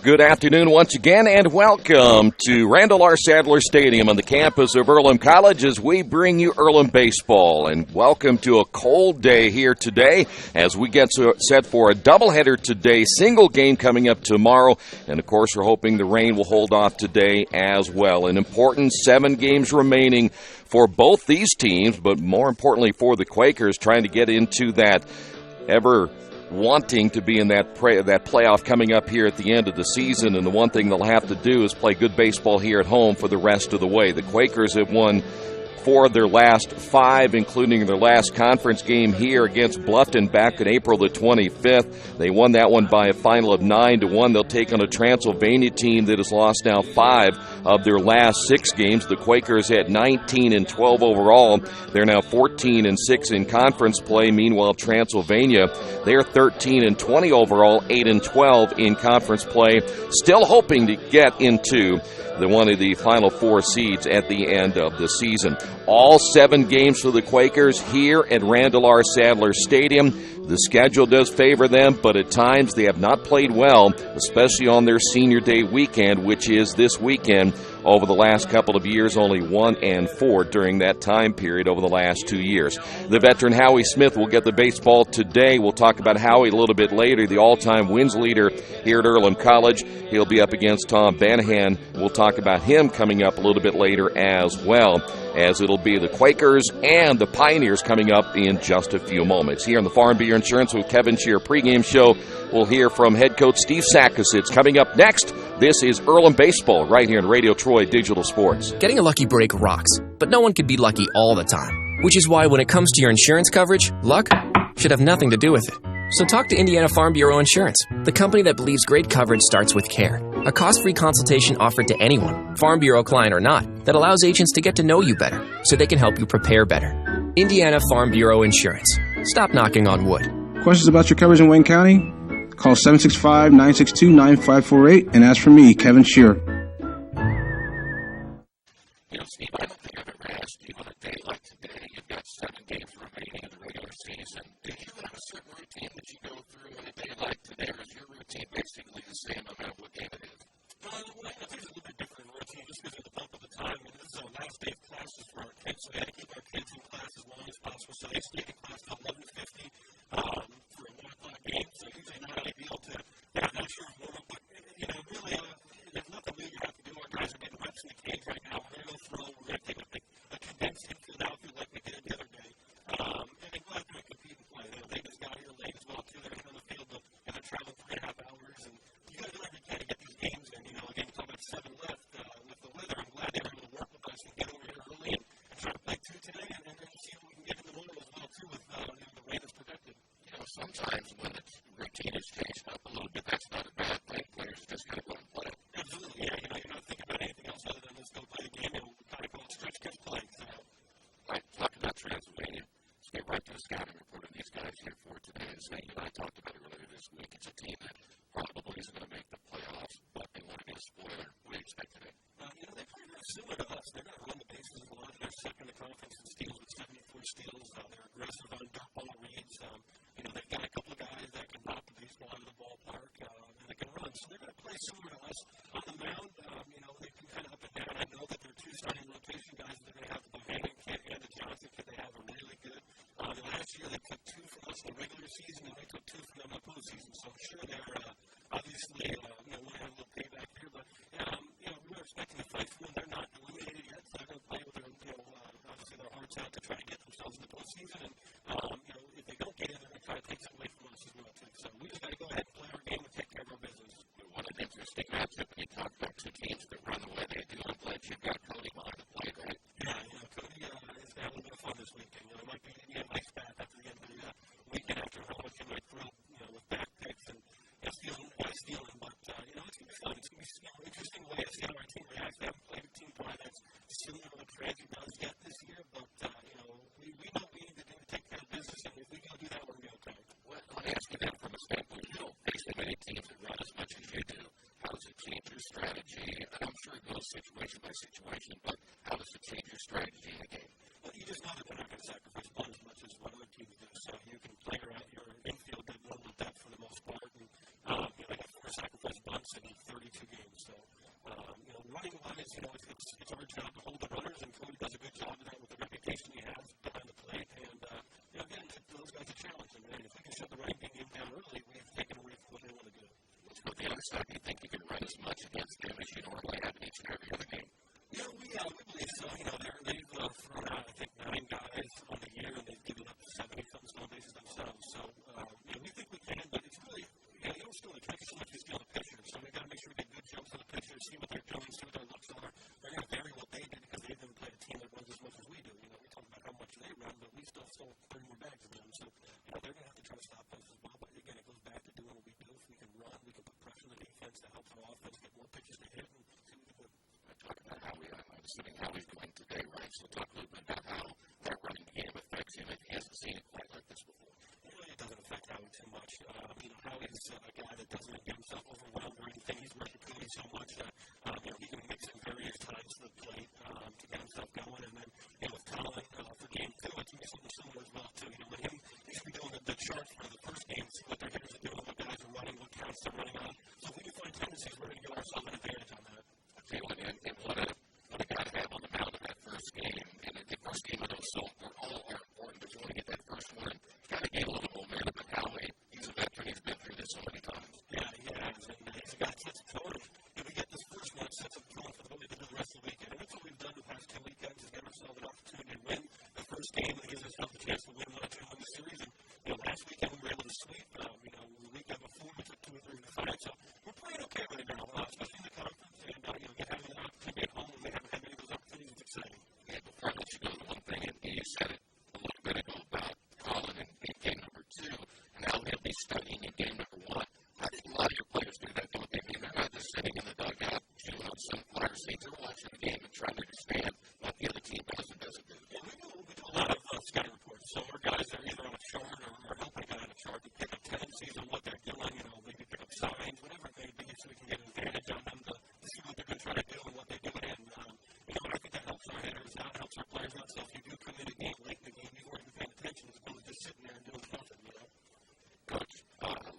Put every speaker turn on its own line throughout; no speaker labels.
Good afternoon once again, and welcome to Randall R. Sadler Stadium on the campus of Earlham College as we bring you Earlham baseball. And welcome to a cold day here today as we get set for a doubleheader today, single game coming up tomorrow. And, of course, we're hoping the rain will hold off today as well. An important 7 games remaining for both these teams, but more importantly for the Quakers, trying to get into that ever wanting to be in that playoff coming up here at the end of the season. And the one thing they'll have to do is play good baseball here at home for the rest of the way. The Quakers have won 4 of their last 5, including their last conference game here against Bluffton back in April the 25th. They won that one by a final of 9-1. They'll take on a Transylvania team that has lost now 5 of their last 6 games. The Quakers had 19-12 overall. They're now 14-6 in conference play. Meanwhile, Transylvania, they're 13-20 overall, 8-12 in conference play. Still hoping to get into one of the final 4 seeds at the end of the season. All 7 games for the Quakers here at Randall R. Sadler Stadium. The schedule does favor them, but at times they have not played well, especially on their senior day weekend, which is this weekend. Over the last couple of years, only 1-4 during that time period over the last 2 years. The veteran Howie Smith will get the baseball today. We'll talk about Howie a little bit later, the all-time wins leader here at Earlham College. He'll be up against Tom Banahan. We'll talk about him coming up a little bit later as well, as it'll be the Quakers and the Pioneers coming up in just a few moments. Here on the Farm Bureau Insurance with Kevin Shear pregame show, we'll hear from head coach Steve Sakositz. Coming up next, this is Earlham Baseball right here on Radio Troy Digital Sports.
Getting a lucky break rocks, but no one can be lucky all the time. Which is why when it comes to your insurance coverage, luck should have nothing to do with it. So talk to Indiana Farm Bureau Insurance, the company that believes great coverage starts with care. A cost-free consultation offered to anyone, Farm Bureau client or not, that allows agents to get to know you better so they can help you prepare better. Indiana Farm Bureau Insurance. Stop knocking on wood.
Questions about your coverage in Wayne County? Call 765-962-9548 and ask for me, Kevin Shear.
Steve, I don't think I've ever asked you on a day like today, you've got 7 games remaining in the regular season. Do you have a certain routine that you go through on a day like today, or is your routine basically the same no matter what game it is?
I think it's a little bit different routine just because of the bump of the time. And this is our last day of classes for our kids, so we had to keep our kids in class as long as possible. So they stayed in class till 11:50 for a 1 o'clock game. So usually not ideal to have that short of warm-up. But, really, there's nothing new you have to do. Our guys are getting reps in the cage right now. We're going to go through. We're going to take a condensed infield outfield like we did the other day. And they go out there and compete and play. They just got here late as well, too. They're going to the field. They're traveling 3.5 hours. And you got to do everything you can to get these games in. Again, talking about 7 left with the weather. I'm glad they were able to work with us and get over here early and try to play 2 today. And then we'll see if we can get in the morning as well, too, with the rain that's protected.
Sometimes when the routine is changed up a little bit, that's not a bad thing. Players just got to go and play.
Absolutely, yeah. You're not thinking about anything else other than let's go play the game and kind of go and stretch kids play.
Right, talking about Transylvania, let's get right to the scouting report of these guys here for today. As you and I talked about earlier this week, it's a team that probably isn't going to make the playoffs, but they want to be a spoiler. What do you expect today?
They play very similar to us. They're going to run the bases a lot. They're second in the conference in steals with 74 steals. They're aggressive on dirt ball reads. They've got a couple of guys that can knock the baseball out of the ballpark and they can run. So they're going to play similar to us. On the mound, they've been kind of up and down. I know that their 2 starting rotation guys that they're going to have, the Bohannon kid and the Johnson kid, they have are really good. Last year they took 2 from us in the regular season and they took 2 from them in the postseason. So I'm sure they're obviously want to have a little payback here. But we were expecting to fight for them. They're not eliminated yet. So they're going to play with their obviously their hearts out to try to get themselves in the postseason. And if they don't get in, they're going to try to take something away from us as well too. So we just got to go ahead and play our game and take care of our business.
What an interesting matchup when you talk about 2 teams that run the way they do. I'm glad you've got Cody behind the plate, right?
Yeah, Cody is going to have a little bit of fun this weekend. It might be nice back after the end of the weekend after how much he might throw, with back picks and stealing. But it's going to be fun. It's going to be an interesting way to see how our team reacts. They haven't played a team probably that's similar to what Transy does yet this year, but we know we need to do to take care of business, and if we go do that, we're going to be okay.
Well, let me ask you that from a standpoint. You don't face that many teams that run as much as you do. How does it change your strategy? And I'm sure it goes situation by situation, but how does it change your strategy in the game?
Well, you just know that they're not going to sacrifice bunt as much as what other teams do, so you can play around your infield at normal depth for the most part, and they got 4 sacrifice bunts and 30
stuff, do you think you can run as much against them as you normally have in each and every other game?
Yeah, we believe so. They've thrown out, I think, 9 guys on the year, and they've given up 70-something stolen bases themselves. So, we think we can, but it's really, you don't still catch so much as on the pitcher. So we've got to make sure we get good jumps on the pitcher, see what they're doing, see what their looks are. They're going to vary what they do because they haven't played a team that runs as much as we do. We talk about how much they run, but we still stole 30 more bags of them. So, they're going to have to try to stop us as well. But again, it goes back to doing what we do. If we can run, we can put pressure on the defense to help our offense get more pitches to hit and see what we can do.
Talk about how I'm assuming how he's doing today, right? So talk a little bit about how that running game affects him if he hasn't seen it quite like this before.
It doesn't affect Howie too much. Howie's a guy that doesn't get himself overwhelmed or anything. He's working really so much that he can mix in various times to the plate to get himself going. And then with Colin for game 2, it's something similar as well too. With him, he's been doing the charts for the first game, see what their hitters are doing, what guys are running, what counts they're running on. So if we can find tendencies, we're going to give ourselves an advantage on that.
And what a guy to have on the mound in that first game. And the first game of those all are important, but you want to get that first one and kind of gain a little momentum. But Howie, he's a veteran. He's been through this so many times.
Yeah, he has. And he's a guy that sets a tone. If we get this first one, it sets a tone for what we can do the rest of the weekend. And that's what we've done the past 2 weekends is give ourselves an opportunity to win the first game. And it gives ourselves a chance to win one or two in the series. And last weekend we were able to sweep. The weekend before we took 2 or 3 to 5. So we're playing okay right now, especially in the conference. And having an opportunity at home when we haven't had many of those opportunities is exciting.
Yeah, before I let you go to one thing, and you said it a little bit ago about Colin in game number 2, and how he'll be studying in game number 1. I think a lot of your players do that, don't they? They're not just sitting in the dugout, chewing on sunflower seeds. They're watching the game and trying to understand what the other team does and doesn't do.
Yeah, we do a lot of scouting reports. So our guys are either on a chart or helping a guy on a chart to pick up tendencies on what they're doing, maybe pick up signs, whatever it may be, so we can get an advantage on them to see what they're going to try to do and what they do. And, I think that helps our hitters out, helps our players out. So if you do come in a game late in the game, you weren't even paying attention as opposed to just sitting there and doing nothing,
Coach,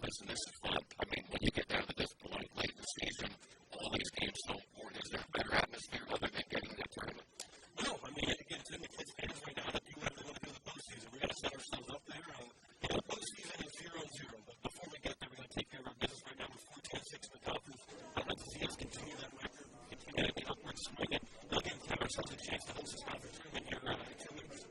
listen, this is fun. I mean, when you get down to this point late in the season, all these games so important. Is there a better atmosphere other than getting that tournament?
No, again, it's in the kids' hands right now that do whatever they want to do in the postseason. We've got to set ourselves up there. The postseason is 0-0, but before we get there, we've got to take care of our business right now. We're 14-6 in the conference. I'd like to see us continue that record, continue to get upward swing, and again, have ourselves a chance to host this conference tournament here in 2 weeks.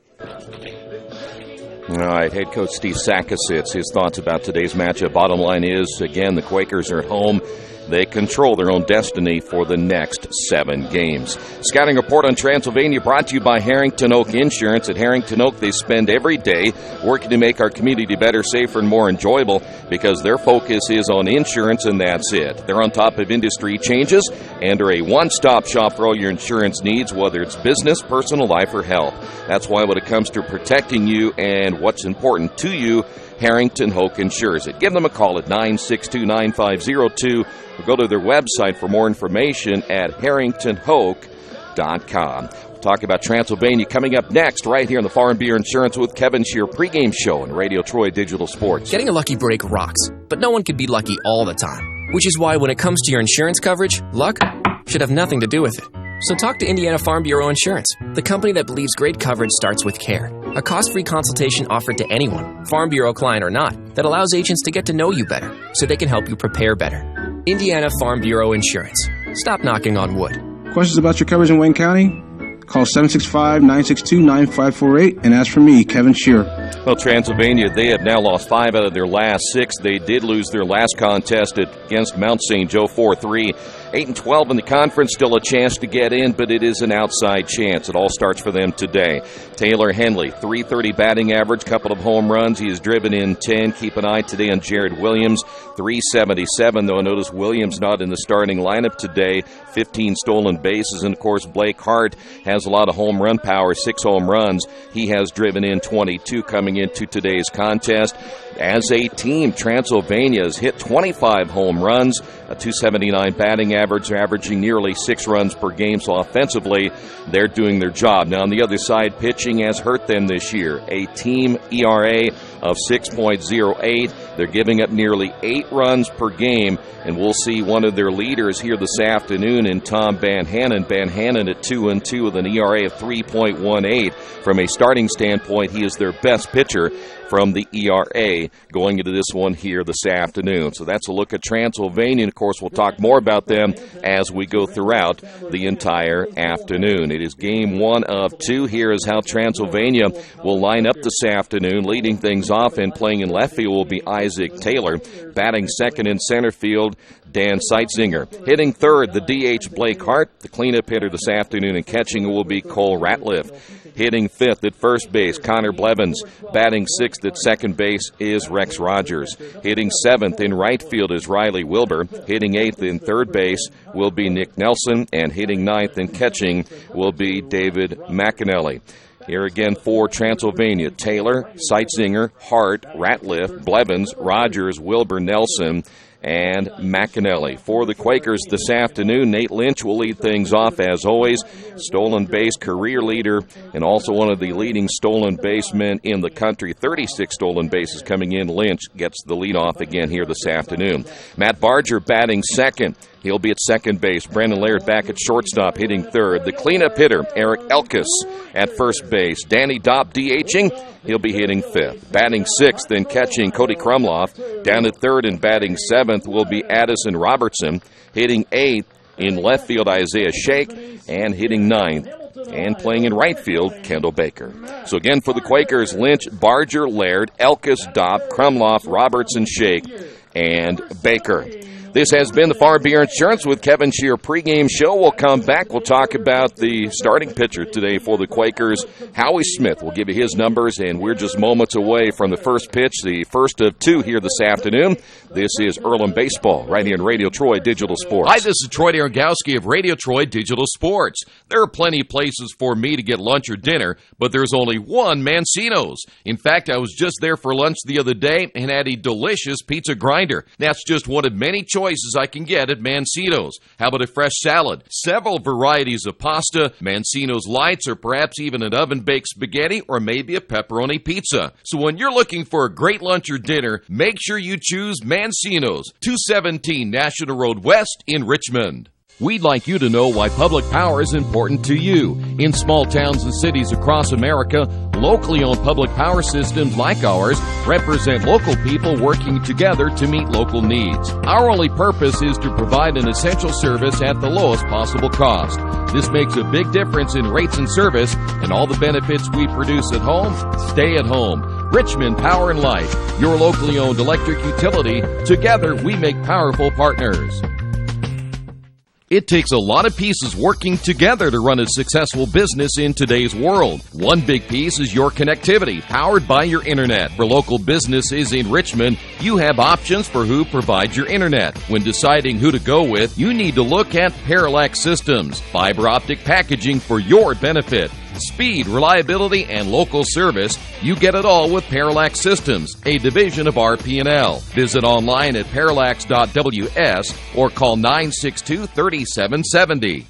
All right, head coach Steve Sakasitz, his thoughts about today's matchup. Bottom line is, again, the Quakers are at home. They control their own destiny for the next 7 games. Scouting report on Transylvania brought to you by Harrington Oak Insurance. At Harrington Oak, they spend every day working to make our community better, safer, and more enjoyable because their focus is on insurance, and that's it. They're on top of industry changes and are a one-stop shop for all your insurance needs, whether it's business, personal life, or health. That's why when it comes to protecting you and what's important to you, Harrington Oak insures it. Give them a call at 962-9502 or go to their website for more information at harringtonhoak.com. We'll talk about Transylvania coming up next right here on the Farm Beer Insurance with Kevin Shear pregame show on Radio Troy Digital Sports.
Getting a lucky break rocks, but no one can be lucky all the time. Which is why when it comes to your insurance coverage, luck should have nothing to do with it. So talk to Indiana Farm Bureau Insurance, the company that believes great coverage starts with care. A cost-free consultation offered to anyone, Farm Bureau client or not, that allows agents to get to know you better so they can help you prepare better. Indiana Farm Bureau Insurance. Stop knocking on wood.
Questions about your coverage in Wayne County? Call 765-962-9548 and ask for me, Kevin Shear.
Well, Transylvania, they have now lost 5 out of their last 6. They did lose their last contest against Mount St. Joe 4-3. 8-12 in the conference, still a chance to get in, but it is an outside chance. It all starts for them today. Taylor Henley, .330 batting average, couple of home runs. He has driven in 10. Keep an eye today on Jared Williams, .377, though. Notice Williams not in the starting lineup today. 15 stolen bases, and, of course, Blake Hart has a lot of home run power, 6 home runs. He has driven in 22 coming into today's contest. As a team, Transylvania has hit 25 home runs, a .279 batting average, averaging nearly 6 runs per game. So offensively, they're doing their job. Now, on the other side, pitching has hurt them this year. A team ERA of 6.08. They're giving up nearly 8 runs per game, and we'll see one of their leaders here this afternoon in Tom Banhannon. Banhannon at 2-2 with an ERA of 3.18. From a starting standpoint, he is their best pitcher from the ERA going into this one here this afternoon. So that's a look at Transylvania. And of course, we'll talk more about them as we go throughout the entire afternoon. It is game 1 of 2. Here is how Transylvania will line up this afternoon. Leading things off and playing in left field will be Isaac Taylor. Batting second in center field, Dan Seitzinger. Hitting third, the DH Blake Hart. The cleanup hitter this afternoon and catching will be Cole Ratliff. Hitting fifth at first base, Connor Blevins. Batting sixth at second base is Rex Rogers. Hitting seventh in right field is Riley Wilbur. Hitting eighth in third base will be Nick Nelson. And hitting ninth and catching will be David McAnally. Here again for Transylvania, Taylor, Seitzinger, Hart, Ratliff, Blevins, Rogers, Wilbur, Nelson, and McAnally. For the Quakers this afternoon, Nate Lynch will lead things off as always. Stolen base career leader and also one of the leading stolen basemen in the country. 36 stolen bases coming in. Lynch gets the lead off again here this afternoon. Matt Barger batting second. He'll be at second base. Brandon Laird back at shortstop, hitting third. The cleanup hitter, Eric Elkis, at first base. Danny Dopp DHing. He'll be hitting fifth. Batting sixth and catching, Cody Krumloff. Down at third and batting seventh will be Addison Robertson. Hitting eighth in left field, Isaiah Shake. And hitting ninth and playing in right field, Kendall Baker. So again for the Quakers, Lynch, Barger, Laird, Elkis, Dopp, Krumloff, Robertson, Shake, and Baker. This has been the Farm Beer Insurance with Kevin Shear pregame show. We'll come back. We'll talk about the starting pitcher today for the Quakers, Howie Smith. We'll give you his numbers, and we're just moments away from the first pitch, the first of 2 here this afternoon. This is Earlham Baseball right here in Radio Troy Digital Sports.
Hi, this is Troy Arangowski of Radio Troy Digital Sports. There are plenty of places for me to get lunch or dinner, but there's only one Mancino's. In fact, I was just there for lunch the other day and had a delicious pizza grinder. That's just one of many choices I can get at Mancino's. How about a fresh salad? Several varieties of pasta, Mancino's Lights, or perhaps even an oven-baked spaghetti, or maybe a pepperoni pizza. So when you're looking for a great lunch or dinner, make sure you choose Mancino's, 217 National Road West in Richmond. We'd like you to know why public power is important to you. In small towns and cities across America, locally owned public power systems like ours represent local people working together to meet local needs. Our only purpose is to provide an essential service at the lowest possible cost. This makes a big difference in rates and service, and all the benefits we produce at home stay at home. Richmond Power and Light, your locally owned electric utility. Together, we make powerful partners. It takes a lot of pieces working together to run a successful business in today's world. One big piece is your connectivity, powered by your internet. For local businesses in Richmond, you have options for who provides your internet. When deciding who to go with, you need to look at Parallax Systems, fiber optic packaging for your benefit. Speed, reliability, and local service, you get it all with Parallax Systems, a division of RP&L. Visit online at parallax.ws or call 962-3770.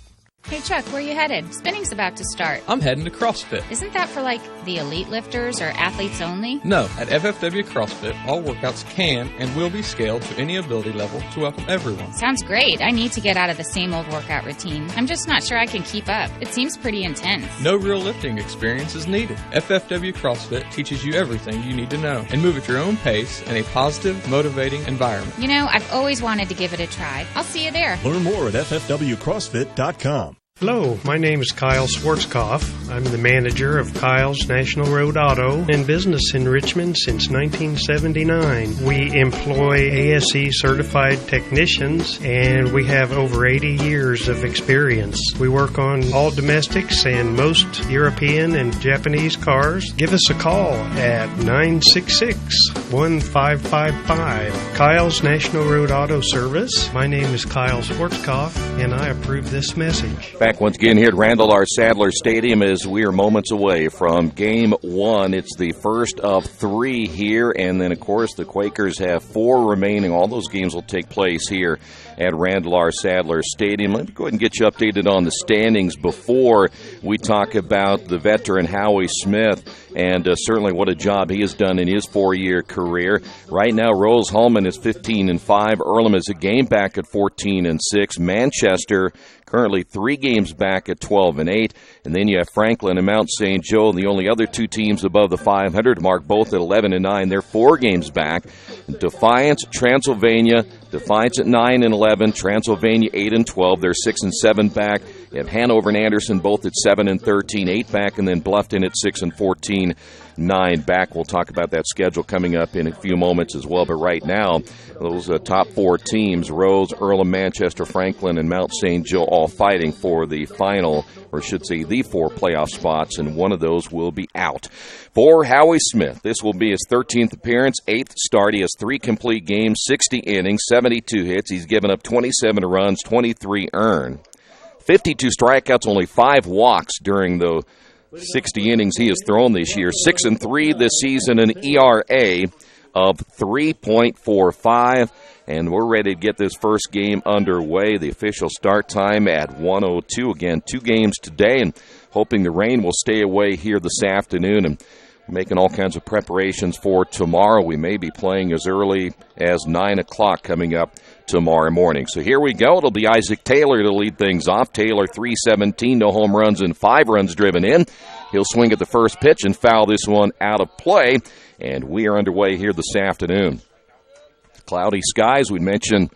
Hey, Chuck, where you headed? Spinning's about to start.
I'm heading to CrossFit.
Isn't that for, like, the elite lifters or athletes only?
No, at FFW CrossFit, all workouts can and will be scaled to any ability level to welcome everyone.
Sounds great. I need to get out of the same old workout routine. I'm just not sure I can keep up. It seems pretty intense.
No real lifting experience is needed. FFW CrossFit teaches you everything you need to know and move at your own pace in a positive, motivating environment.
You know, I've always wanted to give it a try. I'll see you there.
Learn more at ffwcrossfit.com.
Hello, my name is Kyle Schwarzkopf. I'm the manager of Kyle's National Road Auto and business in Richmond since 1979. We employ ASE certified technicians and we have over 80 years of experience. We work on all domestics and most European and Japanese cars. Give us a call at 966-1555. Kyle's National Road Auto Service. My name is Kyle Schwarzkopf and I approve this message.
back once again here at Randall R. Sadler Stadium as we are moments away from Game 1. It's the first of 3 here, and then, of course, the Quakers have 4 remaining. All those games will take place here at Randall R. Sadler Stadium. Let me go ahead and get you updated on the standings before we talk about the veteran Howie Smith and certainly what a job he has done in his 4-year career. Right now, Rose-Hulman is 15-5. Earlham is a game back at 14-6. Manchester currently 3 games back at 12-8. And then you have Franklin and Mount St. Joe, the only other 2 teams above the 500 mark, both at 11-9. They're 4 games back. Defiance, Transylvania, Defiance at 9-11, Transylvania 8-12. They're 6-7 back. You have Hanover and Anderson both at 7-13, 8 back, and then Bluffton at 6-14, 9 back. We'll talk about that schedule coming up in a few moments as well. But right now, those top 4 teams, Rose, Earlham, Manchester, Franklin, and Mount St. Joe, all fighting for the final, or I should say the 4 playoff spots, and one of those will be out. For Howie Smith, this will be his 13th appearance, 8th start. He has 3 complete games, 60 innings, 72 hits. He's given up 27 runs, 23 earned. 52 strikeouts, only 5 walks during the 60 innings he has thrown this year. 6-3 this season, an ERA of 3.45. And we're ready to get this first game underway. The official start time at 1:02. Again, 2 games today, and hoping the rain will stay away here this afternoon. And making all kinds of preparations for tomorrow. We may be playing as early as 9 o'clock coming up tomorrow morning. So here we go. It'll be Isaac Taylor to lead things off. Taylor, 317, no home runs and 5 runs driven in. He'll swing at the first pitch and foul this one out of play. And we are underway here this afternoon. Cloudy skies. We mentioned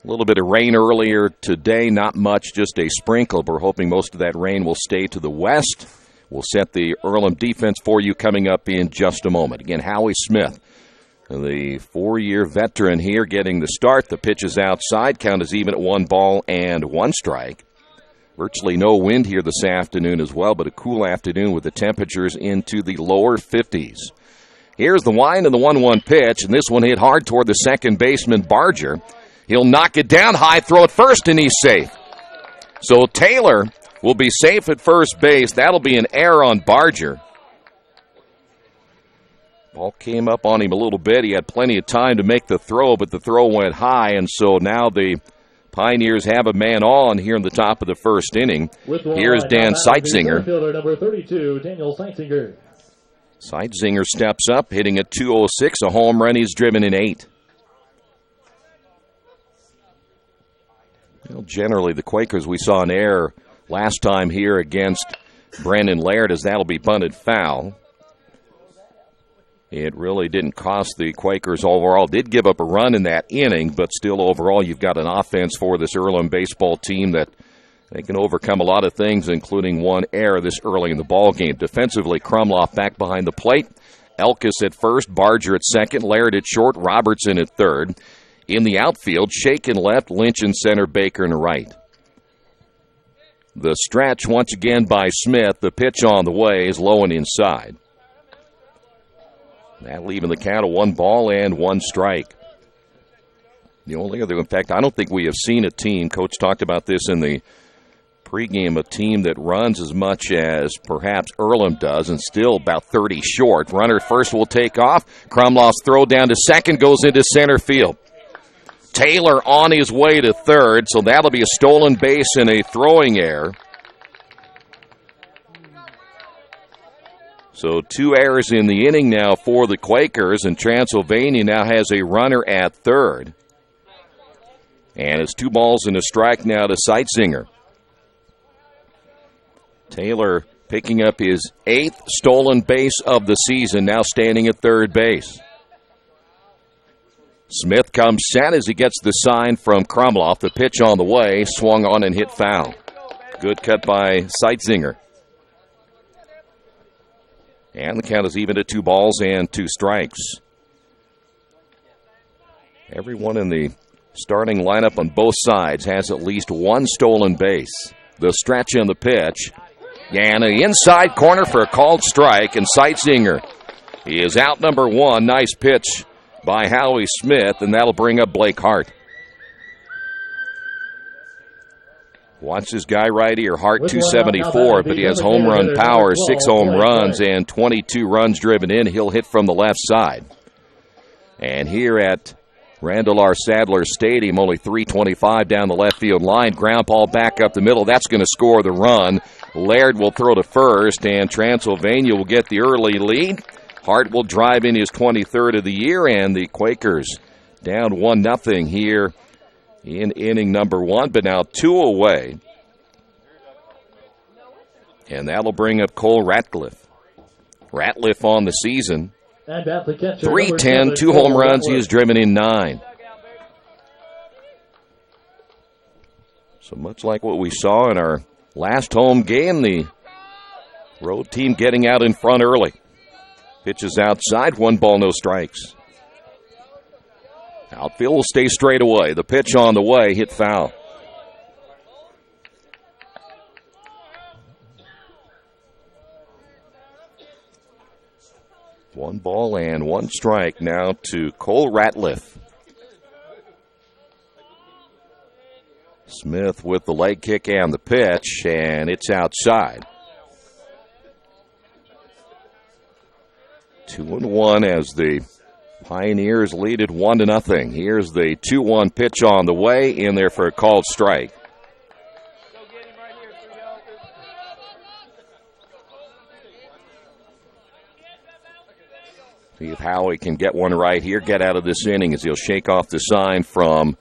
a little bit of rain earlier today. Not much, just a sprinkle. We're hoping most of that rain will stay to the west. We'll set the Earlham defense for you coming up in just a moment. Again, Howie Smith, the 4-year veteran here, getting the start. The pitch is outside. Count is even at 1 ball and 1 strike. Virtually no wind here this afternoon as well, but a cool afternoon with the temperatures into the lower 50s. Here's the wind and the 1-1 pitch, and this one hit hard toward the second baseman, Barger. He'll knock it down high, throw it first, and he's safe. So Taylor will be safe at first base. That'll be an error on Barger. Ball came up on him a little bit. He had plenty of time to make the throw, but the throw went high, and so now the Pioneers have a man on here in the top of the first inning. Here's Dan Seitzinger.
Fielder number 32, Daniel Seitzinger.
Seitzinger steps up, hitting at .206, a home run. He's driven in 8. Well, generally, the Quakers, we saw an error last time here against Brandon Laird, as that'll be bunted foul. It really didn't cost the Quakers overall. Did give up a run in that inning, but still overall you've got an offense for this Earlham baseball team that they can overcome a lot of things, including one error this early in the ball game. Defensively, Krumloff back behind the plate. Elkis at first, Barger at second, Laird at short, Robertson at third. In the outfield, Shake in left, Lynch in center, Baker in right. The stretch once again by Smith. The pitch on the way is low and inside. That leaving the count of 1 ball and 1 strike. The only other, in fact, I don't think we have seen a team, Coach talked about this in the pregame, a team that runs as much as perhaps Earlham does and still about 30 short. Runner at first will take off. Krumloff's throw down to second goes into center field. Taylor on his way to third, so that'll be a stolen base and a throwing error. So 2 errors in the inning now for the Quakers, and Transylvania now has a runner at third. And it's 2 balls and a strike now to Seitzinger. Taylor picking up his 8th stolen base of the season, now standing at third base. Smith comes set as he gets the sign from Krumloff. The pitch on the way, swung on and hit foul. Good cut by Seitzinger. And the count is even at 2 balls and 2 strikes. Everyone in the starting lineup on both sides has at least 1 stolen base. The stretch on the pitch. And an inside corner for a called strike, and Seitzinger, he is out number 1. Nice pitch by Howie Smith, and that'll bring up Blake Hart. Watch this guy right here, Hart 274, but he has home run power, 6 home runs and 22 runs driven in. He'll hit from the left side. And here at Randall R. Sadler Stadium, only 325 down the left field line. Ground ball back up the middle. That's going to score the run. Laird will throw to first, and Transylvania will get the early lead. Hart will drive in his 23rd of the year, and the Quakers down 1-0 here in inning number 1, but now 2 away. And that'll bring up Cole Ratcliffe. Ratcliffe on the season. 310, 2 home runs. He has driven in 9. So much like what we saw in our last home game, the road team getting out in front early. Pitches outside, 1 ball, no strikes. Outfield will stay straight away. The pitch on the way, hit foul. One ball and 1 strike now to Cole Ratcliffe. Smith with the leg kick and the pitch, and it's outside. 2-1 as the Pioneers lead it 1-0. Here's the 2-1 pitch on the way, in there for a called strike. See if Howie can get one right here, get out of this inning as he'll shake off the sign from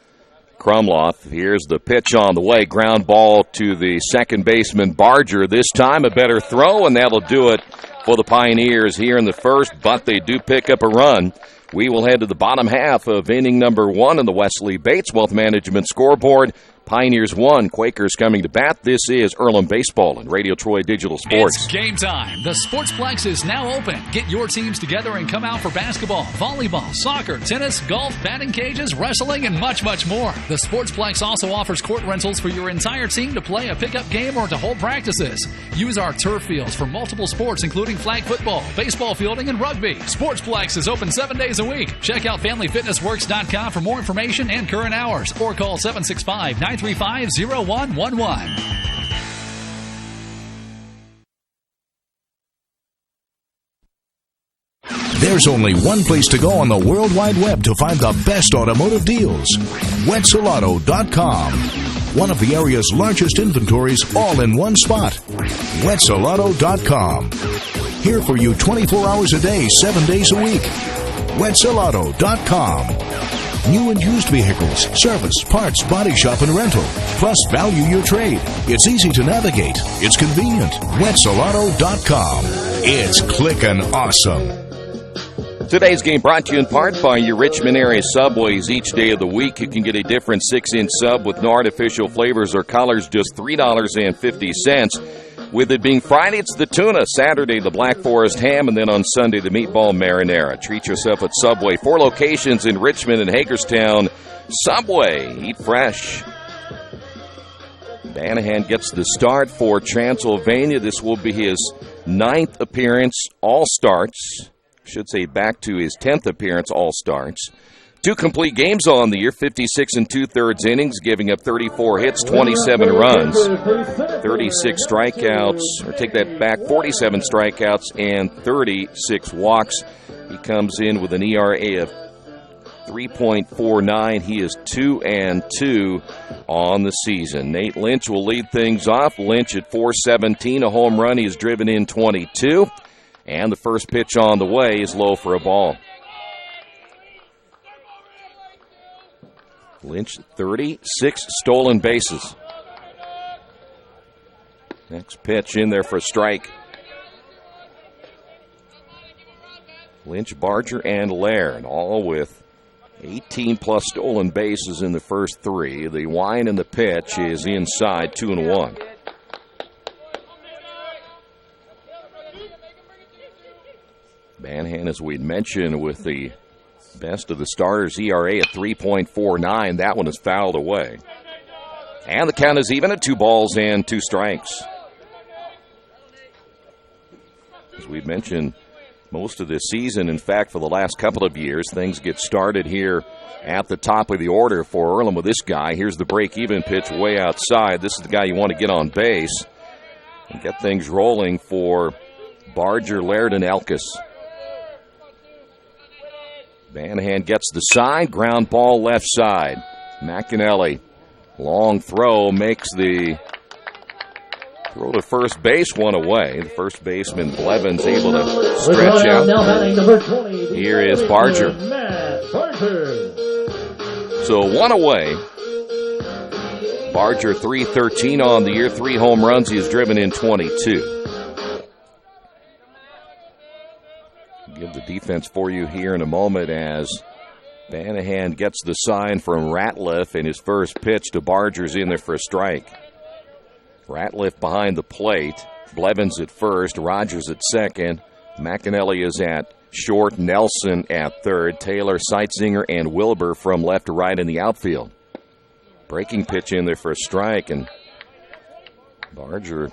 Krumloff. Here's the pitch on the way. Ground ball to the second baseman, Barger. This time a better throw, and that'll do it for the Pioneers here in the first, but they do pick up a run. We will head to the bottom half of inning number 1 in the Wesley Bates Wealth Management scoreboard. Pioneers 1, Quakers coming to bat. This is Earlham Baseball and Radio Troy Digital Sports.
It's game time. The Sportsplex is now open. Get your teams together and come out for basketball, volleyball, soccer, tennis, golf, batting cages, wrestling, and much, much more. The Sportsplex also offers court rentals for your entire team to play a pickup game or to hold practices. Use our turf fields for multiple sports, including flag football, baseball fielding, and rugby. Sportsplex is open 7 days a week. Check out FamilyFitnessWorks.com for more information and current hours, or call 765-935-0111.
There's only one place to go on the World Wide Web to find the best automotive deals. Wetzelauto.com. One of the area's largest inventories all in one spot. Wetzelauto.com. Here for you 24 hours a day, 7 days a week. Wetzelauto.com. New and used vehicles, service, parts, body shop, and rental. Plus, value your trade. It's easy to navigate. It's convenient. Wetzelauto.com. It's clickin' awesome.
Today's game brought to you in part by your Richmond area Subways. Each day of the week, you can get a different 6-inch sub with no artificial flavors or colors, just $3.50. With it being Friday, it's the tuna. Saturday, the Black Forest ham. And then on Sunday, the meatball marinara. Treat yourself at Subway. 4 locations in Richmond and Hagerstown. Subway. Eat fresh. Danahan gets the start for Transylvania. This will be his 9th appearance, all starts. I should say back to his 10th appearance, all starts. 2 complete games on the year, 56 2/3 innings, giving up 34 hits, 27 runs, 36 strikeouts, or take that back, 47 strikeouts and 36 walks. He comes in with an ERA of 3.49. He is 2-2 on the season. Nate Lynch will lead things off. Lynch at .417, a home run. He has driven in 22. And the first pitch on the way is low for a ball. Lynch, 36 stolen bases. Next pitch in there for a strike. Lynch, Barger, and Laird, all with 18-plus stolen bases in the first 3. The wind and the pitch is inside, 2-1. Banhan, as we'd mentioned, with the best of the starters, ERA at 3.49. That one is fouled away. And the count is even at 2 balls and 2 strikes. As we've mentioned, most of this season. In fact, for the last couple of years, things get started here at the top of the order for Earlham with this guy. Here's the break-even pitch way outside. This is the guy you want to get on base and get things rolling for Barger, Laird, and Elkis. Vanahan gets the side, ground ball left side. McAnally, long throw, makes the throw to first base, one away. The first baseman, Blevins, able to stretch out. Here is Barger. So one away. Barger, 313 on the year, 3 home runs. He has driven in 22. Give the defense for you here in a moment as Vanahan gets the sign from Ratliff, and his first pitch to Barger's in there for a strike. Ratliff behind the plate. Blevins at first. Rogers at second. McAnally is at short. Nelson at third. Taylor, Seitzinger, and Wilbur from left to right in the outfield. Breaking pitch in there for a strike, and Barger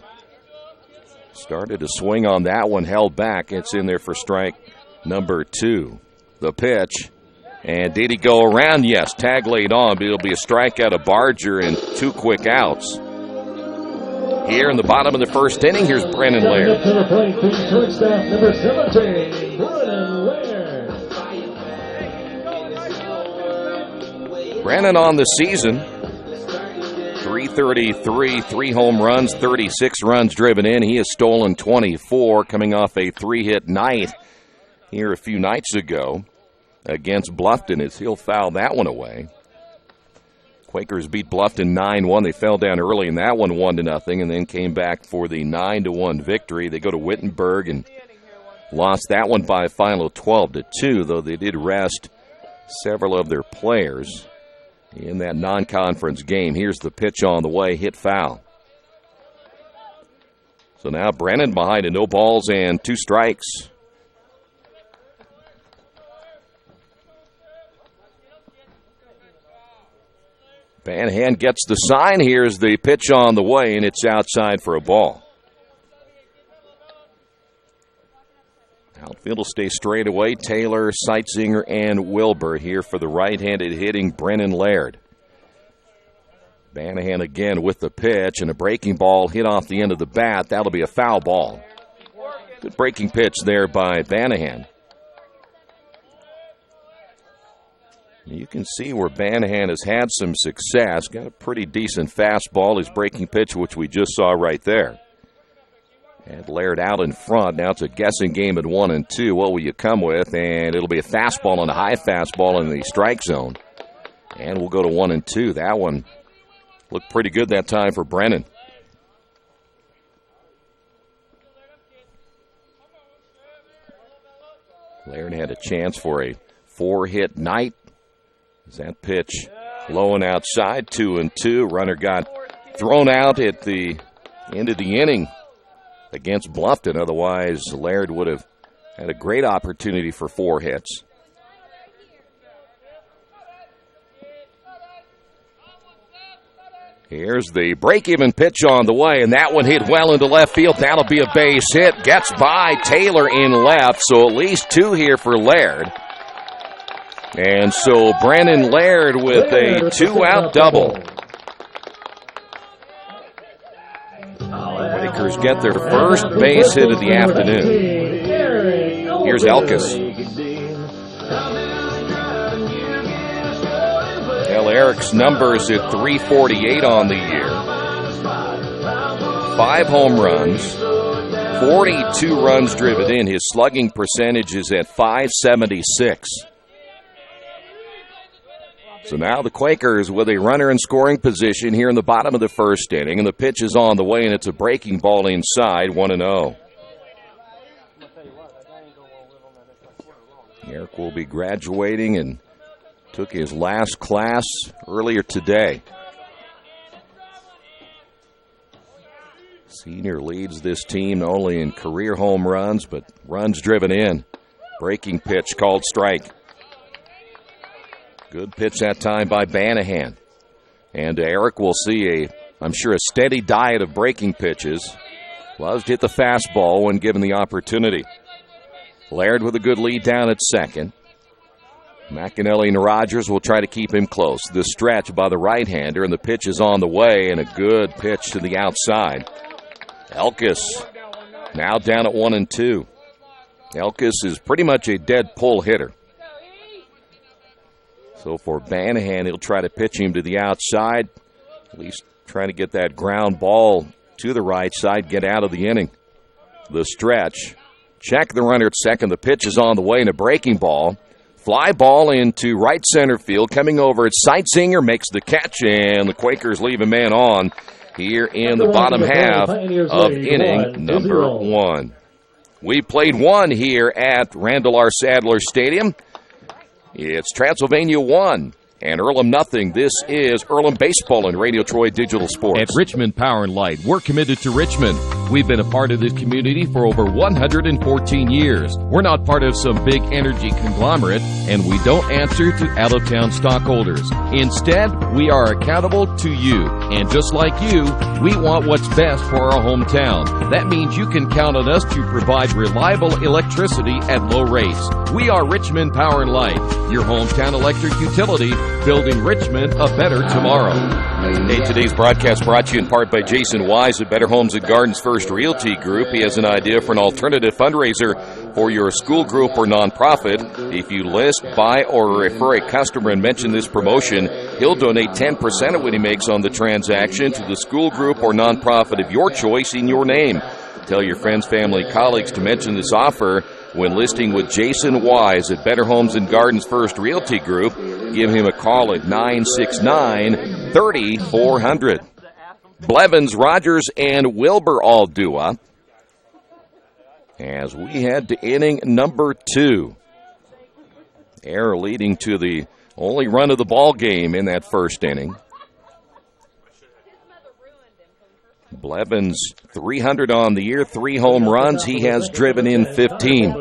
started to swing on that one, held back. It's in there for strike number 2. The pitch. And did he go around? Yes, tag laid on, but it'll be a strikeout of Barger and 2 quick outs. Here in the bottom of the first inning, here's Brennan Laird. Brennan on the season, 333, 3 home runs, 36 runs driven in. He has stolen 24, coming off a 3-hit night here a few nights ago against Bluffton as he'll foul that one away. Quakers beat Bluffton 9-1. They fell down early in that one 1-0 and then came back for the 9-1 victory. They go to Wittenberg and lost that one by a final 12-2, though they did rest several of their players in that non-conference game. Here's the pitch on the way, hit foul. So now Brennan behind a no balls and 2 strikes. Vanahan gets the sign. Here's the pitch on the way, and it's outside for a ball. Outfield will stay straight away. Taylor, Seitzinger, and Wilbur here for the right-handed hitting Brennan Laird. Vanahan again with the pitch, and a breaking ball hit off the end of the bat. That'll be a foul ball. Good breaking pitch there by Vanahan. You can see where Vanahan has had some success. Got a pretty decent fastball. His breaking pitch, which we just saw right there. And Laird out in front. Now it's a guessing game at 1 and 2. What will you come with? And it'll be a fastball and a high fastball in the strike zone. And we'll go to 1 and 2. That one looked pretty good that time for Brennan. Laird had a chance for a 4-hit night. That pitch low and outside, 2 and 2. Runner got thrown out at the end of the inning against Bluffton. Otherwise, Laird would have had a great opportunity for 4 hits. Here's the break-even pitch on the way, and that one hit well into left field. That'll be a base hit. Gets by Taylor in left, so at least 2 here for Laird. And so Brennan Laird with a 2-out double. Quakers get their first base hit of the afternoon. Here's Elkis. Eric's numbers at 348 on the year. 5 home runs, 42 runs driven in. His slugging percentage is at .576. So now the Quakers with a runner in scoring position here in the bottom of the first inning, and the pitch is on the way, and it's a breaking ball inside, 1-0. Eric will be graduating and took his last class earlier today. Senior leads this team not only in career home runs, but runs driven in. Breaking pitch called strike. Good pitch that time by Vanahan. And Eric will see I'm sure, a steady diet of breaking pitches. Loves to hit the fastball when given the opportunity. Laird with a good lead down at second. McAnally and Rogers will try to keep him close. The stretch by the right-hander, and the pitch is on the way, and a good pitch to the outside. Elkis now down at 1-2. Elkis is pretty much a dead pull hitter. So for Banahan, he'll try to pitch him to the outside, at least trying to get that ground ball to the right side, get out of the inning. The stretch. Check the runner at second. The pitch is on the way, and a breaking ball. Fly ball into right center field. Coming over, it's Seitzinger, makes the catch, and the Quakers leave a man on here in the bottom half of inning number 1. We played 1 here at Randall R. Sadler Stadium. It's Transylvania 1 and Earlham nothing. This is Earlham Baseball and Radio Troy Digital Sports.
At Richmond Power and Light, we're committed to Richmond. We've been a part of this community for over 114 years. We're not part of some big energy conglomerate, and we don't answer to out-of-town stockholders. Instead, we are accountable to you. And just like you, we want what's best for our hometown. That means you can count on us to provide reliable electricity at low rates. We are Richmond Power and Light, your hometown electric utility, building Richmond a better tomorrow.
Hey, today's broadcast brought to you in part by Jason Wise at Better Homes and Gardens First Realty Group. He has an idea for an alternative fundraiser for your school group or nonprofit. If you list, buy, or refer a customer and mention this promotion, he'll donate 10% of what he makes on the transaction to the school group or nonprofit of your choice in your name. Tell your friends, family, colleagues to mention this offer when listing with Jason Wise at Better Homes and Gardens First Realty Group. Give him a call at 969-3400. Blevins, Rogers, and Wilbur all due up as we head to inning number 2. Error leading to the only run of the ball game in that first inning. Blevins 300 on the year, 3 home runs. He has driven in 15.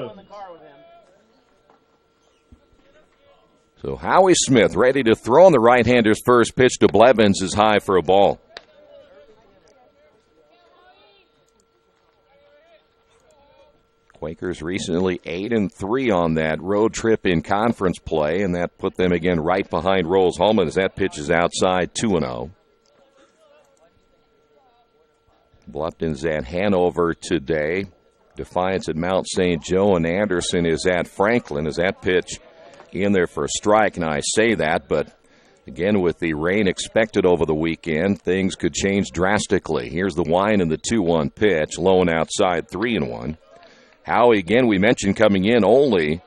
So Howie Smith ready to throw, on the right-hander's first pitch to Blevins is high for a ball. Quakers recently 8-3 on that road trip in conference play, and that put them again right behind Rolls-Holman as that pitch is outside, 2-0. Bluffton's at Hanover today. Defiance at Mount St. Joe, and Anderson is at Franklin as that pitch in there for a strike. And I say that, but again, with the rain expected over the weekend, things could change drastically. Here's the wind and the 2-1 pitch, low and outside, 3-1. Howie, again, we mentioned coming in only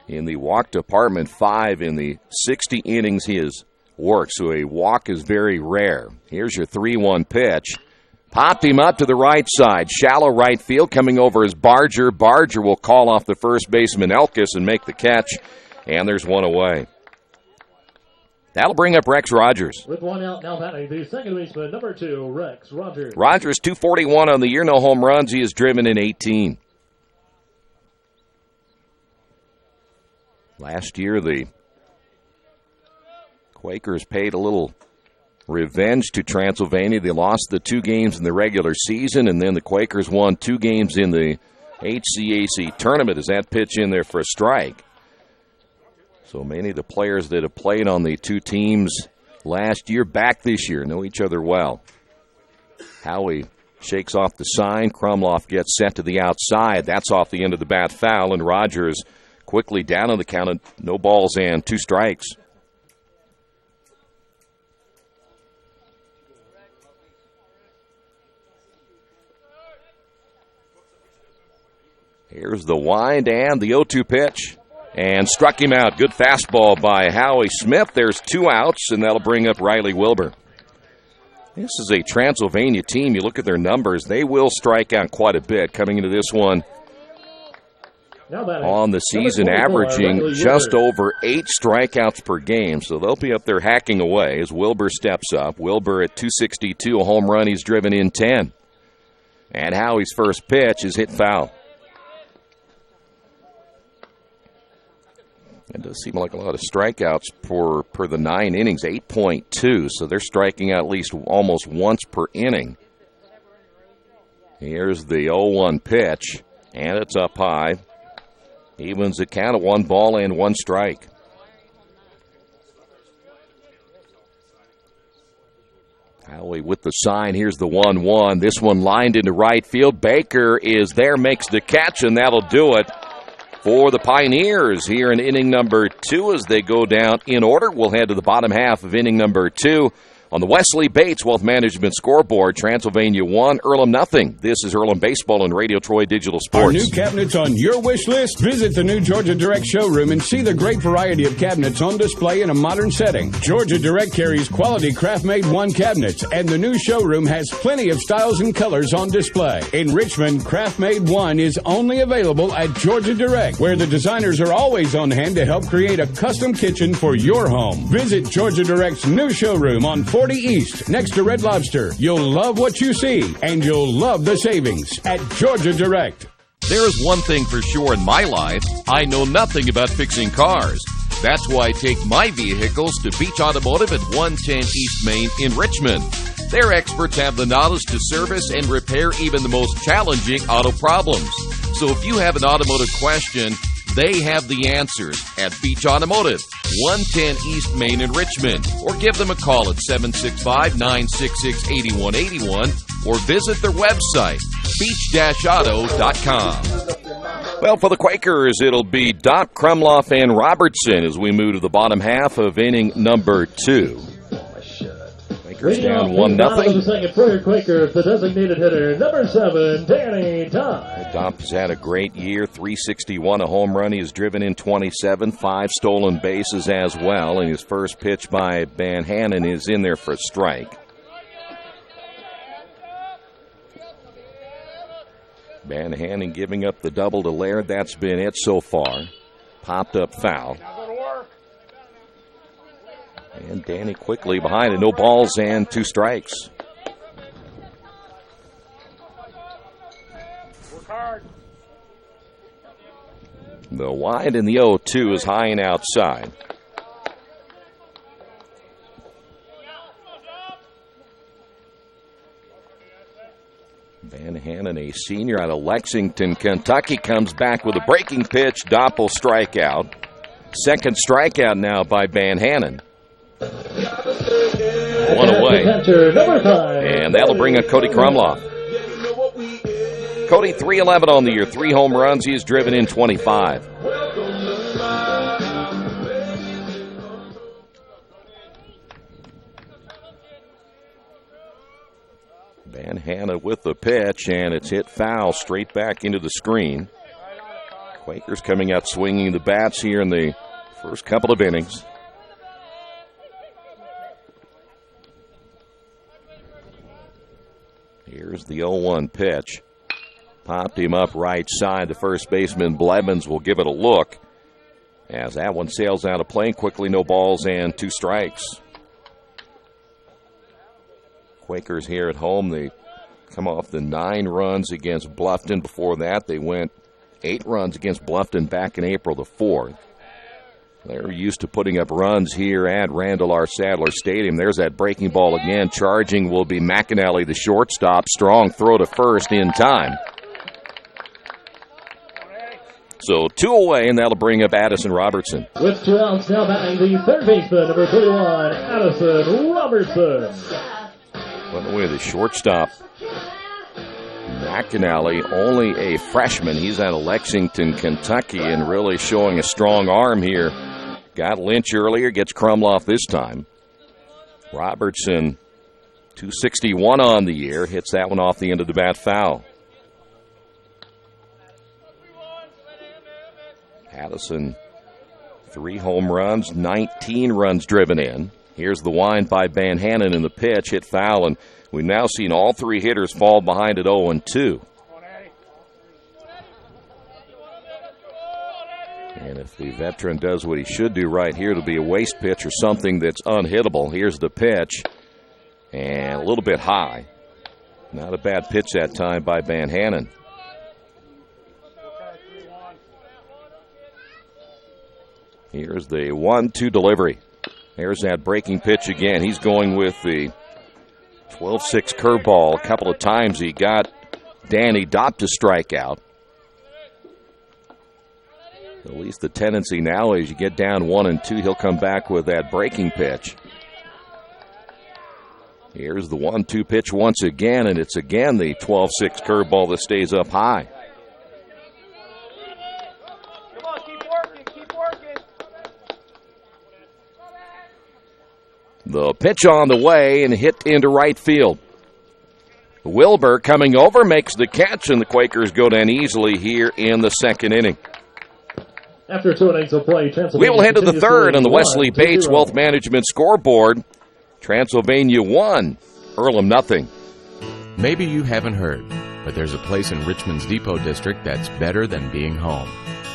in the walk department, 5 in the 60 innings he has worked, so a walk is very rare. Here's your 3-1 pitch. Popped him up to the right side. Shallow right field coming over is Barger. Barger will call off the first baseman Elkis and make the catch, and there's one away. That'll bring up Rex Rogers.
With one out, now batting the second baseman, number 2, Rex Rogers.
Rogers, 241 on the year, no home runs. He has driven in 18. Last year, the Quakers paid a little revenge to Transylvania. They lost the 2 games in the regular season, and then the Quakers won 2 games in the HCAC tournament as that pitch in there for a strike. So many of the players that have played on the 2 teams last year back this year know each other well. Howie shakes off the sign. Krumloff gets set to the outside. That's off the end of the bat foul, and Rogers quickly down on the count of no balls and 2 strikes. Here's the wind and the 0-2 pitch. And struck him out. Good fastball by Howie Smith. There's 2 outs, and that'll bring up Riley Wilbur. This is a Transylvania team. You look at their numbers, they will strike out quite a bit coming into this one. On the season, averaging just over 8 strikeouts per game, so they'll be up there hacking away as Wilbur steps up. Wilbur at 262, a home run. He's driven in 10. And Howie's first pitch is hit foul. It does seem like a lot of strikeouts per the 9 innings, 8.2, so they're striking out at least almost once per inning. Here's the 0-1 pitch, And it's up high. Evens the count of 1 ball and 1 strike. Howie with the sign. Here's the 1-1. This one lined into right field. Baker is there, makes the catch, and that'll do it for the Pioneers here in inning number 2 as they go down in order. We'll head to the bottom half of inning number 2. On the Wesley Bates Wealth Management scoreboard, Transylvania 1, Earlham nothing. This is Earlham Baseball and Radio Troy Digital Sports.
Are new cabinets on your wish list? Visit the new Georgia Direct showroom and see the great variety of cabinets on display in a modern setting. Georgia Direct carries quality craft-made one cabinets, and the new showroom has plenty of styles and colors on display. In Richmond, craft-made one is only available at Georgia Direct, where the designers are always on hand to help create a custom kitchen for your home. Visit Georgia Direct's new showroom on 40 East, next to Red Lobster. You'll love what you see, and you'll love the savings at Georgia Direct.
There is one thing for sure in my life. I know nothing about fixing cars. That's why I take my vehicles to Beach Automotive at 110 East Main in Richmond. Their experts have the knowledge to service and repair even the most challenging auto problems. So if you have an automotive question, they have the answers at Beach Automotive, 110 East Main in Richmond. Or give them a call at 765-966-8181 or visit their website, beach-auto.com.
Well, for the Quakers, it'll be Dopp, Krumloff, and Robertson as we move to the bottom half of inning number 2. Quakers down 1-0.
The second for your Quakers, the designated hitter, number 7, Danny Dopp.
Dopp has had a great year, 361, a home run. He has driven in 27, 5 stolen bases as well. And his first pitch by Van Hannon is in there for a strike. Van Hannon giving up the double to Laird. That's been it so far. Popped up foul. And Danny quickly behind it. No balls and 2 strikes. The wide in the 0-2 is high and outside. Van Hannon, a senior out of Lexington, Kentucky, comes back with a breaking pitch. Doppel strikeout. Second strikeout now by Van Hannon. 1 away. And that'll bring up Cody Krumloff. Cody, 311 on the year, 3 home runs. He has driven in 25. Van Hannon with the pitch, and it's hit foul straight back into the screen. Quakers coming out swinging the bats here in the first couple of innings. Here's the 0-1 pitch. Popped him up right side. The first baseman, Blevins, will give it a look. As that one sails out of play quickly, no balls and 2 strikes. Quakers here at home, they come off the 9 runs against Bluffton. Before that, they went 8 runs against Bluffton back in April the 4th. They're used to putting up runs here at Randall R. Sadler Stadium. There's that breaking ball again. Charging will be McAnally, the shortstop. Strong throw to first in time. So 2 away, and that'll bring up Addison Robertson.
With 2 outs now batting the third baseman, number 31, Addison Robertson.
Putting away the shortstop. McAnally, only a freshman. He's out of Lexington, Kentucky, and really showing a strong arm here. Got Lynch earlier, gets Krumloff this time. Robertson, 261 on the year, hits that one off the end of the bat foul. Addison, 3 home runs, 19 runs driven in. Here's the wind by Van Hannon in the pitch, hit foul, and we've now seen all 3 hitters fall behind at 0-2. And if the veteran does what he should do right here, it'll be a waste pitch or something that's unhittable. Here's the pitch, and a little bit high. Not a bad pitch that time by Van Hannon. Here's the 1-2 delivery. There's that breaking pitch again. He's going with the 12-6 curveball. A couple of times he got Danny Dopp to strike out. At least the tendency now is you get down 1-2, he'll come back with that breaking pitch. Here's the 1-2 pitch once again, and it's again the 12-6 curveball that stays up high.
Come on, keep working.
The pitch on the way and hit into right field. Wilbur coming over makes the catch, and the Quakers go down easily here in the second inning.
After 2 innings of play, Transylvania.
We will head to the third on the Wesley
1-0.
Bates Wealth Management scoreboard. Transylvania 1, Earlham nothing.
Maybe you haven't heard, but there's a place in Richmond's Depot District that's better than being home.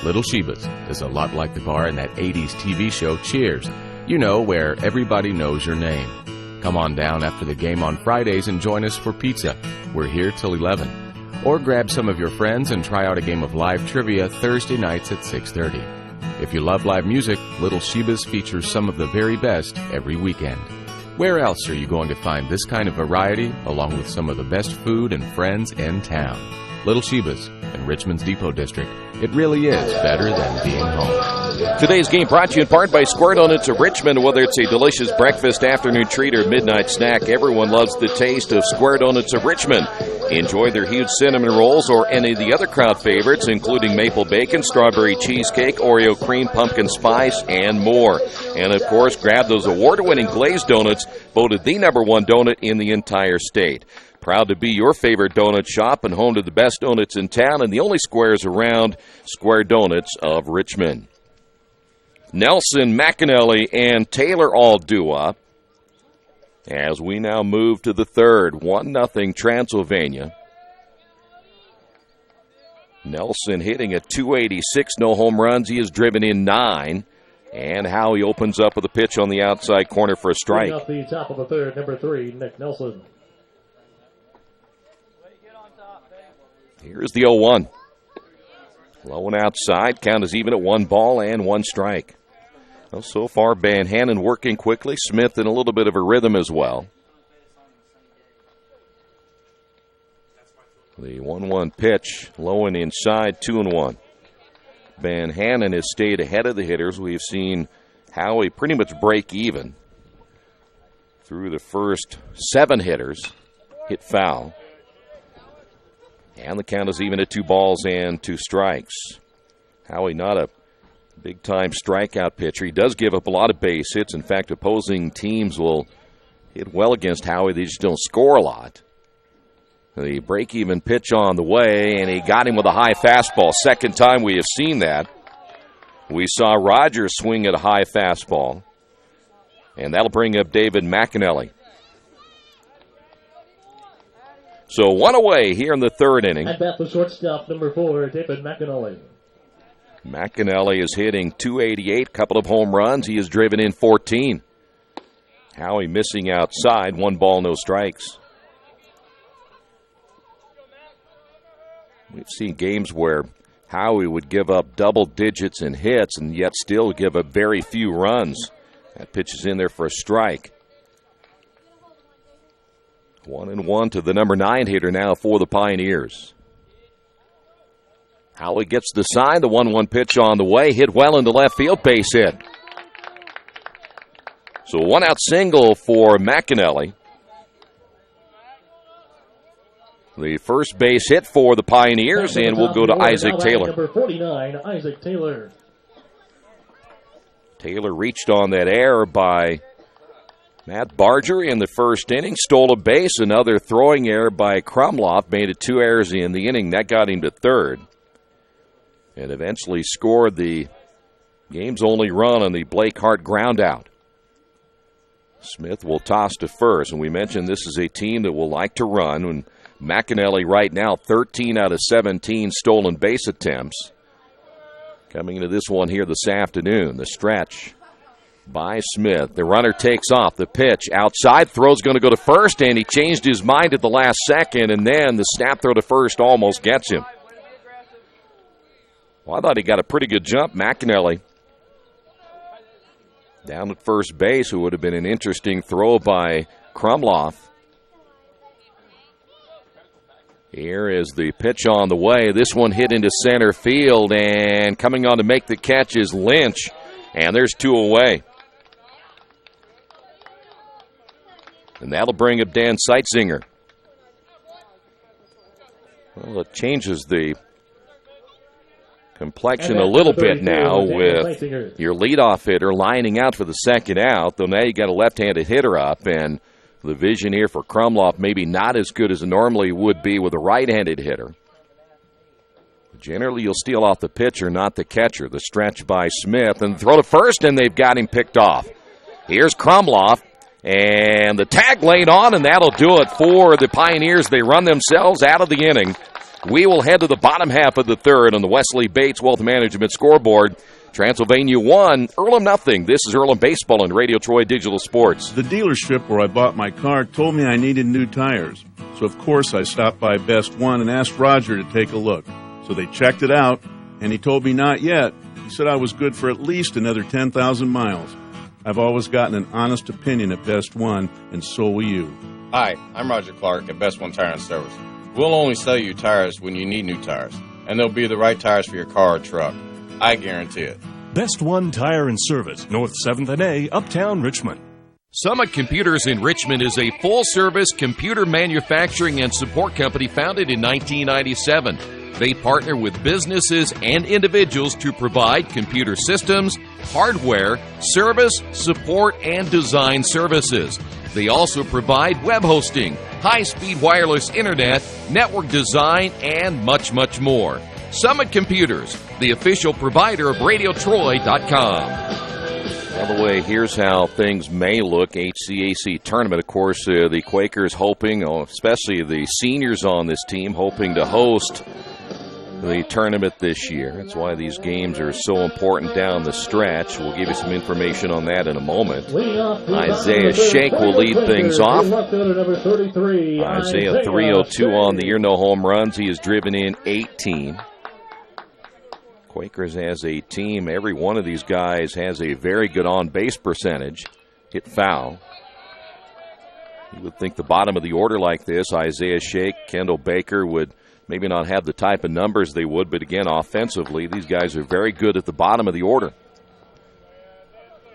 Little Sheba's is a lot like the bar in that 80s TV show Cheers. You know, where everybody knows your name. Come on down after the game on Fridays and join us for pizza. We're here till 11. Or grab some of your friends and try out a game of live trivia Thursday nights at 6:30. If you love live music, Little Sheba's features some of the very best every weekend. Where else are you going to find this kind of variety, along with some of the best food and friends in town? Little Sheba's in Richmond's Depot District. It really is better than being home.
Today's game brought to you in part by Square Donuts of Richmond. Whether it's a delicious breakfast, afternoon treat, or midnight snack, everyone loves the taste of Square Donuts of Richmond. Enjoy their huge cinnamon rolls or any of the other crowd favorites, including maple bacon, strawberry cheesecake, Oreo cream, pumpkin spice, and more. And, of course, grab those award-winning glazed donuts, voted the #1 donut in the entire state. Proud to be your favorite donut shop and home to the best donuts in town and the only squares around, Square Donuts of Richmond. Nelson, McAnally, and Taylor all due up as we now move to the third. 1-0 Transylvania. Nelson hitting at .286, no home runs. He has driven in 9. And Howie opens up with a pitch on the outside corner for a strike.
Off the top of the third, number 3, Nick Nelson.
Here's the 0-1. Low and outside. Count is even at 1 ball and 1 strike. Well, so far, Van Hannon working quickly. Smith in a little bit of a rhythm as well. The 1-1 pitch, low and inside, 2-1. Van Hannon has stayed ahead of the hitters. We've seen Howie pretty much break even through the first 7 hitters. Hit foul. And the count is even at 2 balls and 2 strikes. Howie not a big-time strikeout pitcher. He does give up a lot of base hits. In fact, opposing teams will hit well against Howie. They just don't score a lot. The break-even pitch on the way, and he got him with a high fastball. Second time we have seen that. We saw Rogers swing at a high fastball. And that'll bring up David McAnally. So 1 away here in the third inning.
At bat, the shortstop, number 4, David McAnally.
McAnally is hitting .288, couple of home runs. He has driven in 14. Howie missing outside, 1 ball, no strikes. We've seen games where Howie would give up double digits in hits and yet still give up very few runs. That pitch is in there for a strike. 1-1 to the number 9 hitter now for the Pioneers. Howie gets the sign. The 1-1 pitch on the way. Hit well into left field. Base hit. So 1-out single for McAnally. The first base hit for the Pioneers, and we'll go to Isaac Taylor.
Number 49, Isaac Taylor.
Taylor reached on that error by Matt Barger in the first inning, stole a base. Another throwing error by Krumloff made it 2 errors in the inning. That got him to third. And eventually scored the game's only run on the Blake Hart ground out. Smith will toss to first. And we mentioned this is a team that will like to run. And McAnally right now, 13 out of 17 stolen base attempts. Coming into this one here this afternoon, the stretch by Smith. The runner takes off. The pitch outside. Throw's going to go to first, and he changed his mind at the last second, and then the snap throw to first almost gets him. Well, I thought he got a pretty good jump. McAnally down at first base, who would have been an interesting throw by Krumloff. Here is the pitch on the way. This one hit into center field, and coming on to make the catch is Lynch. And there's 2 away. And that'll bring up Dan Seitzinger. Well, it changes the complexion a little bit now with your leadoff hitter lining out for the second out, though now you got a left-handed hitter up, and the vision here for Krumloff maybe not as good as it normally would be with a right-handed hitter. Generally, you'll steal off the pitcher, not the catcher. The stretch by Smith, and throw to first, and they've got him picked off. Here's Krumloff, and the tag laid on, and that'll do it for the Pioneers. They run themselves out of the inning. We will head to the bottom half of the third on the Wesley Bates Wealth Management scoreboard. Transylvania 1, Earlham nothing. This is Earlham Baseball and Radio Troy Digital Sports.
The dealership where I bought my car told me I needed new tires. So, of course, I stopped by Best One and asked Roger to take a look. So they checked it out, and he told me not yet. He said I was good for at least another 10,000 miles. I've always gotten an honest opinion at Best One, and so will you.
Hi, I'm Roger Clark at Best One Tire and Service. We'll only sell you tires when you need new tires, and they'll be the right tires for your car or truck. I guarantee it.
Best One Tire and Service, North 7th and A, Uptown Richmond.
Summit Computers in Richmond is a full-service computer manufacturing and support company founded in 1997. They partner with businesses and individuals to provide computer systems, hardware, service, support, and design services. They also provide web hosting, high-speed wireless internet, network design, and much, much more. Summit Computers, the official provider of RadioTroy.com.
By the way, here's how things may look. HCAC tournament, of course, the Quakers hoping, especially the seniors on this team, hoping to host the tournament this year. That's why these games are so important down the stretch. We'll give you some information on that in a moment. Isaiah Shake will lead things off. Isaiah 302 on the year, no home runs. He has driven in 18. Quakers as a team, every one of these guys has a very good on-base percentage. Hit foul. You would think the bottom of the order like this, Isaiah Shake, Kendall Baker, would maybe not have the type of numbers they would, but again, offensively, these guys are very good at the bottom of the order.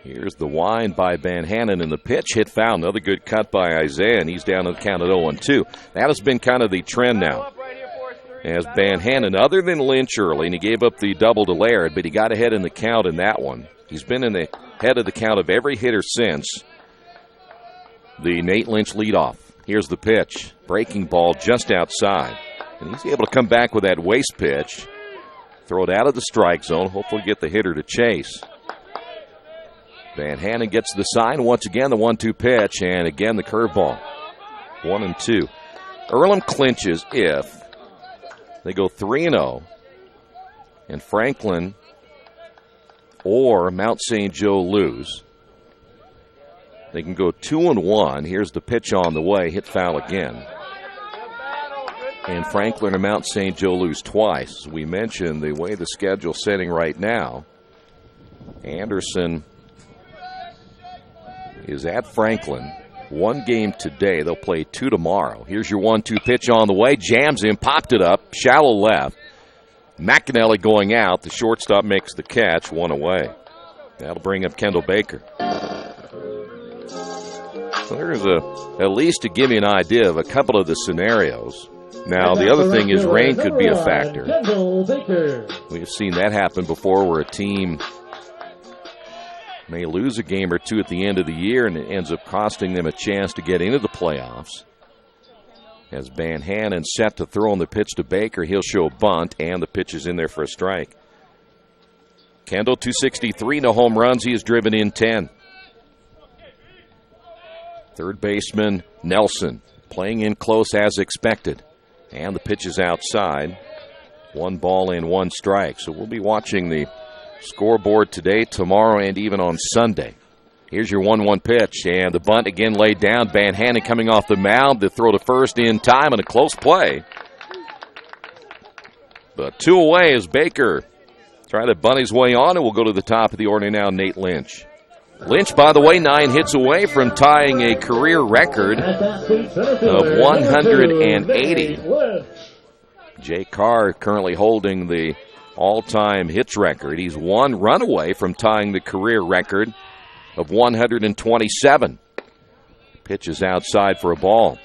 Here's the wind by Van Hannon, and the pitch hit foul. Another good cut by Isaiah, and he's down to the count at 0-2. That has been kind of the trend now. As Van Hannon, other than Lynch early, and he gave up the double to Laird, but he got ahead in the count in that one. He's been in the head of the count of every hitter since the Nate Lynch leadoff. Here's the pitch. Breaking ball just outside. And he's able to come back with that waste pitch, throw it out of the strike zone, hopefully get the hitter to chase. Van Hannon gets the sign. Once again, the 1-2 pitch, and again the curveball. 1-2. Earlham clinches if they go 3-0, and Franklin or Mount St. Joe lose. They can go 2-1. Here's the pitch on the way. Hit foul again. And Franklin or Mount St. Joe lose twice. As we mentioned, the way the schedule's setting right now, Anderson is at Franklin. One game today. They'll play 2 tomorrow. Here's your 1-2 pitch on the way. Jams in, popped it up, shallow left. McAnally going out. The shortstop makes the catch, 1 away. That'll bring up Kendall Baker. So there's at least to give you an idea of a couple of the scenarios. Now, the other thing is rain could be a factor. We've seen that happen before where a team may lose a game or two at the end of the year, and it ends up costing them a chance to get into the playoffs. As Van Hannon set to throw on the pitch to Baker, he'll show a bunt, and the pitch is in there for a strike. Kendall, 263, no home runs. He has driven in 10. Third baseman Nelson playing in close as expected. And the pitch is outside. 1 ball and 1 strike. So we'll be watching the scoreboard today, tomorrow, and even on Sunday. Here's your 1-1 pitch, and the bunt again laid down. Van Hannon coming off the mound. The throw to first in time, and a close play. But 2 away as Baker trying to bunt his way on, and we'll go to the top of the order now, Nate Lynch. Lynch, by the way, 9 hits away from tying a career record of 180. Jay Carr currently holding the all-time hits record. He's one run away from tying the career record of 127. Pitch is outside for a ball.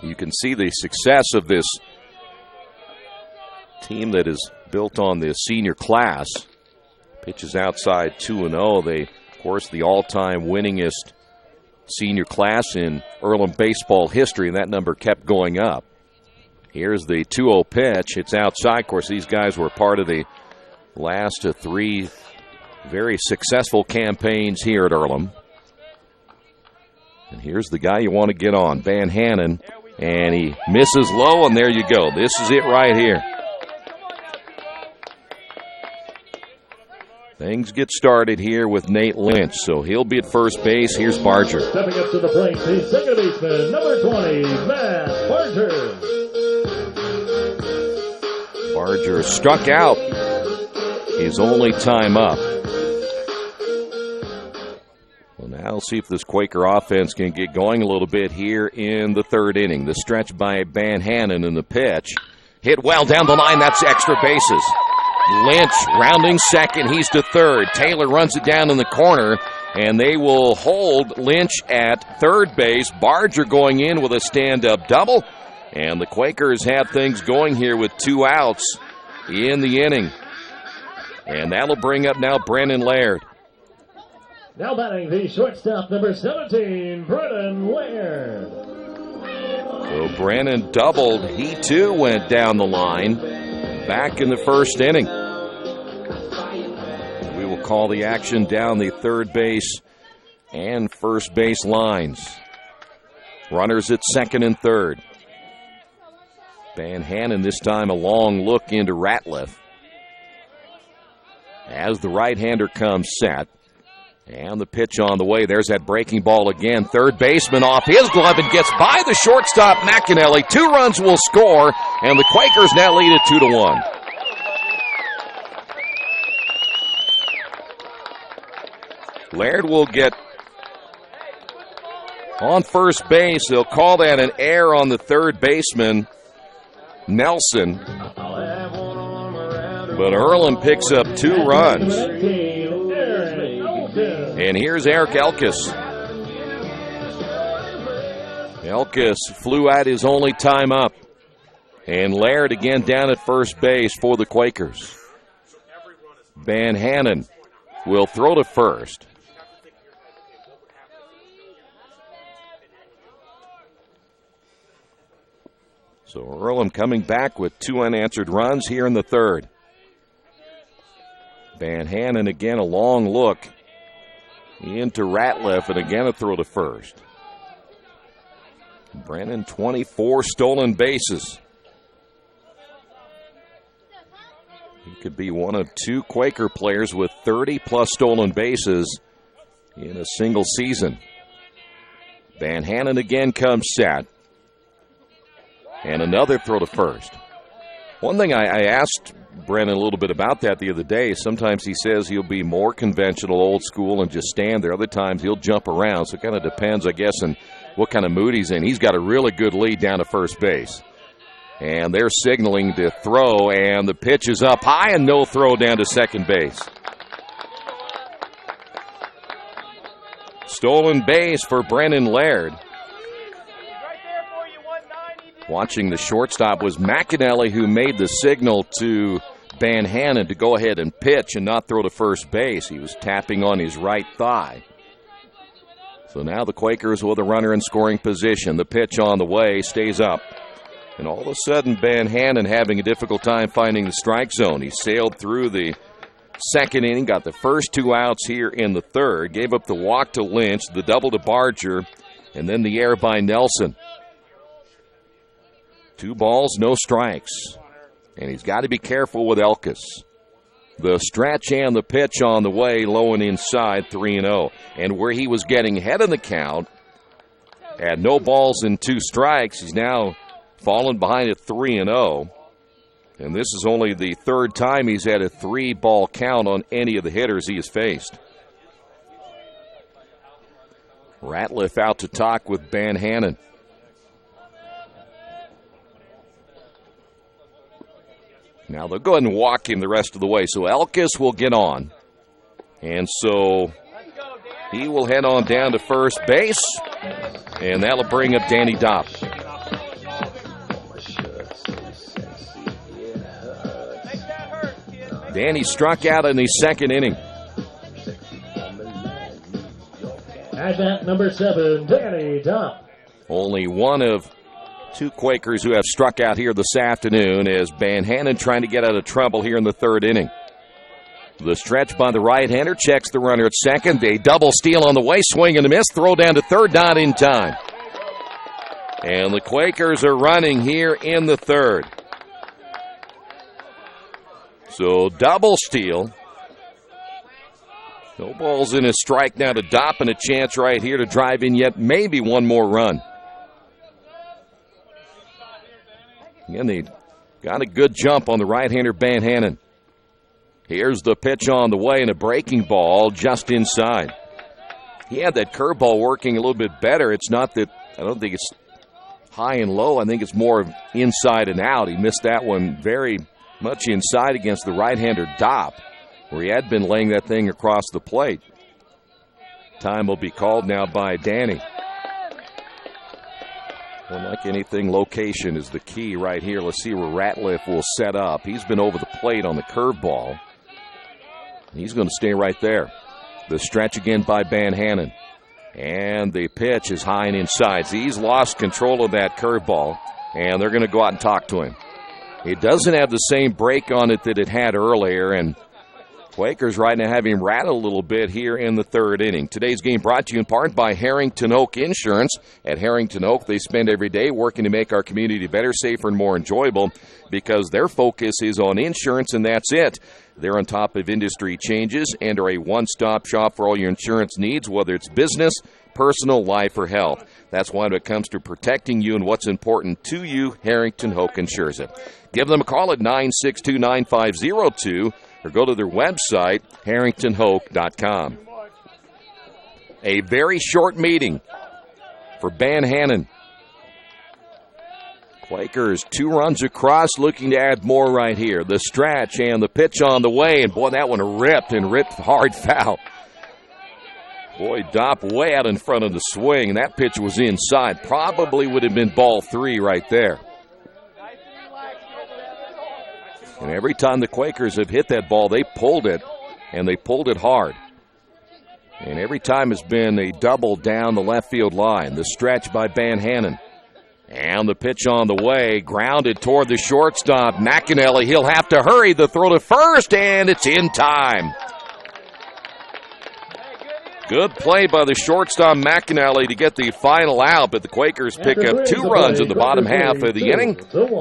You can see the success of this team that is built on the senior class. Pitch is outside 2-0. They, of course, the all-time winningest senior class in Earlham baseball history, and that number kept going up. Here's the 2-0 pitch. It's outside. Of course, these guys were part of the last three very successful campaigns here at Earlham. And here's the guy you want to get on, Van Hannon, and he misses low, and there you go. This is it right here. Things get started here with Nate Lynch, so he'll be at first base. Here's Barger.
Stepping up to the plate, the second baseman, number 20, Matt Barger.
Barger struck out his only time up. Well, now we'll see if this Quaker offense can get going a little bit here in the third inning. The stretch by Van Hannon in the pitch. Hit well down the line. That's extra bases. Lynch rounding second. He's to third. Taylor runs it down in the corner, and they will hold Lynch at third base. Barger going in with a stand-up double, and the Quakers have things going here with 2 outs in the inning. And that'll bring up now Brennan Laird.
Now batting the shortstop, number 17, Brennan Laird.
So Brennan doubled. He, too, went down the line back in the first inning. We will call the action down the third base and first base lines. Runners at second and third. Van Hannon this time a long look into Ratliff. As the right-hander comes set. And the pitch on the way. There's that breaking ball again. Third baseman off his glove and gets by the shortstop, McAnally. 2 runs will score, and the Quakers now lead it 2-1. Laird will get on first base. They'll call that an error on the third baseman, Nelson. But Earlham picks up 2 runs. And here's Eric Elkis. Elkis flew out his only time up. And Laird again down at first base for the Quakers. Van Hannon will throw to first. So Earlham coming back with 2 unanswered runs here in the third. Van Hannon again a long look into Ratliff, and again a throw to first. Brennan, 24 stolen bases. He could be one of 2 Quaker players with 30-plus stolen bases in a single season. Van Hannon again comes set. And another throw to first. One thing I asked Brennan a little bit about that the other day. Sometimes he says he'll be more conventional, old school, and just stand there. Other times he'll jump around. So it kind of depends, I guess, on what kind of mood he's in. He's got a really good lead down to first base. And they're signaling to throw, and the pitch is up high and no throw down to second base. Stolen base for Brennan Laird. Watching the shortstop was McAnally, who made the signal to Van Hannon to go ahead and pitch and not throw to first base. He was tapping on his right thigh. So now the Quakers with a runner in scoring position. The pitch on the way stays up. And all of a sudden, Van Hannon having a difficult time finding the strike zone. He sailed through the second inning, got the first 2 outs here in the third, gave up the walk to Lynch, the double to Barger, and then the error by Nelson. 2 balls, no strikes. And he's got to be careful with Elkis. The stretch and the pitch on the way, low and inside, 3-0. And where he was getting ahead of the count, had no balls and 2 strikes, he's now fallen behind at 3-0. And this is only the third time he's had a 3-ball count on any of the hitters he has faced. Ratliff out to talk with Van Hannon. Now they'll go ahead and walk him the rest of the way. So Elkis will get on. And so he will head on down to first base. And that'll bring up Danny Dopp. Danny struck out in the second inning.
At bat number 7, Danny Dopp.
Only one of two Quakers who have struck out here this afternoon as Van Hannon trying to get out of trouble here in the third inning. The stretch by the right-hander checks the runner at second. A double steal on the way, swing and a miss, throw down to third, not in time. And the Quakers are running here in the third. So double steal. No balls in a strike now to Dopp, and a chance right here to drive in yet maybe one more run. Again, they got a good jump on the right-hander Van Hannon. Here's the pitch on the way, and a breaking ball just inside. He had that curveball working a little bit better. It's not that, I don't think it's high and low. I think it's more of inside and out. He missed that one very much inside against the right-hander Dopp, where he had been laying that thing across the plate. Time will be called now by Danny. Unlike anything, location is the key right here. Let's see where Ratliff will set up. He's been over the plate on the curveball. He's going to stay right there. The stretch again by Van Hannon. And the pitch is high and inside. So he's lost control of that curveball, and they're going to go out and talk to him. It doesn't have the same break on it that it had earlier, and Quakers right now have him rattle a little bit here in the third inning. Today's game brought to you in part by Harrington Oak Insurance. At Harrington Oak, they spend every day working to make our community better, safer, and more enjoyable because their focus is on insurance, and that's it. They're on top of industry changes and are a one-stop shop for all your insurance needs, whether it's business, personal, life, or health. That's why when it comes to protecting you and what's important to you, Harrington Oak insures it. Give them a call at 962-9502 or go to their website, harringtonhoke.com. A very short meeting for Van Hannon. Quakers 2 runs across, looking to add more right here. The stretch and the pitch on the way, and boy, that one ripped hard foul. Boy, Dopp way out in front of the swing, and that pitch was inside. Probably would have been ball 3 right there. And every time the Quakers have hit that ball, they pulled it, and they pulled it hard. And every time it's been a double down the left field line. The stretch by Van Hannon. And the pitch on the way, grounded toward the shortstop. McAnally, he'll have to hurry. The throw to first, and it's in time. Good play by the shortstop McAnally to get the final out, but the Quakers pick up 2 runs in the bottom half of the inning.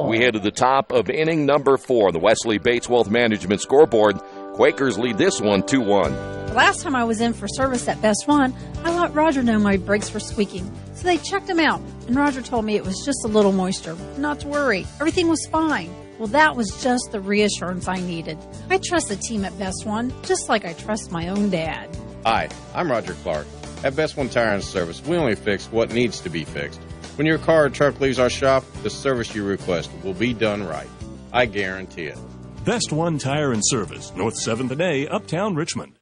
We head to the top of inning number 4. The Wesley Bates Wealth Management scoreboard. Quakers lead this one 2-1.
The last time I was in for service at Best One, I let Roger know my brakes were squeaking. So they checked them out, and Roger told me it was just a little moisture. Not to worry, everything was fine. Well, that was just the reassurance I needed. I trust the team at Best One, just like I trust my own dad.
Hi, I'm Roger Clark. At Best One Tire and Service, we only fix what needs to be fixed. When your car or truck leaves our shop, the service you request will be done right. I guarantee it.
Best One Tire and Service, North 7th and A, Uptown Richmond.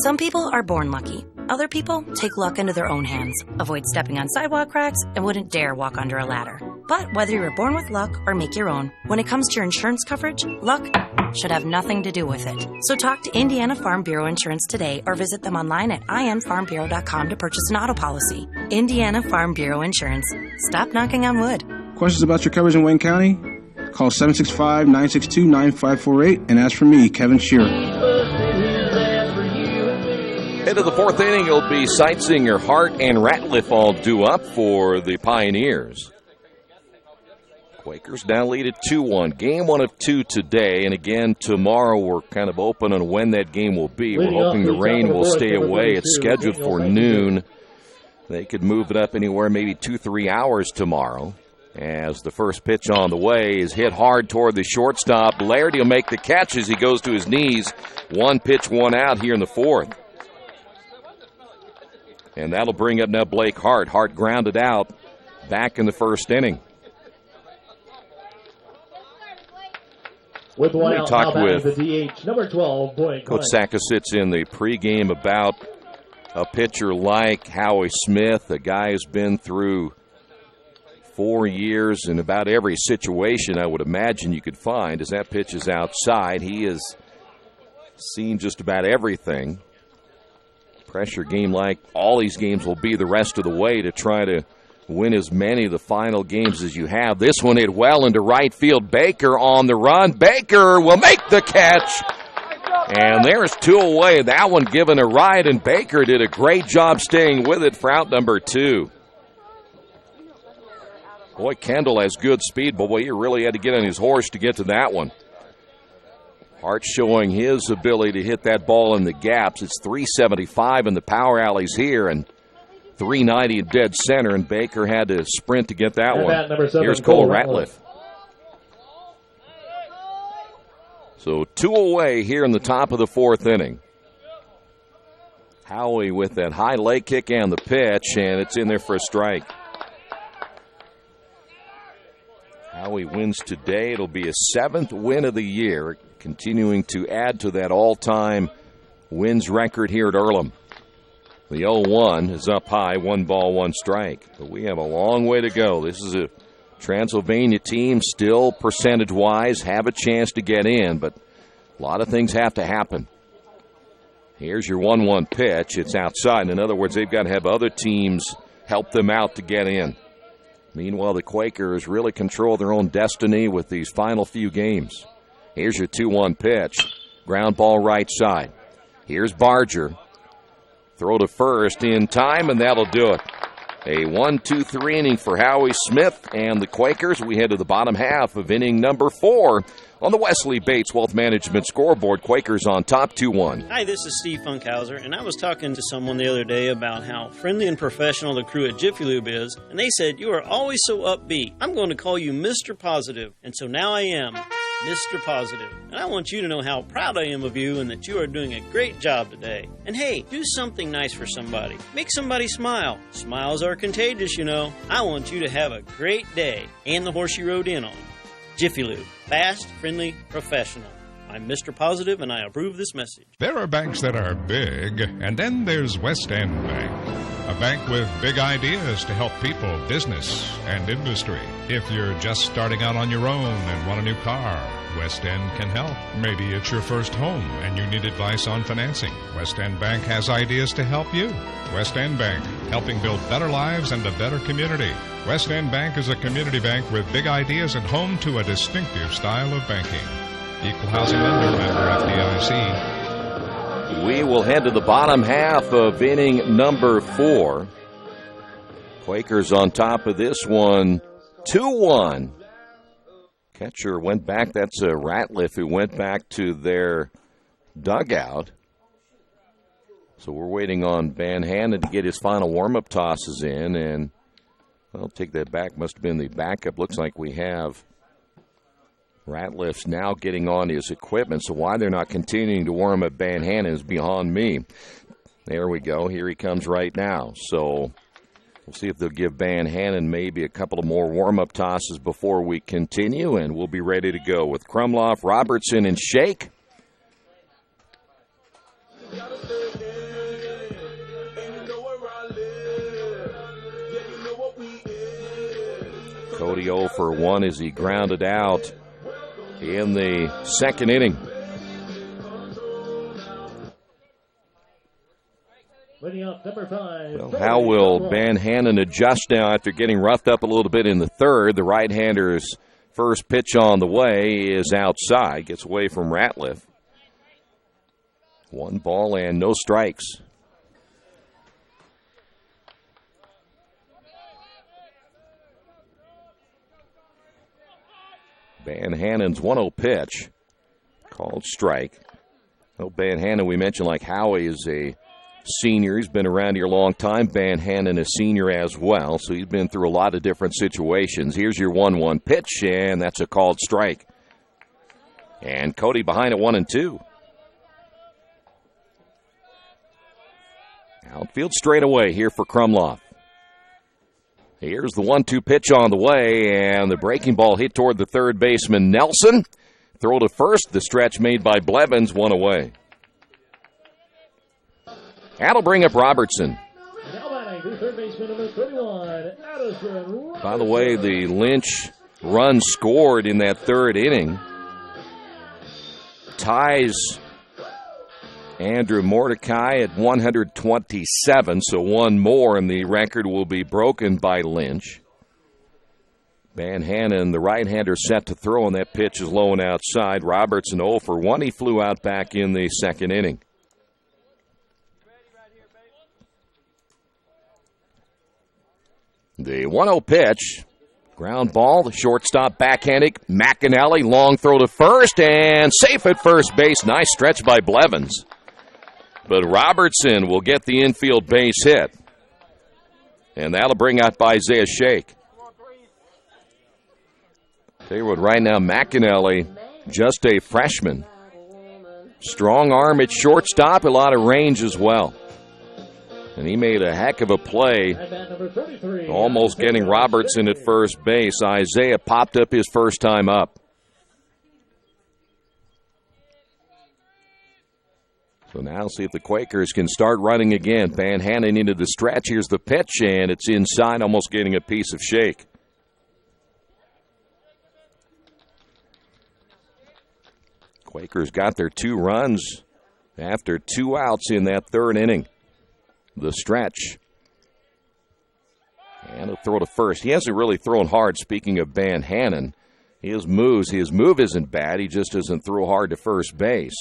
Some people are born lucky. Other people take luck into their own hands, avoid stepping on sidewalk cracks, and wouldn't dare walk under a ladder. But whether you're born with luck or make your own, when it comes to your insurance coverage, luck should have nothing to do with it. So talk to Indiana Farm Bureau Insurance today or visit them online at infarmbureau.com to purchase an auto policy. Indiana Farm Bureau Insurance. Stop knocking on wood.
Questions about your coverage in Wayne County? Call 765-962-9548 and ask for me, Kevin Shearer.
Into the 4th inning, it'll be Sightsinger, Hart, and Ratliff all due up for the Pioneers. Quakers now lead at 2-1. Game 1 of 2 today, and again tomorrow we're kind of open on when that game will be. We're hoping the rain will stay away. It's scheduled for noon. They could move it up anywhere maybe 2-3 hours tomorrow. As the first pitch on the way is hit hard toward the shortstop. Laird will make the catch as he goes to his knees. 1 pitch, 1 out here in the 4th. And that'll bring up now Blake Hart. Hart grounded out back in the 1st inning.
With one
We
out,
talked
now
with
batting the DH, number 12, Blake
Coach
Hunt.
Sakasitz in the pregame about a pitcher like Howie Smith, a guy who's been through 4 years in about every situation I would imagine you could find. As that pitch is outside, he has seen just about everything. Pressure game like all these games will be the rest of the way to try to win as many of the final games as you have. This one hit well into right field. Baker on the run. Baker will make the catch. And there's 2 away. That one given a ride, and Baker did a great job staying with it for out number 2. Boy, Kendall has good speed, but boy, he really had to get on his horse to get to that one. Hart showing his ability to hit that ball in the gaps. It's 375 in the power alleys here, and 390 in dead center, and Baker had to sprint to get that
And
one.
bat number 7,
Here's Cole
Cole
Ratliff. So 2 away here in the top of the 4th inning. Howie with that high leg kick and the pitch, and it's in there for a strike. Howie wins today. It'll be his 7th win of the year, continuing to add to that all-time wins record here at Earlham. The 0-1 is up high, 1 ball, 1 strike. But we have a long way to go. This is a Transylvania team, still percentage-wise, have a chance to get in, but a lot of things have to happen. Here's your 1-1 pitch. It's outside. In other words, they've got to have other teams help them out to get in. Meanwhile, the Quakers really control their own destiny with these final few games. Here's your 2-1 pitch. Ground ball right side. Here's Barger. Throw to first in time, and that'll do it. A 1-2-3 inning for Howie Smith and the Quakers. We head to the bottom half of inning number 4 on the Wesley Bates Wealth Management scoreboard. Quakers on top 2-1.
Hi, this is Steve Funkhauser, and I was talking to someone the other day about how friendly and professional the crew at Jiffy Lube is, and they said, "You are always so upbeat. I'm going to call you Mr. Positive." And so now I am Mr. Positive. And I want you to know how proud I am of you and that you are doing a great job today. And hey, do something nice for somebody. Make somebody smile. Smiles are contagious, you know. I want you to have a great day and the horse you rode in on. Jiffy Lube. Fast, friendly, professional. I'm Mr. Positive, and I approve this message.
There are banks that are big, and then there's West End Bank. A bank with big ideas to help people, business, and industry. If you're just starting out on your own and want a new car, West End can help. Maybe it's your first home and you need advice on financing. West End Bank has ideas to help you. West End Bank, helping build better lives and a better community. West End Bank is a community bank with big ideas and home to a distinctive style of banking. Equal housing lender, member FDIC.
We will head to the bottom half of inning number 4. Quakers on top of this one, 2-1. Catcher went back. That's a Ratliff who went back to their dugout. So we're waiting on Van Hannon to get his final warm-up tosses in. And I'll take that back. Must have been the backup. Looks like we have Ratliff's now getting on his equipment. So why they're not continuing to warm up Van Hannon is beyond me. There we go. Here he comes right now. So we'll see if they'll give Van Hannon maybe a couple of more warm-up tosses before we continue, and we'll be ready to go with Krumloff, Robertson, and Shake. Cody 0 for 1 as he grounded out in the second inning. Well, how will Van Hannon adjust now after getting roughed up a little bit in the third? The right-hander's first pitch on the way is outside, gets away from Ratliff. 1 ball and no strikes. Van Hannon's 1-0 pitch, called strike. Oh, Van Hannon, we mentioned like Howie is a senior. He's been around here a long time. Van Hannon is senior as well, so he's been through a lot of different situations. Here's your 1-1 pitch, and that's a called strike. And Cody behind at 1-2. Outfield straightaway here for Krumloff. Here's the 1-2 pitch on the way, and the breaking ball hit toward the third baseman, Nelson. throw to first. The stretch made by Blevins, one away. That'll bring up Robertson. By the way, the Lynch run scored in that third inning ties Andrew Mordecai at 127, so one more, and the record will be broken by Lynch. Van Hannon, the right-hander, set to throw, and that pitch is low and outside. Robertson 0 for 1. He flew out back in the second inning. The 1-0 pitch. Ground ball, the shortstop backhanded. McAnally, long throw to first, and safe at first base. Nice stretch by Blevins. But Robertson will get the infield base hit. And that'll bring out by Isaiah Shake. Tell you what, right now, McAnally, just a freshman. Strong arm at shortstop, a lot of range as well. And he made a heck of a play, almost getting Robertson at first base. Isaiah popped up his first time up. So now see if the Quakers can start running again. Van Hannon into the stretch. Here's the pitch, and it's inside, almost getting a piece of Shake. Quakers got their 2 runs after 2 outs in that third inning. The stretch. And a throw to first. He hasn't really thrown hard, speaking of Van Hannon. His move isn't bad. He just doesn't throw hard to first base.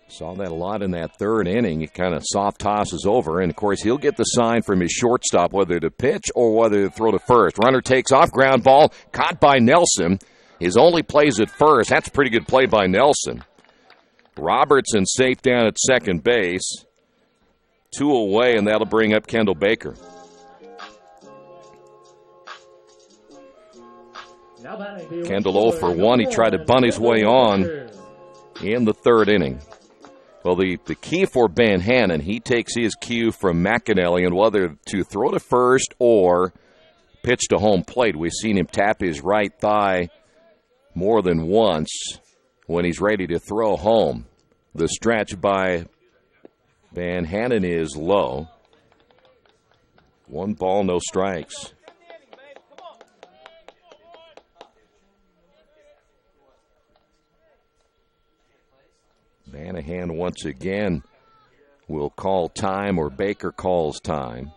Saw that a lot in that third inning. He kind of soft tosses over. And, of course, he'll get the sign from his shortstop whether to pitch or whether to throw to first. Runner takes off. Ground ball caught by Nelson. His only plays at first. That's a pretty good play by Nelson. Robertson safe down at second base. 2 away, and that'll bring up Kendall Baker. Kendall 0 for 1. He tried to bunt his way on in the third inning. Well, the key for Van Hannon, he takes his cue from McAnally and whether to throw to first or pitch to home plate. We've seen him tap his right thigh more than once when he's ready to throw home. The stretch by Van Hannon is low. 1 ball, no strikes. Vanahan once again will call time, or Baker calls time.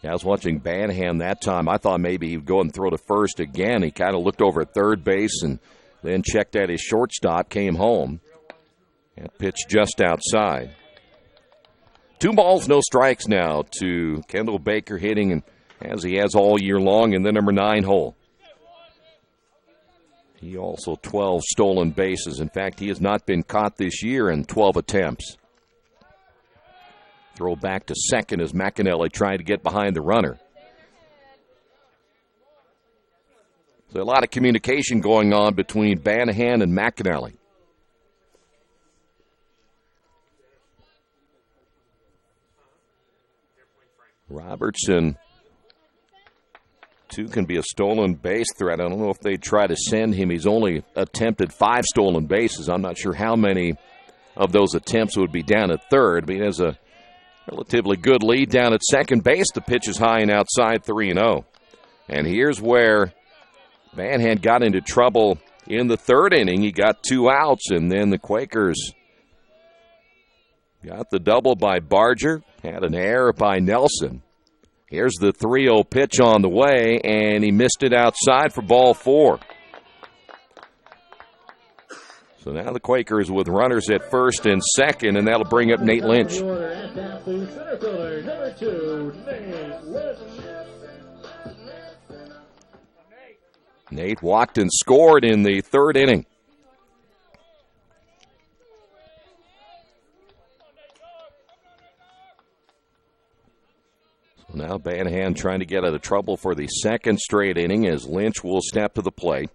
I was watching Vanahan that time. I thought maybe he'd go and throw to first again. He kind of looked over at third base and then checked at his shortstop, came home, and pitched just outside. 2 balls, no strikes now to Kendall Baker, hitting as he has all year long in the number 9 hole. He also 12 stolen bases. In fact, he has not been caught this year in 12 attempts. Throw back to second as McAnally tried to get behind the runner. There's a lot of communication going on between Vanahan and McAnally. Robertson, 2 can be a stolen base threat. I don't know if they'd try to send him. He's only attempted 5 stolen bases. I'm not sure how many of those attempts would be down at third. But he has a relatively good lead down at second base. The pitch is high and outside, 3-0. And here's where Vanhan got into trouble in the third inning. He got 2 outs, and then the Quakers got the double by Barger, had an error by Nelson. Here's the 3-0 pitch on the way, and he missed it outside for ball 4. So now the Quakers with runners at first and second, and that'll bring up Nate Lynch. Nate walked and scored in the third inning. So now Vanahan trying to get out of trouble for the second straight inning as Lynch will step to the plate.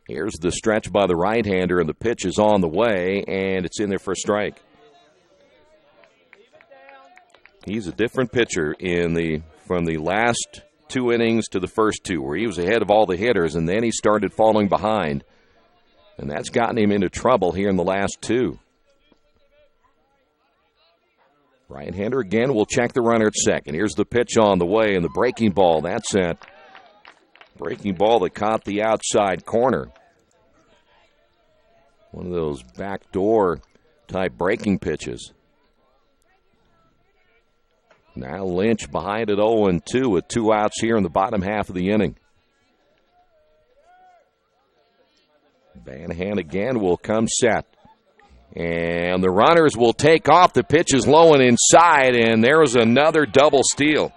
Here's the stretch by the right-hander, and the pitch is on the way, and it's in there for a strike. He's a different pitcher from the last 2 innings to the first 2, where he was ahead of all the hitters, and then he started falling behind. And that's gotten him into trouble here in the last 2. Right-hander again will check the runner at second. Here's the pitch on the way, and the breaking ball. That's it. Breaking ball that caught the outside corner. One of those backdoor type breaking pitches. Now Lynch behind at 0-2 with 2 outs here in the bottom half of the inning. Banahan again will come set. And the runners will take off. The pitch is low and inside, and there's another double steal.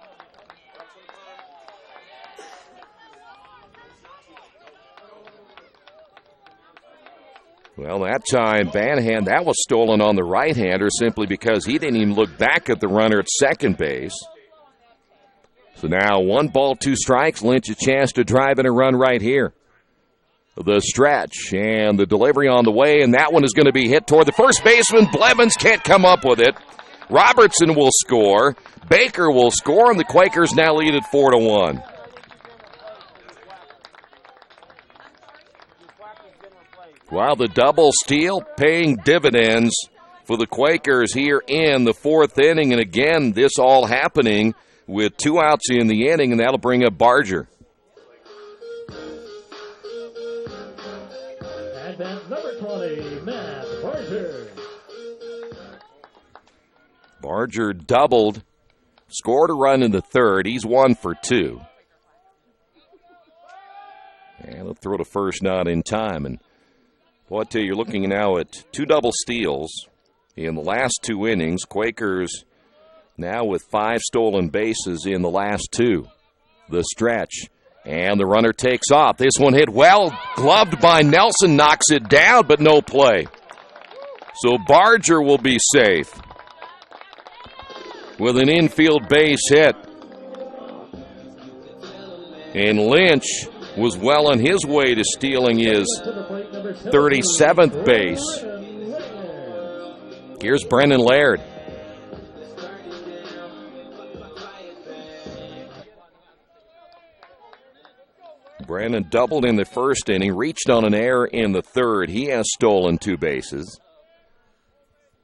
Well, that time, Banahan, that was stolen on the right-hander simply because he didn't even look back at the runner at second base. So now 1 ball, 2 strikes. Lynch a chance to drive in a run right here. The stretch and the delivery on the way, and that one is going to be hit toward the first baseman. Blevins can't come up with it. Robertson will score. Baker will score, and the Quakers now lead at 4-1. While the double steal paying dividends for the Quakers here in the 4th inning, and again, this all happening with 2 outs in the inning, and that'll bring up Barger.
Advance number 20, Matt Barger.
Barger doubled, scored a run in the 3rd. He's 1 for 2. And he'll throw to first, not in time. And boy, I tell you, you're looking now at 2 double steals in the last 2 innings. Quakers now with 5 stolen bases in the last 2. The stretch. And the runner takes off. This one hit well, gloved by Nelson, knocks it down, but no play. So Barger will be safe with an infield base hit. And Lynch was well on his way to stealing his 37th base. Here's Brendan Laird. Brandon doubled in the 1st inning, reached on an error in the 3rd. He has stolen 2 bases.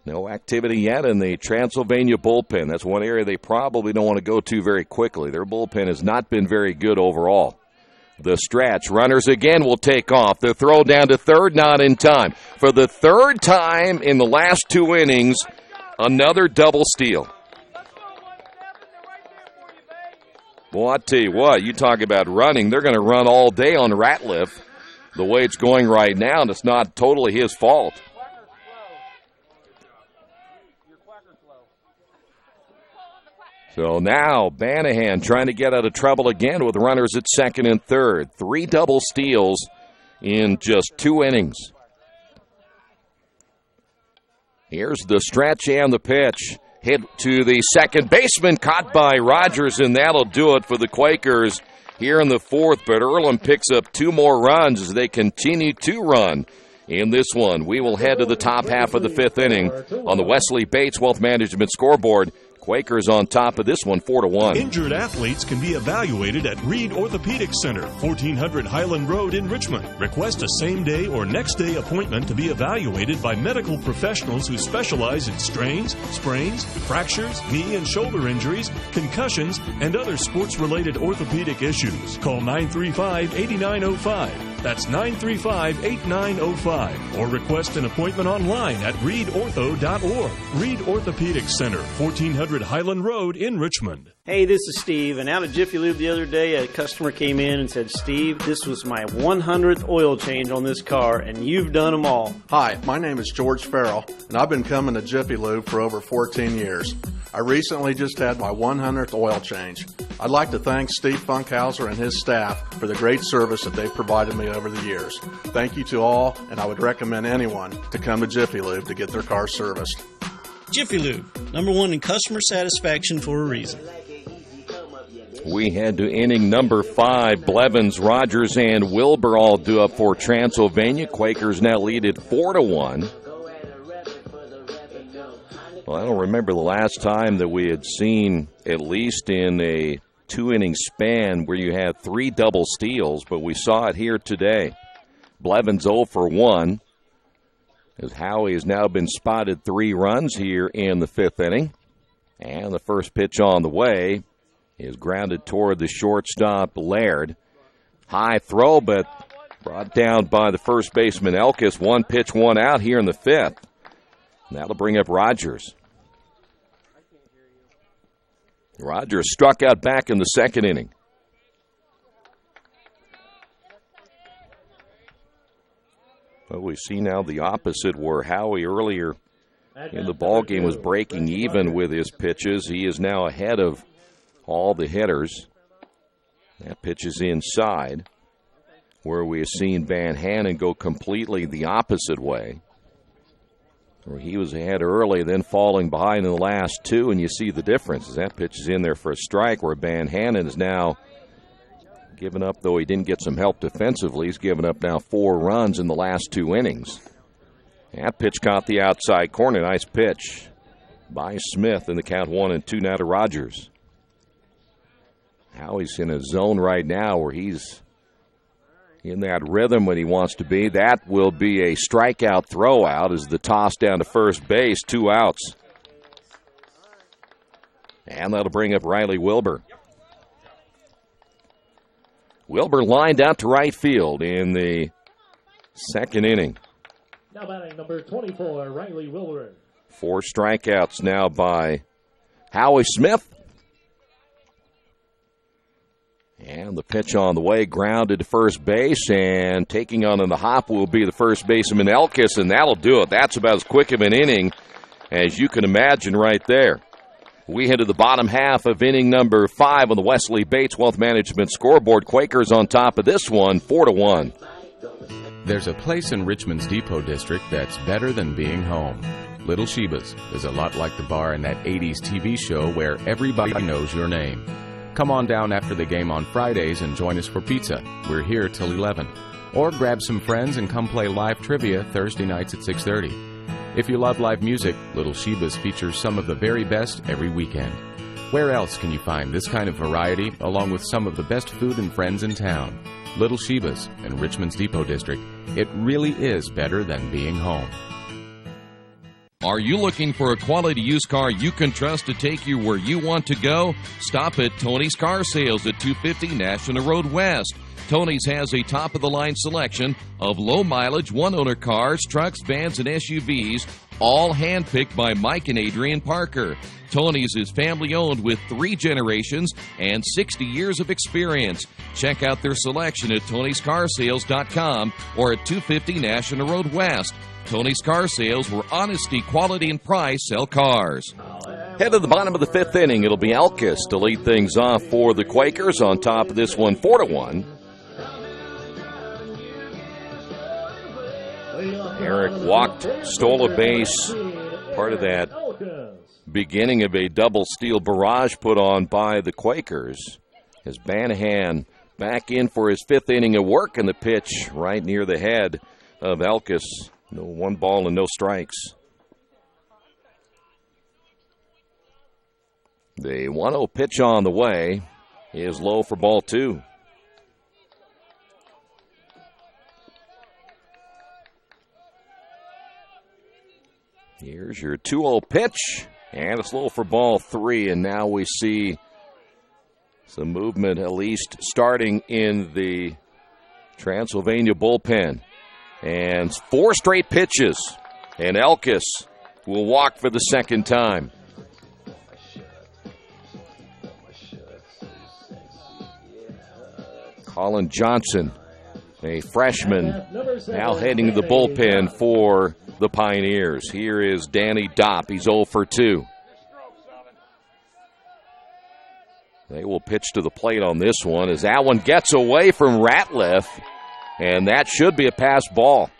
No activity yet in the Transylvania bullpen. That's one area they probably don't want to go to very quickly. Their bullpen has not been very good overall. The stretch. Runners again will take off. The throw down to 3rd, not in time. For the 3rd time in the last 2 innings, another double steal. Well, I tell you what, you talk about running. They're going to run all day on Ratliff the way it's going right now, and it's not totally his fault. So now Banahan trying to get out of trouble again with runners at 2nd and 3rd. 3 double steals in just 2 innings. Here's the stretch and the pitch. Hit to the second baseman, caught by Rogers, and that'll do it for the Quakers here in the 4th. But Earlham picks up 2 more runs as they continue to run in this one. We will head to the top half of the 5th inning on the Wesley Bates Wealth Management scoreboard. Quakers on top of this one, 4-1.
Injured athletes can be evaluated at Reed Orthopedic Center, 1400 Highland Road in Richmond. Request a same-day or next-day appointment to be evaluated by medical professionals who specialize in strains, sprains, fractures, knee and shoulder injuries, concussions, and other sports-related orthopedic issues. Call 935-8905. That's 935-8905. Or request an appointment online at reedortho.org. Reed Orthopedic Center, 1400 Highland Road in Richmond.
Hey, this is Steve, and out at Jiffy Lube the other day, a customer came in and said, Steve, this was my 100th oil change on this car, and you've done them all.
Hi, my name is George Farrell, and I've been coming to Jiffy Lube for over 14 years. I recently just had my 100th oil change. I'd like to thank Steve Funkhauser and his staff for the great service that they've provided me over the years. Thank you to all, and I would recommend anyone to come to Jiffy Lube to get their car serviced.
Jiffy Lube, #1 in customer satisfaction for a reason.
We head to inning number 5. Blevins, Rogers, and Wilbur all due up for Transylvania. Quakers now lead at 4-1. Well, I don't remember the last time that we had seen, at least in a 2-inning span where you had 3 double steals, but we saw it here today. Blevins 0 for 1, as Howie has now been spotted 3 runs here in the 5th inning. And the first pitch on the way is grounded toward the shortstop, Laird. High throw, but brought down by the first baseman, Elkis. 1 pitch, 1 out here in the 5th. And that'll bring up Rogers. Rogers struck out back in the 2nd inning. Well, we see now the opposite, where Howie earlier in the ballgame was breaking even with his pitches. He is now ahead of all the hitters. That pitch is inside, where we have seen Van Hannon go completely the opposite way, where he was ahead early, then falling behind in the last 2, and you see the difference. As that pitch is in there for a strike, where Van Hannon is now given up, though he didn't get some help defensively. He's given up now 4 runs in the last 2 innings. That pitch caught the outside corner. Nice pitch by Smith, and the count 1-2 now to Rogers. Howie's in a zone right now where he's in that rhythm when he wants to be. That will be a strikeout throw out as the toss down to first base, 2 outs. And that'll bring up Riley Wilbur. Wilbur lined out to right field in the 2nd inning.
Now batting number 24, Riley Wilbur.
4 strikeouts now by Howie Smith. And the pitch on the way, grounded to first base, and taking on in the hop will be the first baseman Elkis, and that'll do it. That's about as quick of an inning as you can imagine right there. We head to the bottom half of inning number 5 on the Wesley Bates Wealth Management scoreboard. Quakers on top of this one, 4-1.
There's a place in Richmond's Depot District that's better than being home. Little Sheba's is a lot like the bar in that 80s TV show where everybody knows your name. Come on down after the game on Fridays and join us for pizza. We're here till 11. Or grab some friends and come play live trivia Thursday nights at 6:30. If you love live music, Little Sheba's features some of the very best every weekend. Where else can you find this kind of variety along with some of the best food and friends in town? Little Sheba's in Richmond's Depot District. It really is better than being home.
Are you looking for a quality used car you can trust to take you where you want to go? Stop at Tony's Car Sales at 250 National Road West. Tony's has a top-of-the-line selection of low-mileage, one-owner cars, trucks, vans, and SUVs, all handpicked by Mike and Adrian Parker. Tony's is family-owned with 3 generations and 60 years of experience. Check out their selection at tonyscarsales.com or at 250 National Road West. Tony's Car Sales, where honesty, quality, and price sell cars.
Head to the bottom of the 5th inning. It'll be Elkis to lead things off for the Quakers on top of this one, 4-1. Eric walked, stole a base, part of that beginning of a double steal barrage put on by the Quakers. As Banahan back in for his 5th inning of work, and the pitch right near the head of Elkis. No 1 ball and no strikes. The 1-0 pitch on the way is low for ball 2. Here's your 2-0 pitch, and it's low for ball 3, and now we see some movement, at least starting in the Transylvania bullpen. And 4 straight pitches, and Elkis will walk for the 2nd time. Colin Johnson, a freshman, now heading to the bullpen for the Pioneers. Here is Danny Dopp. He's 0 for 2. They will pitch to the plate on this one as that one gets away from Ratliff, and that should be a pass ball.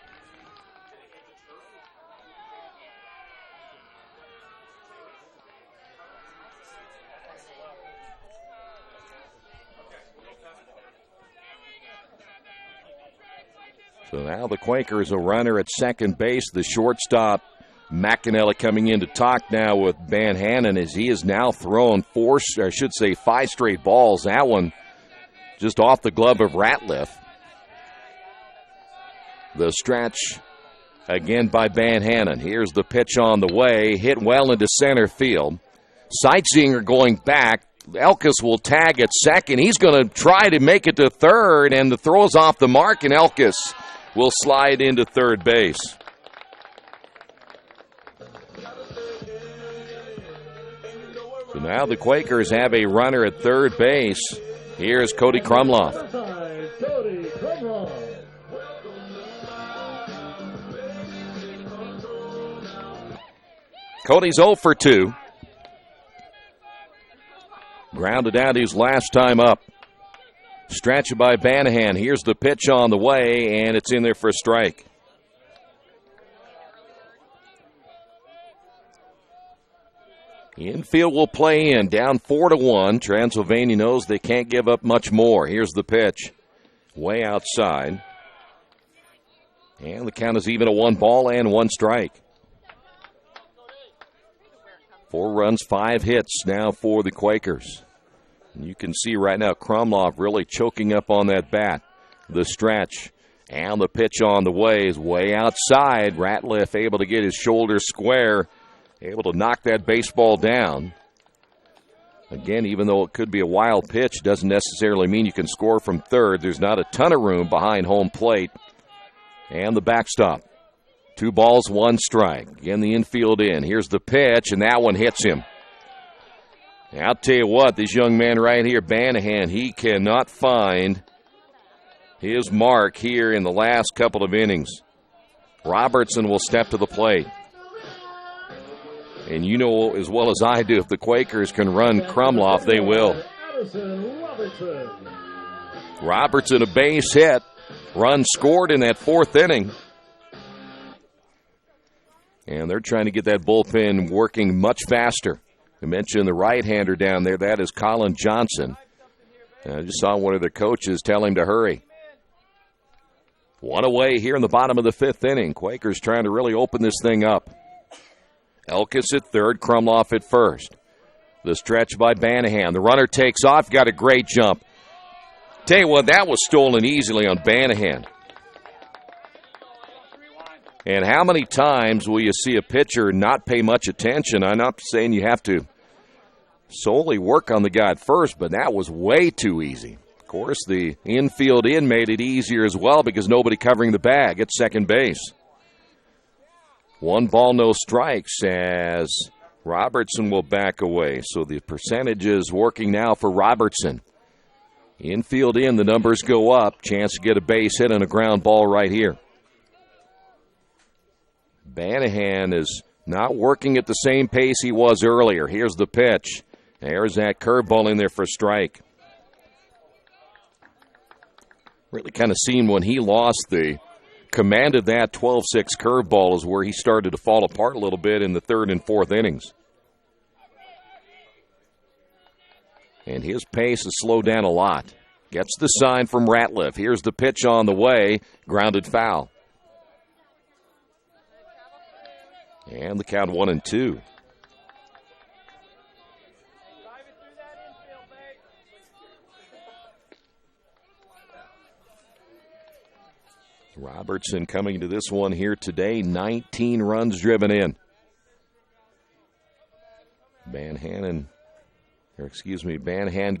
So now the Quakers a runner at second base. The shortstop McAnally coming in to talk now with Van Hannon as he has now thrown 5 straight balls. That one just off the glove of Ratliff. The stretch again by Van Hannon. Here's the pitch on the way, hit well into center field. Sightseeing going back. Elkis will tag at second. He's going to try to make it to third, and the throw's off the mark, and Elkis will slide into third base. So now the Quakers have a runner at third base. Here's Cody Krumloff. Cody's 0 for 2. Grounded out his last time up. Stretch by Banahan. Here's the pitch on the way, and it's in there for a strike. Infield will play in, down 4-1. Transylvania knows they can't give up much more. Here's the pitch, way outside. And the count is even at 1 ball and 1 strike. 4 runs, 5 hits now for the Quakers. And you can see right now Krumloff really choking up on that bat. The stretch and the pitch on the way is way outside. Ratliff able to get his shoulder square, able to knock that baseball down. Again, even though it could be a wild pitch, doesn't necessarily mean you can score from third. There's not a ton of room behind home plate. And the backstop. 2 balls, 1 strike. Again, the infield in. Here's the pitch, and that one hits him. I'll tell you what, this young man right here, Banahan, he cannot find his mark here in the last couple of innings. Robertson will step to the plate. And you know as well as I do, if the Quakers can run Krumloff, they will. Robertson, a base hit. Run scored in that 4th inning. And they're trying to get that bullpen working much faster. I mentioned the right-hander down there. That is Colin Johnson. And I just saw one of the coaches tell him to hurry. 1 away here in the bottom of the 5th inning. Quakers trying to really open this thing up. Elkis at third, Krumloff at first. The stretch by Banahan. The runner takes off, got a great jump. Tell you what, that was stolen easily on Banahan. And how many times will you see a pitcher not pay much attention? I'm not saying you have to solely work on the guy at first, but that was way too easy. Of course, the infield in made it easier as well because nobody covering the bag at second base. 1 ball, no strikes as Robertson will back away. So the percentage is working now for Robertson. Infield in, the numbers go up. Chance to get a base hit and a ground ball right here. Banahan is not working at the same pace he was earlier. Here's the pitch. There's that curveball in there for a strike. Really kind of seen when he lost the command of that 12-6 curveball is where he started to fall apart a little bit in the 3rd and 4th innings. And his pace has slowed down a lot. Gets the sign from Ratliff. Here's the pitch on the way. Grounded foul. And the count 1-2. Robertson coming to this one here today. 19 runs driven in. Banahan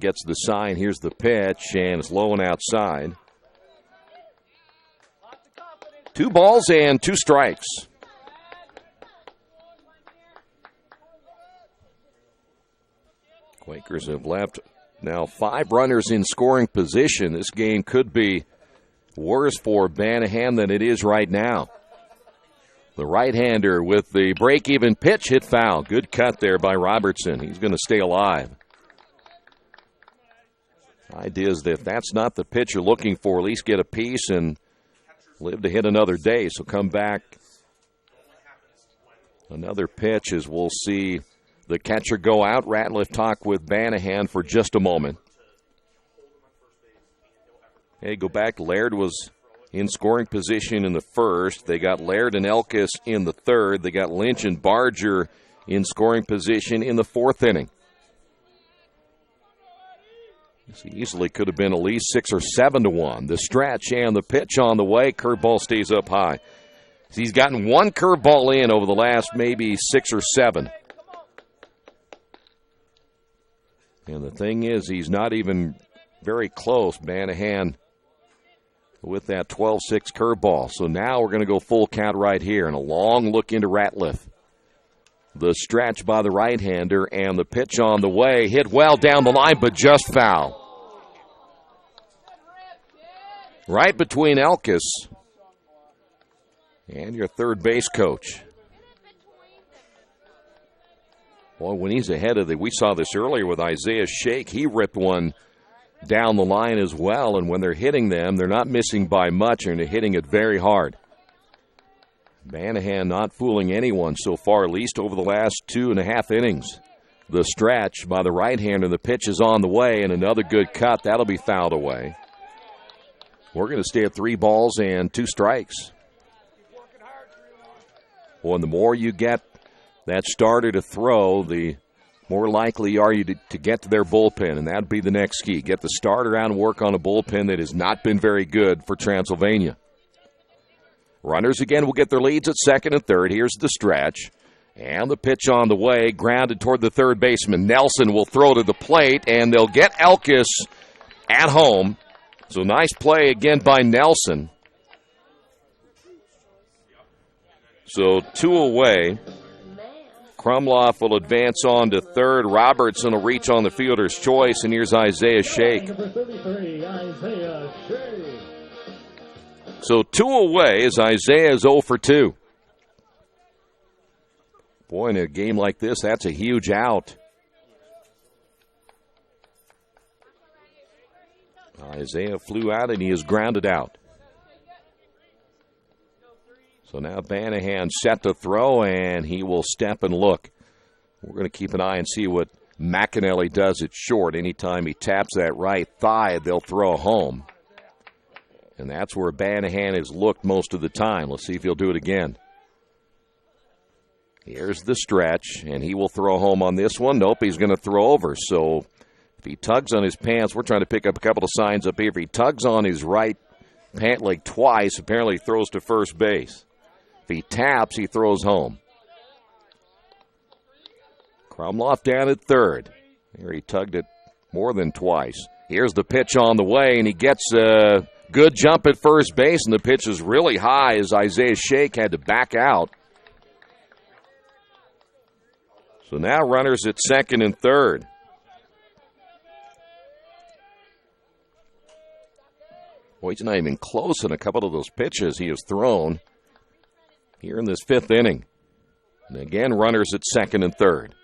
gets the sign. Here's the pitch, and it's low and outside. 2 balls and 2 strikes. Quakers have left now 5 runners in scoring position. This game could be worse for Banahan than it is right now. The right-hander with the break-even pitch hit foul. Good cut there by Robertson. He's going to stay alive. Idea is that if that's not the pitch you're looking for, at least get a piece and live to hit another day. So come back. Another pitch as we'll see the catcher go out. Ratliff talk with Banahan for just a moment. Hey, go back. Laird was in scoring position in the first. They got Laird and Elkis in the third. They got Lynch and Barger in scoring position in the fourth inning. This easily could have been at least 6 or 7-1. The stretch and the pitch on the way. Curveball stays up high. He's gotten one curveball in over the last maybe 6 or 7. And the thing is, he's not even very close, Banahan, with that 12-6 curveball. So now we're going to go full count right here and a long look into Ratliff. The stretch by the right-hander and the pitch on the way. Hit well down the line, but just foul. Right between Elkis and your third base coach. Boy, when he's ahead of we saw this earlier with Isaiah Shake. He ripped one down the line as well, and when they're hitting them, they're not missing by much, and they're hitting it very hard. Banahan not fooling anyone so far, at least over the last 2.5 innings. The stretch by the right-hander, the pitch is on the way, and another good cut. That'll be fouled away. We're going to stay at 3 balls and 2 strikes. Well, and the more you get that starter to throw, the more likely are you to get to their bullpen, and that'd be the next key. Get the starter out and work on a bullpen that has not been very good for Transylvania. Runners again will get their leads at second and third. Here's the stretch. And the pitch on the way, grounded toward the third baseman. Nelson will throw to the plate, and they'll get Elkis at home. So nice play again by Nelson. So 2 away. Krumloff will advance on to third. Robertson will reach on the fielder's choice, and here's Isaiah Shake.
Number 33, Isaiah Shake.
So 2 away as Isaiah is 0 for 2. Boy, in a game like this, that's a huge out. Isaiah flew out, and he is grounded out. So now Banahan set to throw, and he will step and look. We're going to keep an eye and see what McAnally does at short. Anytime he taps that right thigh, they'll throw home. And that's where Banahan has looked most of the time. Let's see if he'll do it again. Here's the stretch, and he will throw home on this one. Nope, he's going to throw over. So if he tugs on his pants, we're trying to pick up a couple of signs up here. If he tugs on his right pant leg twice, apparently he throws to first base. If he taps, he throws home. Krumloff down at third. Here he tugged it more than twice. Here's the pitch on the way, and he gets a good jump at first base, and the pitch is really high as Isaiah Shake had to back out. So now runners at second and third. Boy, he's not even close in a couple of those pitches he has thrown here in this 5th inning. And again, runners at second and third.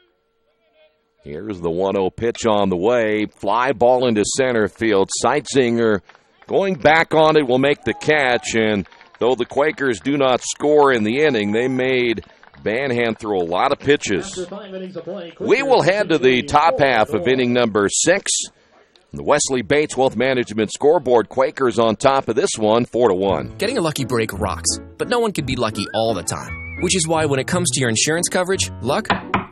Here's the 1-0 pitch on the way. Fly ball into center field. Seitzinger going back on it will make the catch. And though the Quakers do not score in the inning, they made Banahan throw a lot of pitches. We will head to the top half of inning number 6. The Wesley Bates Wealth Management scoreboard. Quakers on top of this one, 4-1.
Getting a lucky break rocks, but no one can be lucky all the time. Which is why when it comes to your insurance coverage, luck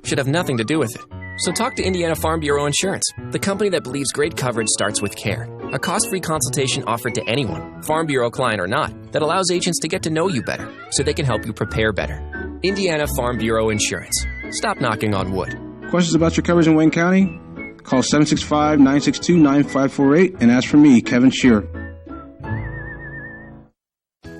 should have nothing to do with it. So talk to Indiana Farm Bureau Insurance, the company that believes great coverage starts with care. A cost-free consultation offered to anyone, Farm Bureau client or not, that allows agents to get to know you better so they can help you prepare better. Indiana Farm Bureau Insurance. Stop knocking on wood.
Questions about your coverage in Wayne County? Call 765-962-9548 and ask for me, Kevin Shearer.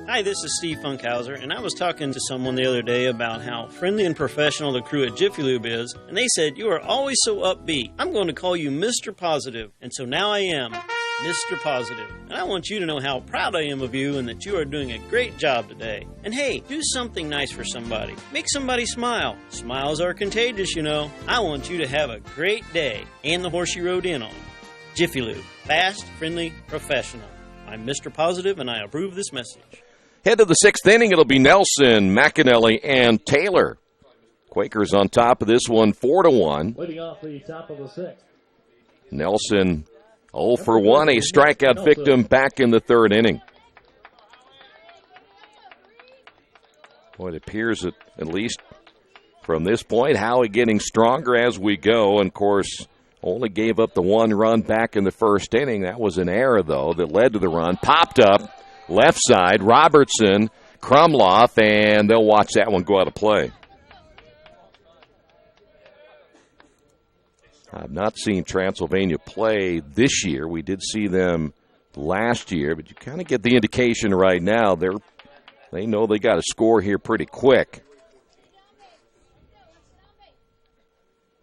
Hi, this is Steve Funkhauser, and I was talking to someone the other day about how friendly and professional the crew at Jiffy Lube is, and they said, "You are always so upbeat. I'm going to call you Mr. Positive." And so now I am Mr. Positive. And I want you to know how proud I am of you and that you are doing a great job today. And hey, do something nice for somebody. Make somebody smile. Smiles are contagious, you know. I want you to have a great day and the horse you rode in on. Jiffy Lube. Fast, friendly, professional. I'm Mr. Positive, and I approve this message.
Head to the 6th inning. It'll be Nelson, McAnally, and Taylor. Quakers on top of this one, 4-1.
Leading off the top of the 6th.
Nelson 0 for 1, a strikeout victim back in the 3rd inning. Boy, it appears that at least from this point, Howie getting stronger as we go. And, of course, only gave up the one run back in the first inning. That was an error, though, that led to the run. Popped up, left side, Robertson, Krumloff, and they'll watch that one go out of play. I've not seen Transylvania play this year. We did see them last year, but you kind of get the indication right now they know they got to score here pretty quick.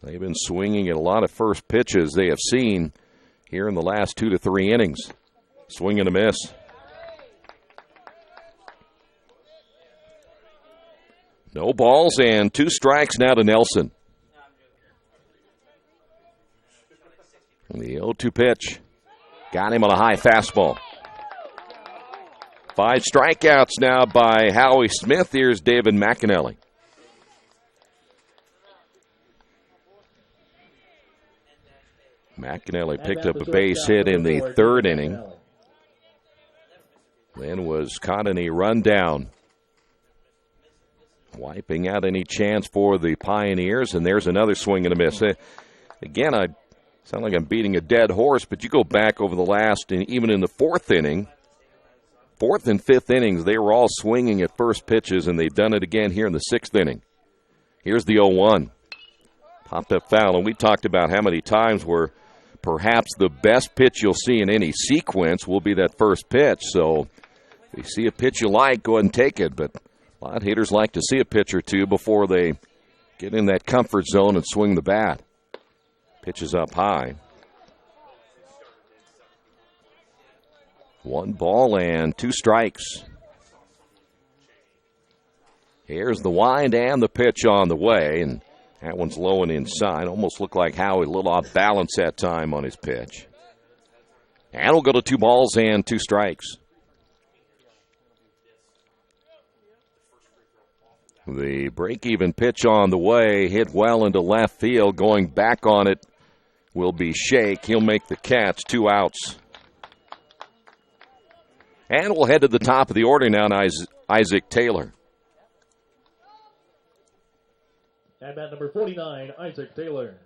They've been swinging at a lot of first pitches they have seen here in the last 2 to 3 innings. Swing and a miss. No balls and 2 strikes now to Nelson. The 0-2 pitch. Got him on a high fastball. 5 strikeouts now by Howie Smith. Here's David McAnally. McAnally picked up a base hit in the 3rd inning. Then was caught in a run down. Wiping out any chance for the Pioneers, and there's another swing and a miss. Again, I sound like I'm beating a dead horse, but you go back over the last, and even in the 4th inning, 4th and 5th innings, they were all swinging at first pitches, and they've done it again here in the 6th inning. Here's the 0-1. Popped up foul, and we talked about how many times where perhaps the best pitch you'll see in any sequence will be that first pitch. So if you see a pitch you like, go ahead and take it, but a lot of hitters like to see a pitch or two before they get in that comfort zone and swing the bat. Pitch is up high. 1 ball and 2 strikes. Here's the wind and the pitch on the way, and that one's low and inside. Almost looked like Howie a little off balance that time on his pitch. And we'll go to 2 balls and 2 strikes. The break-even pitch on the way, hit well into left field. Going back on it will be Shake. He'll make the catch, 2 outs. And we'll head to the top of the order now, Isaac Taylor.
At bat number 49, Isaac Taylor.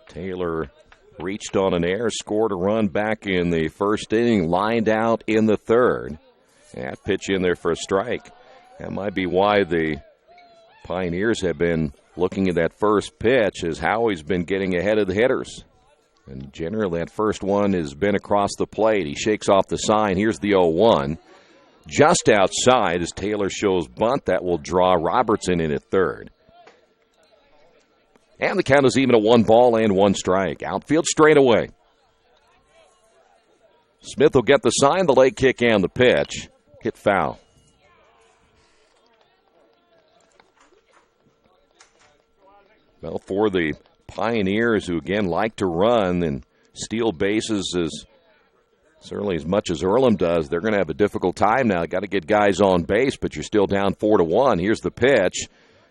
Taylor reached on an error, scored a run back in the 1st inning, lined out in the 3rd. That pitch in there for a strike. That might be why the Pioneers have been looking at that first pitch, as Howie's been getting ahead of the hitters. And generally that first one has been across the plate. He shakes off the sign. Here's the 0-1. Just outside as Taylor shows bunt. That will draw Robertson in at 3rd. And the count is even at 1 ball and 1 strike. Outfield straight away. Smith will get the sign, the leg kick, and the pitch. Hit foul. Well, for the Pioneers, who again like to run and steal bases certainly as much as Earlham does, they're going to have a difficult time now. Got to get guys on base, but you're still down 4-1. Here's the pitch.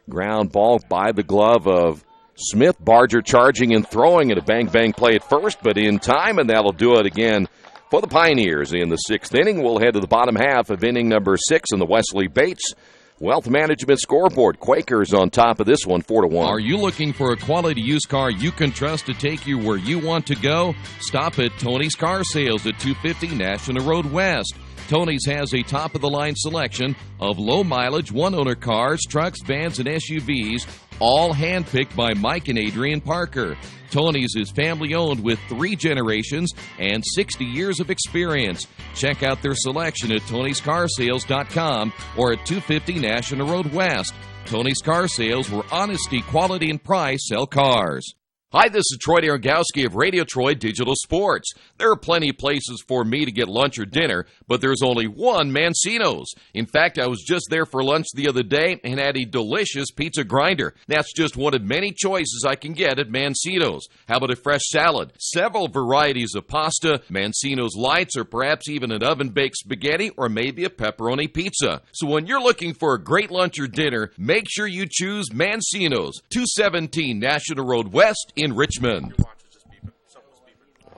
Ground ball by the glove of Smith. Barger charging and throwing it. A bang-bang play at first, but in time, and that'll do it again for the Pioneers in the 6th inning. We'll head to the bottom half of inning number 6 in the Wesley Bates Wealth Management scoreboard. Quakers on top of this one, 4-1.
Are you looking for a quality used car you can trust to take you where you want to go? Stop at Tony's Car Sales at 250 National Road West. Tony's has a top-of-the-line selection of low-mileage, one-owner cars, trucks, vans, and SUVs, all handpicked by Mike and Adrian Parker. Tony's is family-owned with 3 generations and 60 years of experience. Check out their selection at Tony'sCarSales.com or at 250 National Road West. Tony's Car Sales, where honesty, quality, and price sell cars. Hi, this is Troy Argowski of Radio Troy Digital Sports. There are plenty of places for me to get lunch or dinner, but there's only one Mancino's. In fact, I was just there for lunch the other day and had a delicious pizza grinder. That's just one of many choices I can get at Mancino's. How about a fresh salad? Several varieties of pasta, Mancino's Lights, or perhaps even an oven-baked spaghetti, or maybe a pepperoni pizza. So when you're looking for a great lunch or dinner, make sure you choose Mancino's, 217 National Road West in Richmond.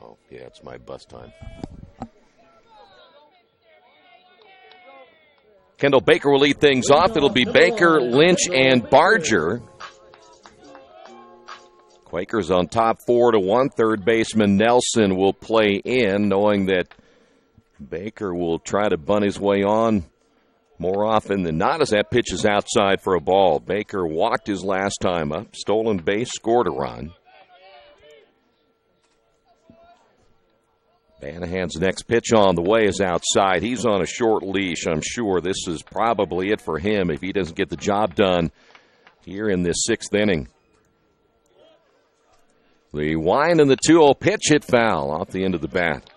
Oh, yeah. That's my bus time. Kendall Baker will lead things off. It'll be Baker, Lynch, and Barger. Quakers on top 4-1. Third baseman Nelson will play in, knowing that Baker will try to bunt his way on more often than not as that pitch is outside for a ball. Baker walked his last time up, stolen base, scored a run. Banahan's next pitch on the way is outside. He's on a short leash. I'm sure this is probably it for him if he doesn't get the job done here in this sixth inning. The wind and the 2-0 pitch hit foul off the end of the bat.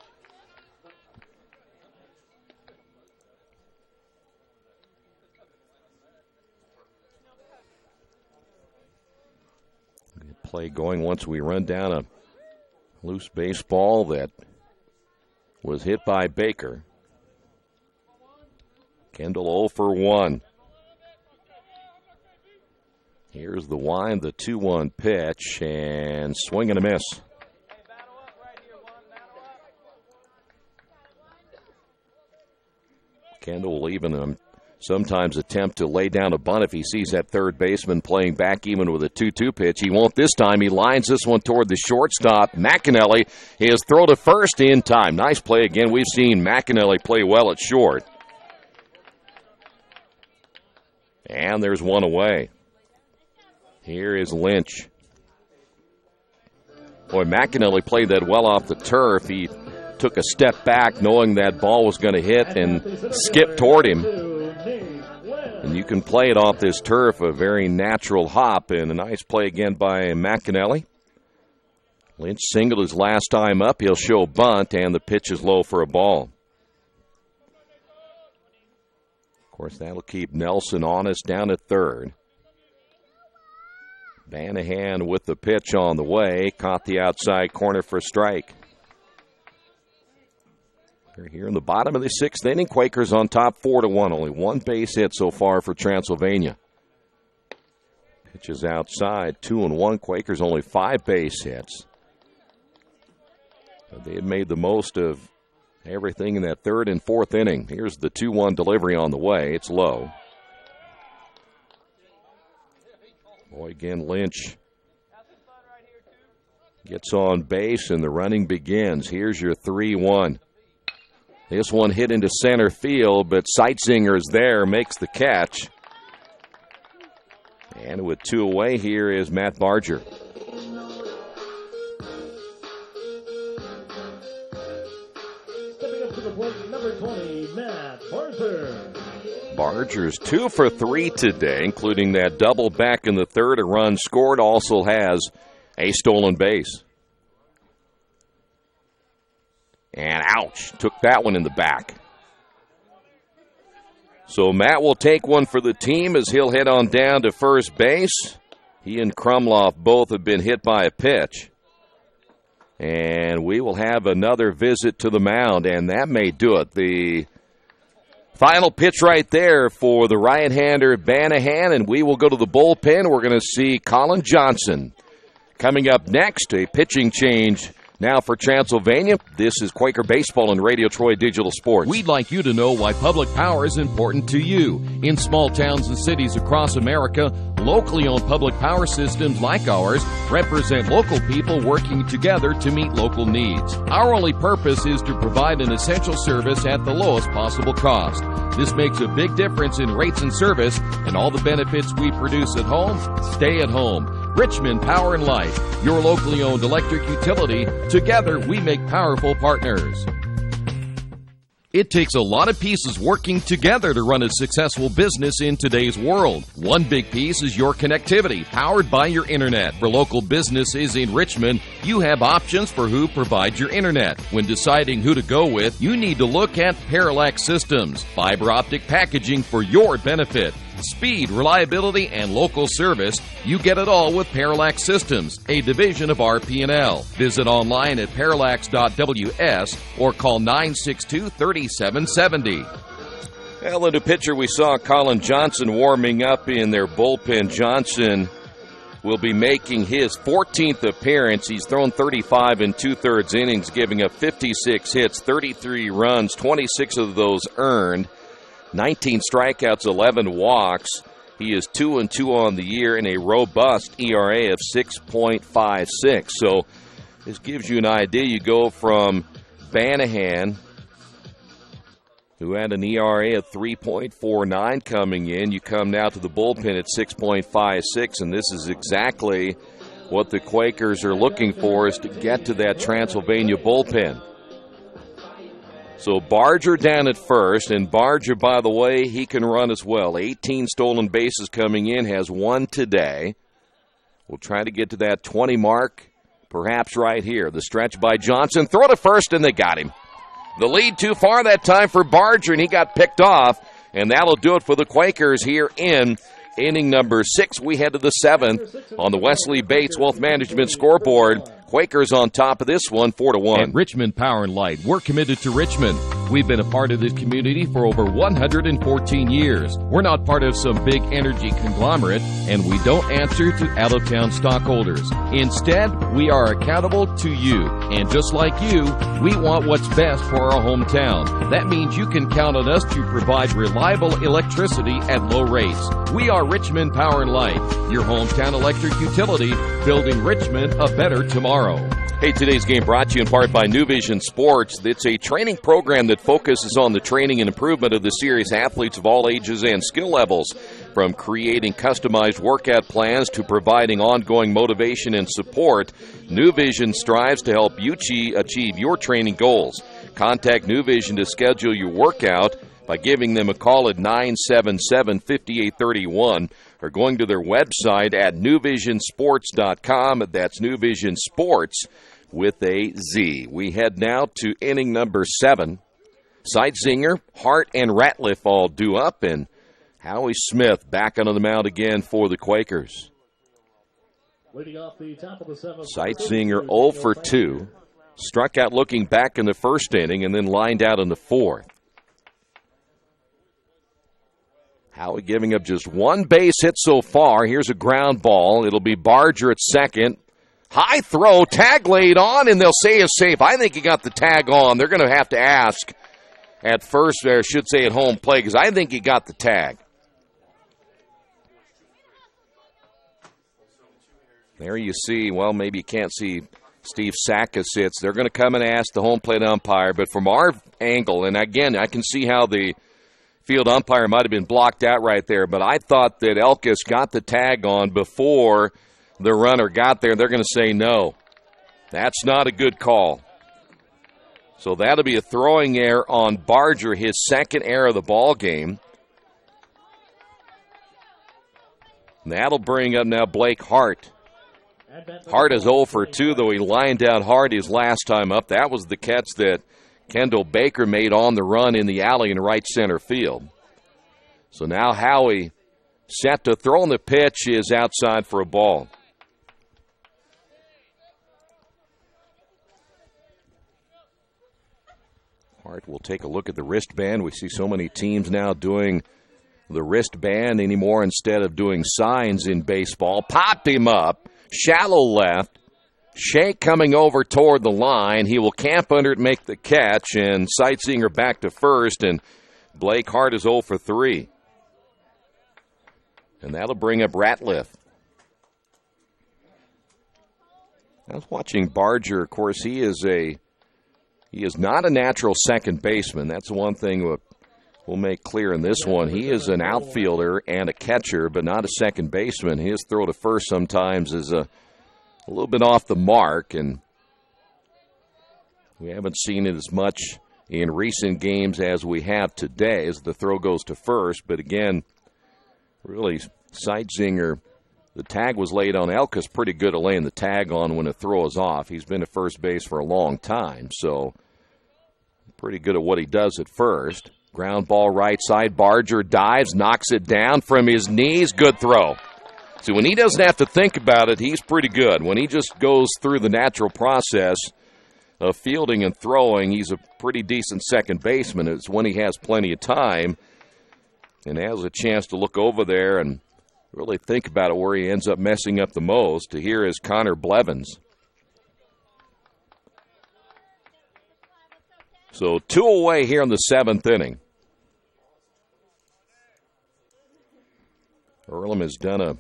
Good play going once we run down a loose baseball that was hit by Baker. Kendall 0 for 1. Here's the wind, the 2-1 pitch, and swing and a miss. Kendall will even sometimes attempt to lay down a bunt if he sees that third baseman playing back even with a 2-2 pitch. He won't this time. He lines this one toward the shortstop. McAnally has thrown to first in time. Nice play again. We've seen McAnally play well at short. And there's one away. Here is Lynch. Boy, McAnally played that well off the turf. He took a step back knowing that ball was going to hit and skipped toward him. And you can play it off this turf, a very natural hop, and a nice play again by McAnally. Lynch singled his last time up. He'll show bunt, and the pitch is low for a ball. Of course, that'll keep Nelson honest down at third. Banahan with the pitch on the way. Caught the outside corner for a strike. They're here in the bottom of the sixth inning. Quakers on top 4-1. Only one base hit so far for Transylvania. Pitch is outside. 2-1. Quakers only 5 base hits. But they had made the most of everything in that third and fourth inning. Here's the 2-1 delivery on the way. It's low. Boy, again, Lynch gets on base, and the running begins. Here's your 3-1. This one hit into center field, but Seitzinger's there, makes the catch. And with 2 away, here is Matt Barger.
Stepping up to the plate, number 20, Matt Barger.
Barger's 2 for 3 today, including that double back in the third. A run scored, also has a stolen base. And ouch, took that one in the back. So Matt will take one for the team as he'll head on down to first base. He and Krumloff both have been hit by a pitch. And we will have another visit to the mound, and that may do it. The final pitch right there for the right-hander Banahan, and we will go to the bullpen. We're going to see Colin Johnson. Coming up next, a pitching change now for Transylvania. This is Quaker Baseball and Radio Troy Digital Sports.
We'd like you to know why public power is important to you. In small towns and cities across America, locally owned public power systems like ours represent local people working together to meet local needs. Our only purpose is to provide an essential service at the lowest possible cost. This makes a big difference in rates and service, and all the benefits we produce at home stay at home. Richmond Power and Light, your locally owned electric utility. Together, we make powerful partners. It takes a lot of pieces working together to run a successful business in today's world. One big piece is your connectivity, powered by your internet. For local businesses in Richmond, you have options for who provides your internet. When deciding who to go with, you need to look at Parallax Systems, fiber optic packaging for your benefit. Speed, reliability, and local service, you get it all with Parallax Systems, a division of RP&L. Visit online at parallax.ws or call 962-3770.
Well, in the picture we saw Colin Johnson warming up in their bullpen. Johnson will be making his 14th appearance. He's thrown 35 and 2/3 innings, giving up 56 hits, 33 runs, 26 of those earned, 19 strikeouts, 11 walks. He is 2-2 on the year and a robust ERA of 6.56. So this gives you an idea. You go from Banahan, who had an ERA of 3.49 coming in. You come now to the bullpen at 6.56, and this is exactly what the Quakers are looking for, is to get to that Transylvania bullpen. So Barger down at first, and Barger, by the way, he can run as well. 18 stolen bases coming in, has 1 today. We'll try to get to that 20 mark, perhaps right here. The stretch by Johnson, throw to first, and they got him. The lead too far that time for Barger, and he got picked off, and that'll do it for the Quakers here in inning number 6. We head to the 7th on the Wesley Bates Wealth Management scoreboard. Quakers on top of this one, 4-1.
At Richmond Power and Light, we're committed to Richmond. We've been a part of this community for over 114 years. We're not part of some big energy conglomerate, and we don't answer to out-of-town stockholders. Instead, we are accountable to you. And just like you, we want what's best for our hometown. That means you can count on us to provide reliable electricity at low rates. We are Richmond Power and Light, your hometown electric utility, building Richmond a better tomorrow.
Hey, today's game brought to you in part by New Vision Sports. It's a training program that focuses on the training and improvement of the serious athletes of all ages and skill levels. From creating customized workout plans to providing ongoing motivation and support, New Vision strives to help you achieve your training goals. Contact New Vision to schedule your workout by giving them a call at 977-5831 or going to their website at newvisionsports.com. That's New Vision Sports with a Z. We head now to inning number 7. Seitzinger, Hart, and Ratliff all due up, and Howie Smith back onto the mound again for the Quakers. Seitzinger 0 for 2. Struck out looking back in the first inning and then lined out in the 4th. Howie giving up just 1 base hit so far. Here's a ground ball. It'll be Barger at second. High throw, tag laid on, and they'll say it's safe. I think he got the tag on. They're going to have to ask at first, or I should say at home plate, because I think he got the tag. There you see, well, maybe you can't see Steve Saka sits. They're going to come and ask the home plate umpire, but from our angle, and again, I can see how the field umpire might have been blocked out right there, but I thought that Elkis got the tag on before the runner got there. They're going to say no. That's not a good call. So that'll be a throwing error on Barger, his second error of the ball game. That'll bring up now Blake Hart. Hart is 0 for 2, though he lined out hard his last time up. That was the catch that Kendall Baker made on the run in the alley in right center field. So now Howie set to throw, and the pitch is outside for a ball. Hart will take a look at the wristband. We see so many teams now doing the wristband anymore instead of doing signs in baseball. Popped him up, shallow left. Shank coming over toward the line. He will camp under it, make the catch, and Seitzinger back to first, and Blake Hart is 0 for 3. And that'll bring up Ratliff. I was watching Barger. Of course, he is not a natural second baseman. That's one thing we'll make clear in this one. He is an outfielder and a catcher, but not a second baseman. His throw to first sometimes is a little bit off the mark, and we haven't seen it as much in recent games as we have today as the throw goes to first. But again, really, Seitzinger, the tag was laid on. Elkis pretty good at laying the tag on when a throw is off. He's been at first base for a long time, so pretty good at what he does at first. Ground ball right side. Barger dives, knocks it down from his knees. Good throw. See, when he doesn't have to think about it, he's pretty good. When he just goes through the natural process of fielding and throwing, he's a pretty decent second baseman. It's when he has plenty of time and has a chance to look over there and Really think about it, where he ends up messing up the most. Here is Connor Blevins. So 2 away here in the 7th inning. Earlham has done a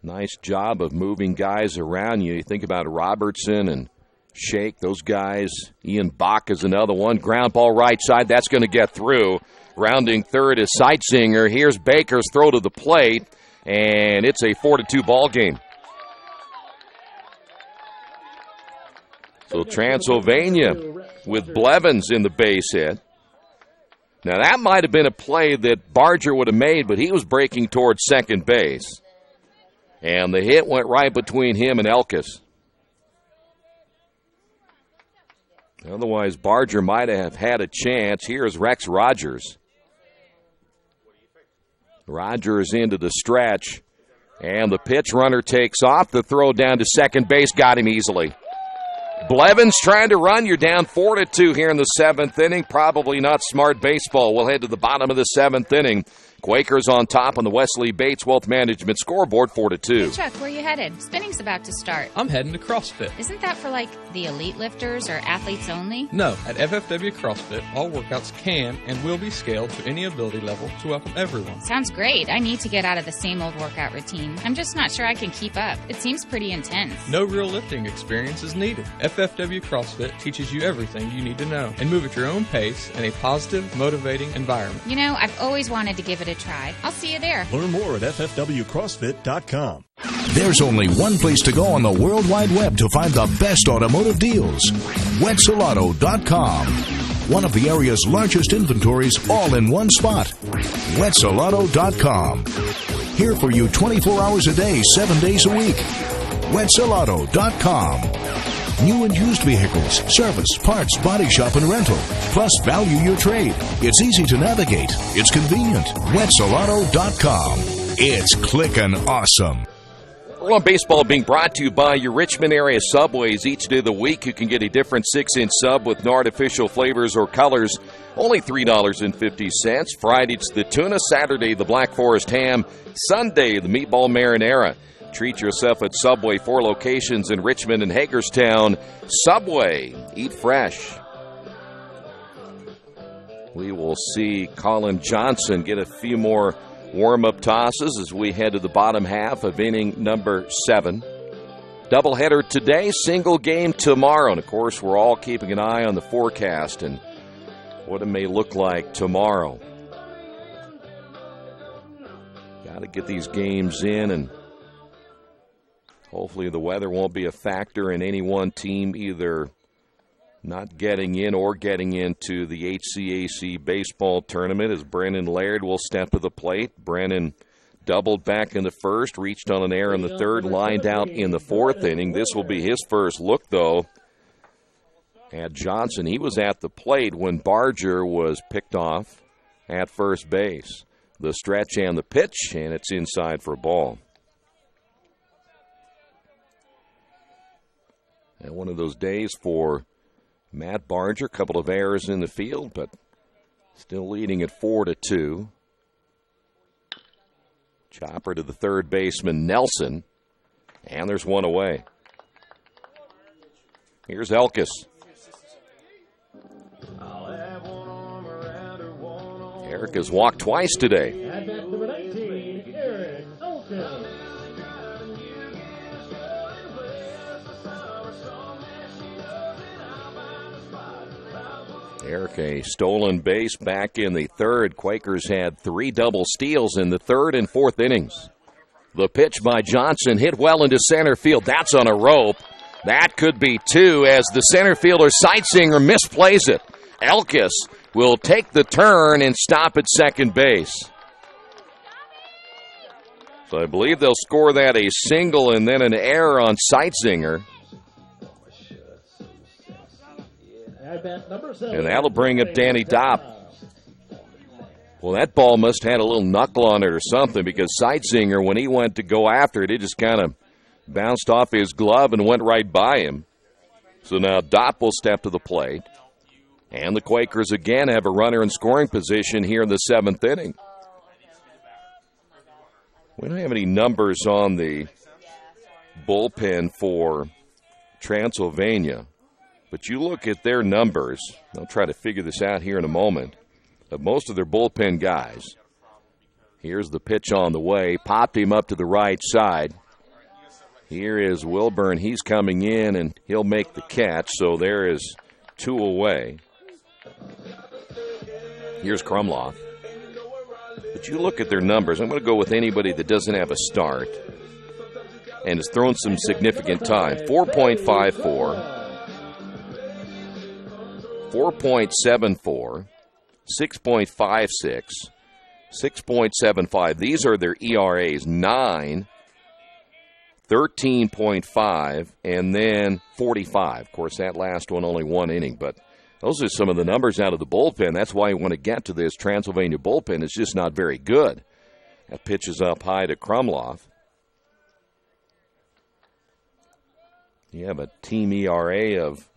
nice job of moving guys around. You think about Robertson and Shake, those guys. Ian Bach is another one. Ground ball right side, that's going to get through. Rounding third is Seitsinger. Here's Baker's throw to the plate, and it's a 4-2 ball game. So Transylvania with Blevins in the base hit. Now that might have been a play that Barger would have made, but he was breaking towards second base. And the hit went right between him and Elkis. Otherwise, Barger might have had a chance. Here's Rex Rogers. Rogers into the stretch, and the pitch runner takes off. The throw down to second base got him easily. Blevins trying to run. You're down 4-2 here in the 7th inning. Probably not smart baseball. We'll head to the bottom of the 7th inning. Quakers on top on the Wesley Bates Wealth Management scoreboard, 4-2.
Hey, Chuck, where you headed? Spinning's about to start.
I'm heading to CrossFit.
Isn't that for, like, the elite lifters or athletes only?
No, at FFW CrossFit, all workouts can and will be scaled to any ability level to welcome everyone.
Sounds great. I need to get out of the same old workout routine. I'm just not sure I can keep up. It seems pretty intense.
No real lifting experience is needed. FFW CrossFit teaches you everything you need to know and move at your own pace in a positive, motivating environment.
You know, I've always wanted to give it a try. I'll see you there.
Learn more at ffwcrossfit.com.
There's only one place to go on the World Wide Web to find the best automotive deals. Wetzelauto.com. One of the area's largest inventories all in one spot. Wetzelauto.com. Here for you 24 hours a day, 7 days a week. Wetzelauto.com. New and used vehicles, service, parts, body shop, and rental. Plus, value your trade. It's easy to navigate. It's convenient. Wetzelauto.com. It's clickin' awesome.
Earlham Baseball being brought to you by your Richmond area Subways. Each day of the week, you can get a different 6-inch sub with no artificial flavors or colors. Only $3.50. Friday, it's the tuna. Saturday, the Black Forest ham. Sunday, the meatball marinara. Treat yourself at Subway, 4 locations in Richmond and Hagerstown. Subway, eat fresh. We will see Colin Johnson get a few more warm-up tosses as we head to the bottom half of inning number 7. Doubleheader today, single game tomorrow. And, of course, we're all keeping an eye on the forecast and what it may look like tomorrow. Got to get these games in, and hopefully the weather won't be a factor in any one team either not getting in or getting into the HCAC baseball tournament, as Brennan Laird will step to the plate. Brennan doubled back in the first, reached on an error in the third, lined out in the 4th inning. This will be his first look, though, at Johnson. He was at the plate when Barger was picked off at first base. The stretch and the pitch, and it's inside for a ball. And one of those days for Matt Barger, a couple of errors in the field, but still leading at 4-2. Chopper to the third baseman, Nelson, and there's one away. Here's Elkis. Eric has walked twice today.
At bat number 19, Eric Elkis.
Eric, a stolen base back in the 3rd. Quakers had 3 double steals in the 3rd and 4th innings. The pitch by Johnson hit well into center field. That's on a rope. That could be 2 as the center fielder Seitsinger misplays it. Elkis will take the turn and stop at second base. So I believe they'll score that a single and then an error on Seitsinger. And that'll bring up Danny Dopp. Well, that ball must have had a little knuckle on it or something, because Seitsinger, when he went to go after it, it just kind of bounced off his glove and went right by him. So now Dopp will step to the plate. And the Quakers again have a runner in scoring position here in the 7th inning. We don't have any numbers on the bullpen for Transylvania, but you look at their numbers. I'll try to figure this out here in a moment. Of most of their bullpen guys. Here's the pitch on the way. Popped him up to the right side. Here is Wilburn. He's coming in, and he'll make the catch. So there is 2 away. Here's Krumloff. But you look at their numbers. I'm going to go with anybody that doesn't have a start and has thrown some significant time. 4.54, 4.74, 6.56, 6.75. These are their ERAs. 9, 13.5, and then 45. Of course, that last one only 1 inning, but those are some of the numbers out of the bullpen. That's why you want to get to this Transylvania bullpen. It's just not very good. That pitch is up high to Krumloff. You have a team ERA of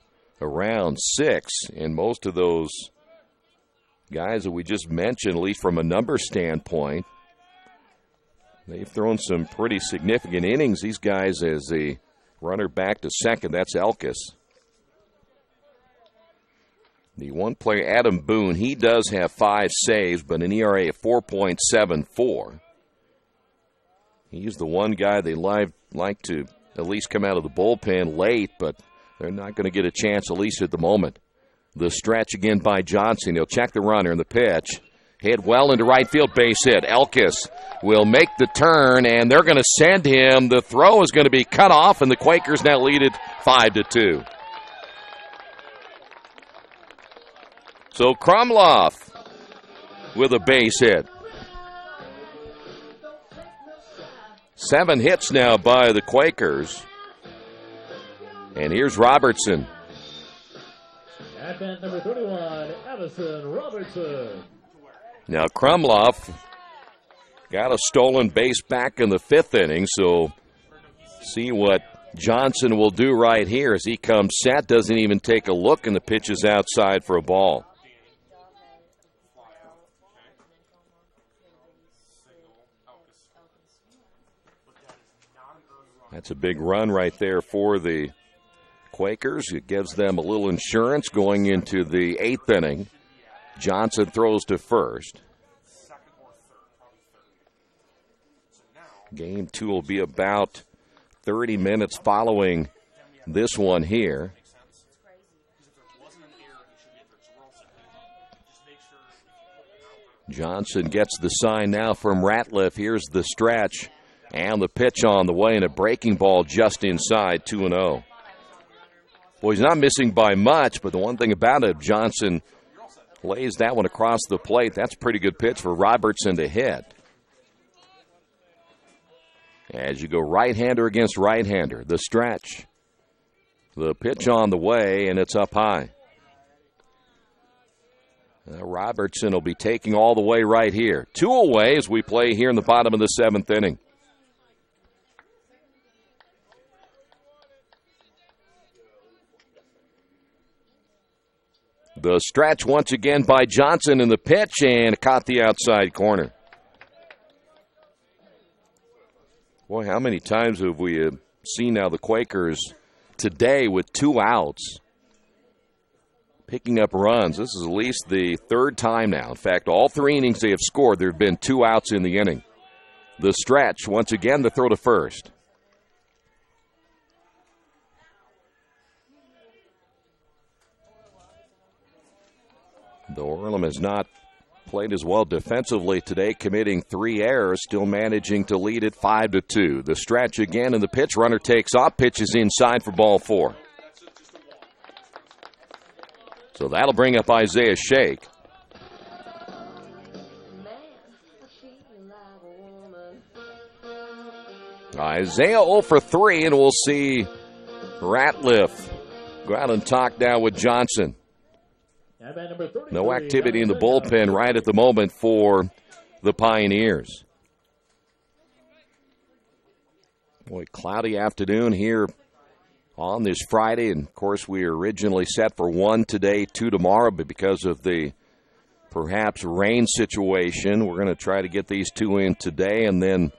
around 6, and most of those guys that we just mentioned, at least from a number standpoint, they've thrown some pretty significant innings. These guys, as the runner back to second, that's Elkis. The one player, Adam Boone, he does have 5 saves, but an ERA of 4.74. He's the one guy they like to at least come out of the bullpen late, but they're not going to get a chance, at least at the moment. The stretch again by Johnson. He'll check the runner in the pitch. Hit well into right field, base hit. Elkis will make the turn, and they're going to send him. The throw is going to be cut off, and the Quakers now lead it 5-2. So Krumloff with a base hit. 7 hits now by the Quakers. And here's Robertson.
At bat number 31, Addison Robertson.
Now Krumloff got a stolen base back in the 5th inning, so see what Johnson will do right here as he comes set, doesn't even take a look, and the pitch is outside for a ball. That's a big run right there for the Quakers. It gives them a little insurance going into the 8th inning. Johnson throws to first. Game 2 will be about 30 minutes following this one here. Johnson gets the sign now from Ratliff. Here's the stretch. And the pitch on the way, and a breaking ball just inside, 2-0. Well, he's not missing by much, but the one thing about it, Johnson lays that one across the plate. That's a pretty good pitch for Robertson to hit. As you go right-hander against right-hander, the stretch. The pitch on the way, and it's up high. Robertson will be taking all the way right here. 2 away as we play here in the bottom of the 7th inning. The stretch once again by Johnson in the pitch, and caught the outside corner. Boy, how many times have we seen now the Quakers today with 2 outs picking up runs? This is at least the 3rd time now. In fact, all 3 innings they have scored, there have been 2 outs in the inning. The stretch, once again, the throw to first. Though Earlham has not played as well defensively today, committing 3 errors, still managing to lead it 5-2. The stretch again, and the pitch runner takes off, pitches inside for ball 4. So that'll bring up Isaiah Shake. Isaiah 0 for 3, and we'll see Ratliff go out and talk now with Johnson. No activity in the bullpen right at the moment for the Pioneers. Boy, cloudy afternoon here on this Friday. And, of course, we were originally set for 1 today, 2 tomorrow. But because of the perhaps rain situation, we're going to try to get these 2 in today and then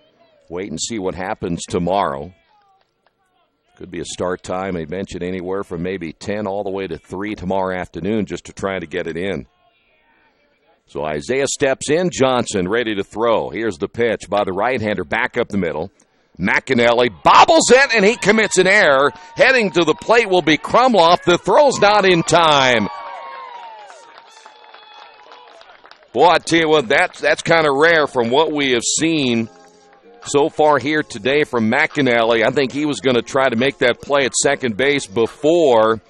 Wait and see what happens tomorrow. Could be a start time, they mentioned anywhere from maybe 10 all the way to 3 tomorrow afternoon just to try to get it in. So Isaiah steps in, Johnson ready to throw. Here's the pitch by the right-hander back up the middle. McAnally bobbles it, and he commits an error. Heading to the plate will be Krumloff. The throw's not in time. Boy, I tell you what, that's kind of rare from what we have seen so far here today from McAnally. I think he was going to try to make that play at second base before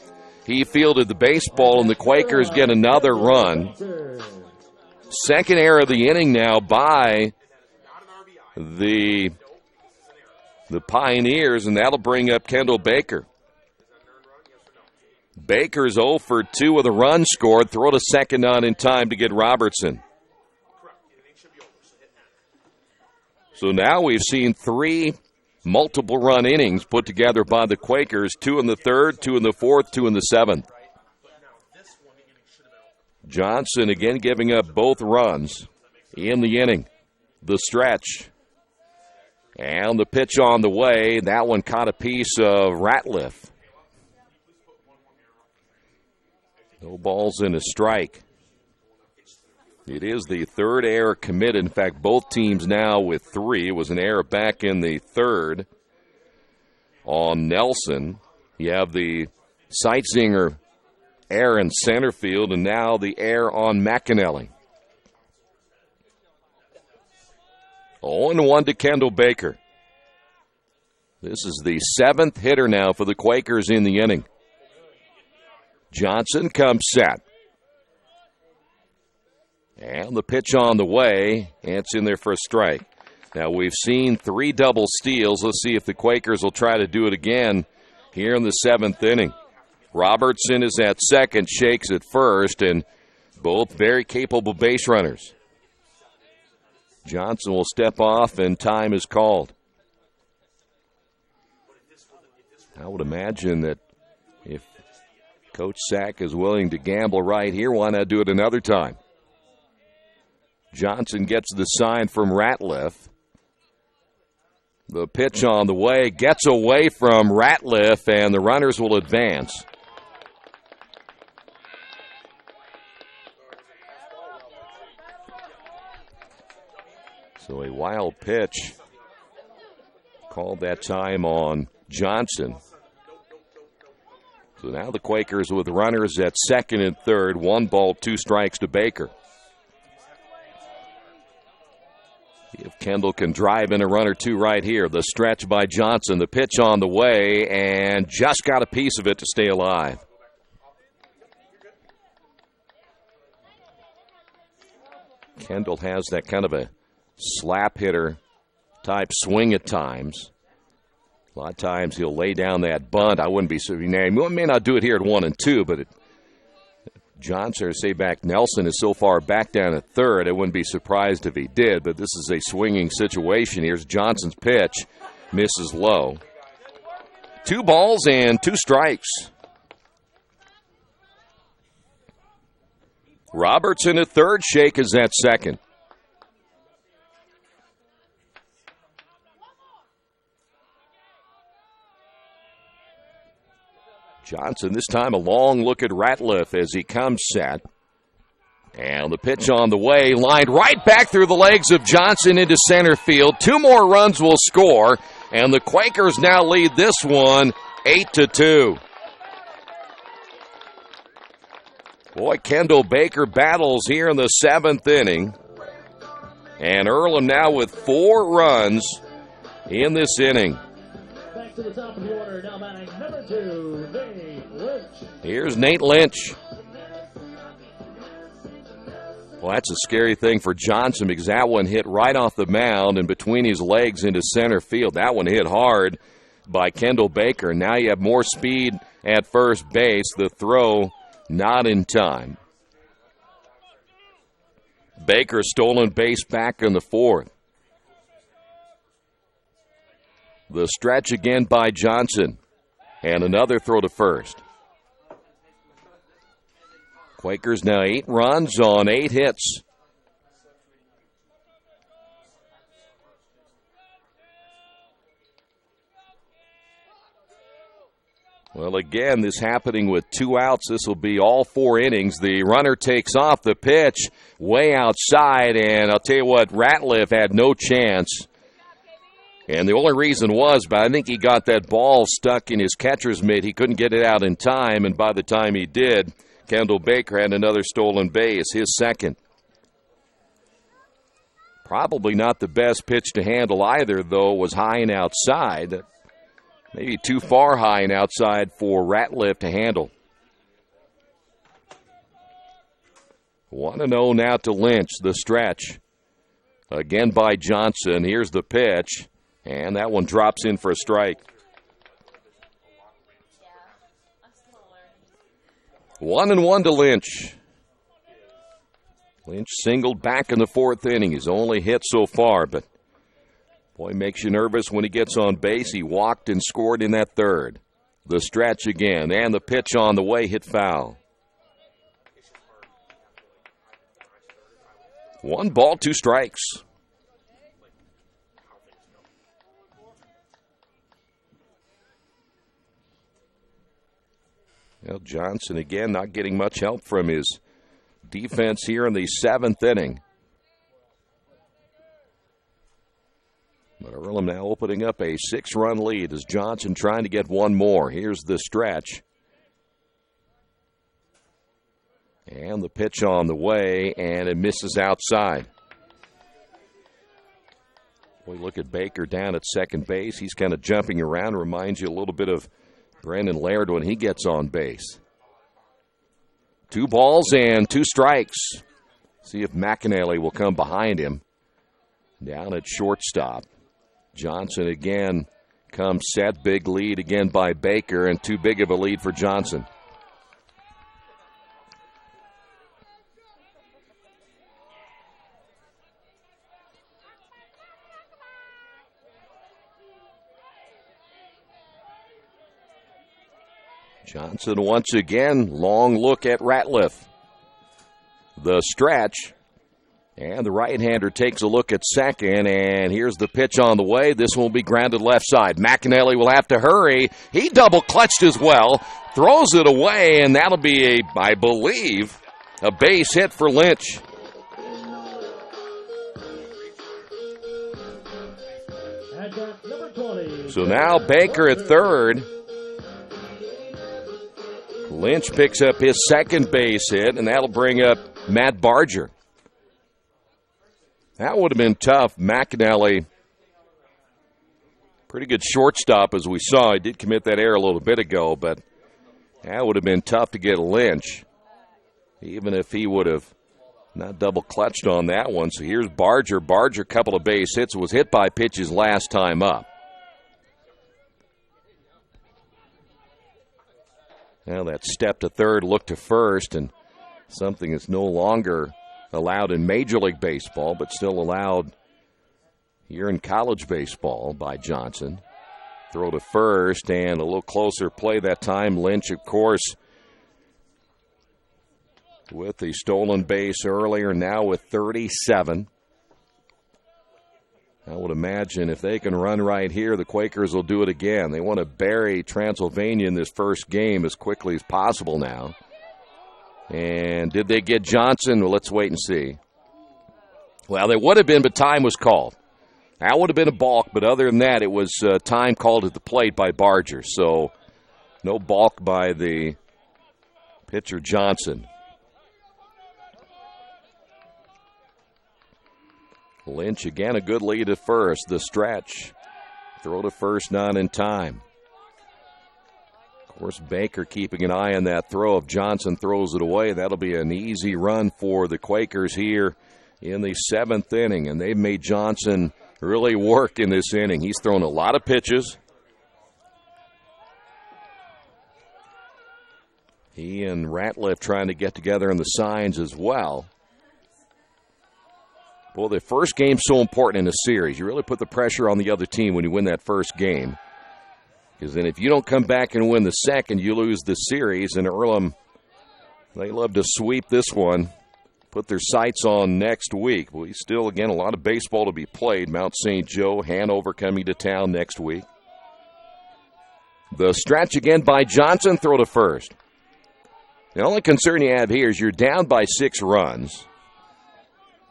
he fielded the baseball, and the Quakers get another run. Second error of the inning now by the Pioneers, and that'll bring up Kendall Baker. Baker's 0 for 2 with a run scored. Throw to second, not in time to get Robertson. So now we've seen 3 multiple run innings put together by the Quakers, 2 in the third, 2 in the fourth, 2 in the seventh. Johnson again giving up both runs in the inning. The stretch. And the pitch on the way. That one caught a piece of Ratliff. No balls and a strike. It is the third error committed. In fact, both teams now with 3. It was an error back in the third on Nelson. You have the Sightzinger error in center field, and now the error on McAnally. 0-1 to Kendall Baker. This is the 7th hitter now for the Quakers in the inning. Johnson comes set. And the pitch on the way, and it's in there for a strike. Now we've seen 3 double steals. Let's see if the Quakers will try to do it again here in the 7th inning. Robertson is at second, shakes at first, and both very capable base runners. Johnson will step off, and time is called. I would imagine that if Coach Sack is willing to gamble right here, why not do it another time? Johnson gets the sign from Ratliff. The pitch on the way gets away from Ratliff, and the runners will advance. So a wild pitch called that time on Johnson. So now the Quakers with runners at second and third. 1 ball, 2 strikes to Baker. If Kendall can drive in a run or 2 right here. The stretch by Johnson. The pitch on the way, and just got a piece of it to stay alive. Kendall has that kind of a slap hitter type swing at times. A lot of times he'll lay down that bunt. I wouldn't be so. He may not do it here at 1 and 2, but Johnson or say back Nelson is so far back down at third. I wouldn't be surprised if he did. But this is a swinging situation. Here's Johnson's pitch, misses low. 2 balls and 2 strikes. Robertson at third, Shake is at second. Johnson this time a long look at Ratliff as he comes set. And the pitch on the way, lined right back through the legs of Johnson into center field. 2 more runs will score, and the Quakers now lead this one 8-2. Boy, Kendall Baker battles here in the 7th inning. And Earlham now with 4 runs in this inning.
Back to the top of the order, now batting number 2, Nate Lynch.
Here's Nate Lynch. Well, that's a scary thing for Johnson because that one hit right off the mound and between his legs into center field. That one hit hard by Kendall Baker. Now you have more speed at first base. The throw not in time. Baker stolen base back in the 4th. The stretch again by Johnson. And another throw to first. Quakers now 8 runs on 8 hits. Well, again, this happening with 2 outs. This will be all 4 innings. The runner takes off the pitch way outside, and I'll tell you what, Ratliff had no chance. And the only reason was, but I think he got that ball stuck in his catcher's mitt. He couldn't get it out in time, and by the time he did, Kendall Baker had another stolen base, his second. Probably not the best pitch to handle either, though, was high and outside. Maybe too far high and outside for Ratliff to handle. 1-0 now to Lynch, the stretch. Again by Johnson. Here's the pitch, and that one drops in for a strike. 1-1 to Lynch. Lynch singled back in the 4th inning. His only hit so far, but boy, makes you nervous when he gets on base. He walked and scored in that 3rd. The stretch again, and the pitch on the way hit foul. 1 ball, 2 strikes. Well, Johnson again not getting much help from his defense here in the 7th inning. But Earlham now opening up a 6-run lead as Johnson trying to get one more. Here's the stretch. And the pitch on the way, and it misses outside. We look at Baker down at second base. He's kind of jumping around. Reminds you a little bit of Brandon Laird when he gets on base. 2 balls and 2 strikes. See if McAnally will come behind him. Down at shortstop. Johnson again comes set. Big lead again by Baker, and too big of a lead for Johnson. Johnson once again, long look at Ratliff. The stretch. And the right-hander takes a look at second, and here's the pitch on the way. This one will be grounded left side. McAnally will have to hurry. He double-clutched as well, throws it away, and that'll be, I believe, a base hit for Lynch. So now Baker at third. Lynch picks up his second base hit, and that'll bring up Matt Barger. That would have been tough. McAnally, pretty good shortstop as we saw. He did commit that error a little bit ago, but that would have been tough to get Lynch, even if he would have not double-clutched on that one. So here's Barger. Barger, couple of base hits, was hit by pitches last time up. Now that step to third, look to first, and something that's no longer allowed in Major League Baseball, but still allowed here in college baseball by Johnson. Throw to first, and a little closer play that time. Lynch, of course, with the stolen base earlier, now with 37. I would imagine if they can run right here, the Quakers will do it again. They want to bury Transylvania in this first game as quickly as possible now. And did they get Johnson? Well, let's wait and see. Well, they would have been, but time was called. That would have been a balk, but other than that, it was time called at the plate by Barger. So no balk by the pitcher Johnson. Lynch again, a good lead at first. The stretch. Throw to first, not in time. Of course, Baker keeping an eye on that throw. If Johnson throws it away, that'll be an easy run for the Quakers here in the 7th inning. And they've made Johnson really work in this inning. He's thrown a lot of pitches. He and Ratliff trying to get together in the signs as well. Well, the first game's so important in a series. You really put the pressure on the other team when you win that first game. Because then if you don't come back and win the second, you lose the series. And Earlham, they love to sweep this one, put their sights on next week. Well, still, again, a lot of baseball to be played. Mount St. Joe, Hanover coming to town next week. The stretch again by Johnson, throw to first. The only concern you have here is you're down by 6 runs.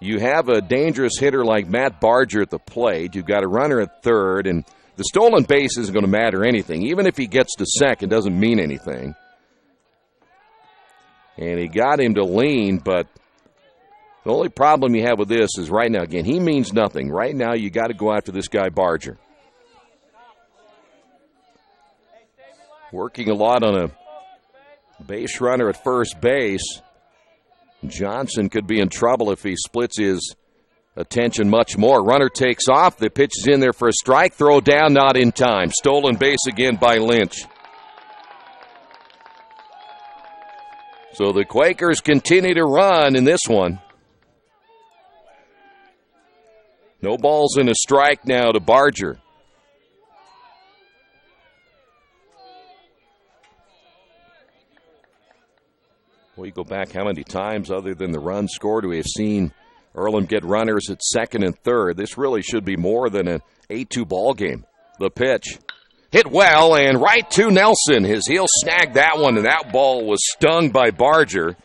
You have a dangerous hitter like Matt Barger at the plate. You've got a runner at third, and the stolen base isn't going to matter anything. Even if he gets to second, doesn't mean anything. And he got him to lean, but the only problem you have with this is right now, again, he means nothing. Right now, you got to go after this guy Barger. Working a lot on a base runner at first base. Johnson could be in trouble if he splits his attention much more. Runner takes off. The pitch is in there for a strike. Throw down, not in time. Stolen base again by Lynch. So the Quakers continue to run in this one. No balls and a strike now to Barger. We go back how many times other than the run scored we have seen Earlham get runners at second and third. This really should be more than an 8-2 ball game. The pitch hit well and right to Nelson. His heel snagged that one, and that ball was stung by Barger.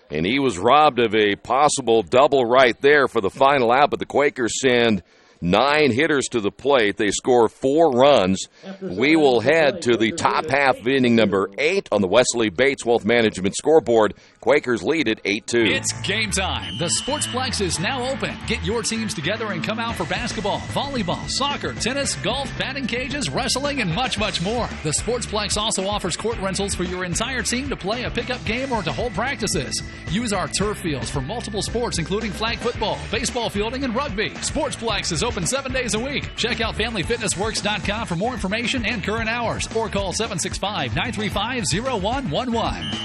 And he was robbed of a possible double right there for the final out, but the Quakers send 9 hitters to the plate. They score 4 runs. We will head to the top half of inning number 8 on the Wesley Bates Wealth Management scoreboard. Quakers lead it 8-2.
It's game time. The Sportsplex is now open. Get your teams together and come out for basketball, volleyball, soccer, tennis, golf, batting cages, wrestling, and much, much more. The Sportsplex also offers court rentals for your entire team to play a pickup game or to hold practices. Use our turf fields for multiple sports, including flag football, baseball fielding, and rugby. Sportsplex is open 7 days a week. Check out FamilyFitnessWorks.com for more information and current hours, or call 765-935-0111.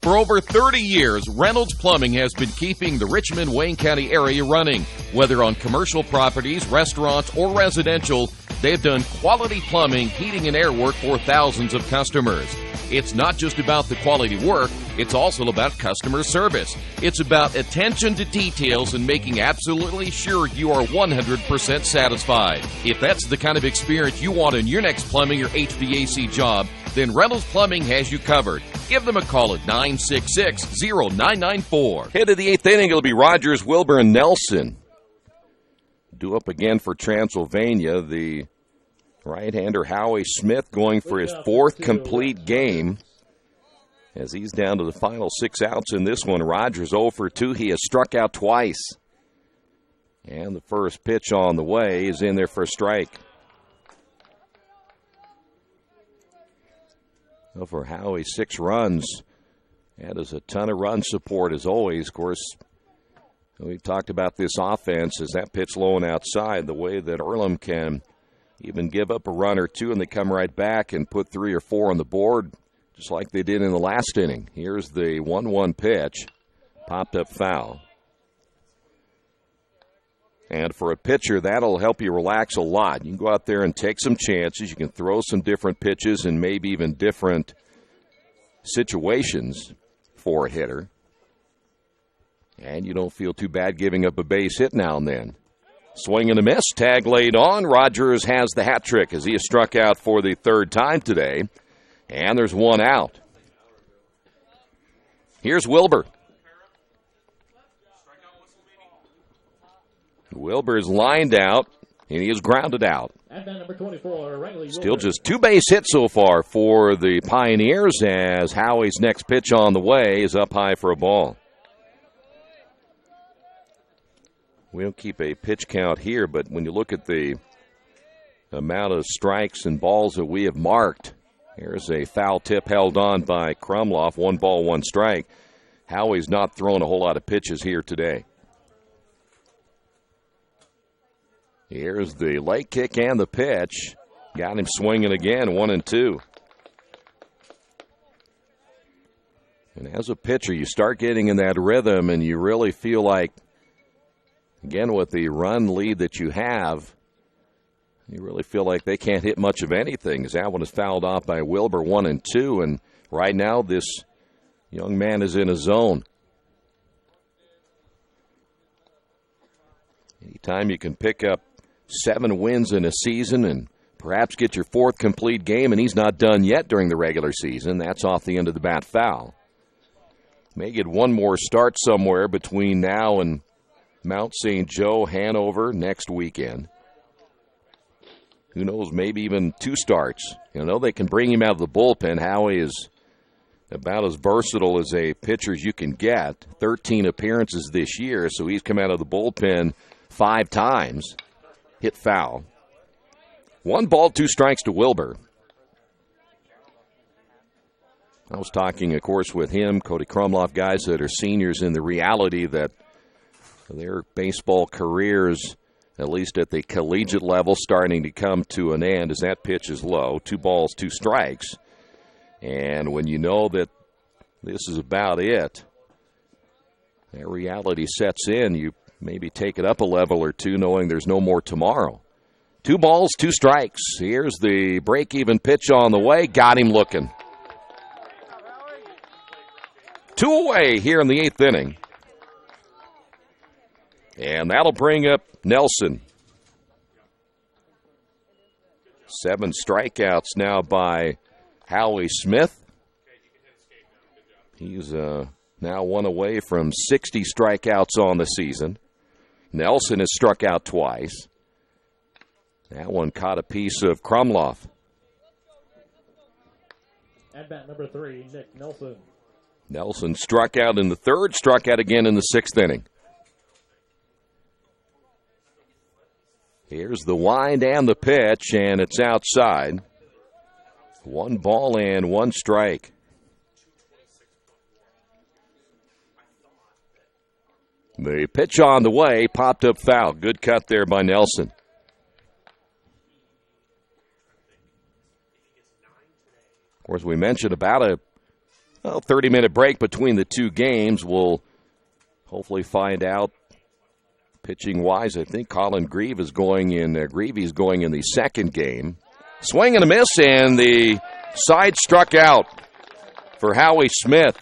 For over 30 years, Reynolds Plumbing has been keeping the Richmond-Wayne County area running. Whether on commercial properties, restaurants, or residential, they've done quality plumbing, heating, and air work for thousands of customers. It's not just about the quality work, it's also about customer service. It's about attention to details and making absolutely sure you are 100% satisfied. If that's the kind of experience you want in your next plumbing or HVAC job, then Reynolds Plumbing has you covered. Give them a call at 966-0994.
Head of the 8th inning, it'll be Rogers, Wilbur, and Nelson. Due up again for Transylvania, the right-hander Howie Smith going for his 4th complete game. As he's down to the final 6 outs in this one, Rogers 0 for 2. He has struck out twice. And the first pitch on the way is in there for a strike. So for Howie, 6 runs. That is a ton of run support as always. Of course, we've talked about this offense as that pitch low and outside, the way that Earlham can even give up a run or two and they come right back and put 3 or 4 on the board, just like they did in the last inning. Here's the 1-1 pitch, popped up foul. And for a pitcher, that'll help you relax a lot. You can go out there and take some chances. You can throw some different pitches and maybe even different situations for a hitter. And you don't feel too bad giving up a base hit now and then. Swing and a miss, tag laid on. Rogers has the hat trick as he has struck out for the 3rd time today. And there's 1 out. Here's Wilbur. Wilbur is lined out, and he is grounded out.
Number 24,
Still just 2 base hits so far for the Pioneers as Howie's next pitch on the way is up high for a ball. We don't keep a pitch count here, but when you look at the amount of strikes and balls that we have marked, here's a foul tip held on by Krumloff. 1 ball, 1 strike. Howie's not throwing a whole lot of pitches here today. Here's the late kick and the pitch. Got him swinging again, 1-2. And as a pitcher, you start getting in that rhythm and you really feel like, again, with the run lead that you have, you really feel like they can't hit much of anything. As that one is fouled off by Wilbur, 1-2. And right now, this young man is in a zone. Anytime you can pick up 7 wins in a season and perhaps get your fourth complete game, and he's not done yet during the regular season. That's off the end of the bat foul. May get one more start somewhere between now and Mount St. Joe, Hanover next weekend. Who knows, maybe even two starts. You know, they can bring him out of the bullpen. Howie is about as versatile as a pitcher as you can get. 13 appearances this year, so he's come out of the bullpen 5 times. Hit foul. 1 ball, 2 strikes to Wilbur. I was talking, of course, with him, Cody Krumloff, guys that are seniors, in the reality that their baseball careers, at least at the collegiate level, starting to come to an end as that pitch is low. 2 balls, 2 strikes. And when you know that this is about it, that reality sets in. You maybe take it up a level or two, knowing there's no more tomorrow. 2 balls, 2 strikes. Here's the break-even pitch on the way. Got him looking. 2 away here in the 8th inning. And that'll bring up Nelson. 7 strikeouts now by Howie Smith. He's now 1 away from 60 strikeouts on the season. Nelson has struck out twice. That one caught a piece of Krumloff.
At bat number 3, Nick Nelson.
Nelson struck out in the 3rd, struck out again in the 6th inning. Here's the wind and the pitch, and it's outside. 1 ball and 1 strike. The pitch on the way, popped up foul. Good cut there by Nelson. Of course, we mentioned about a 30-minute break between the 2 games. We'll hopefully find out pitching-wise. I think Colin Greaves is going in the 2nd game. Swing and a miss, and the side struck out for Howie Smith.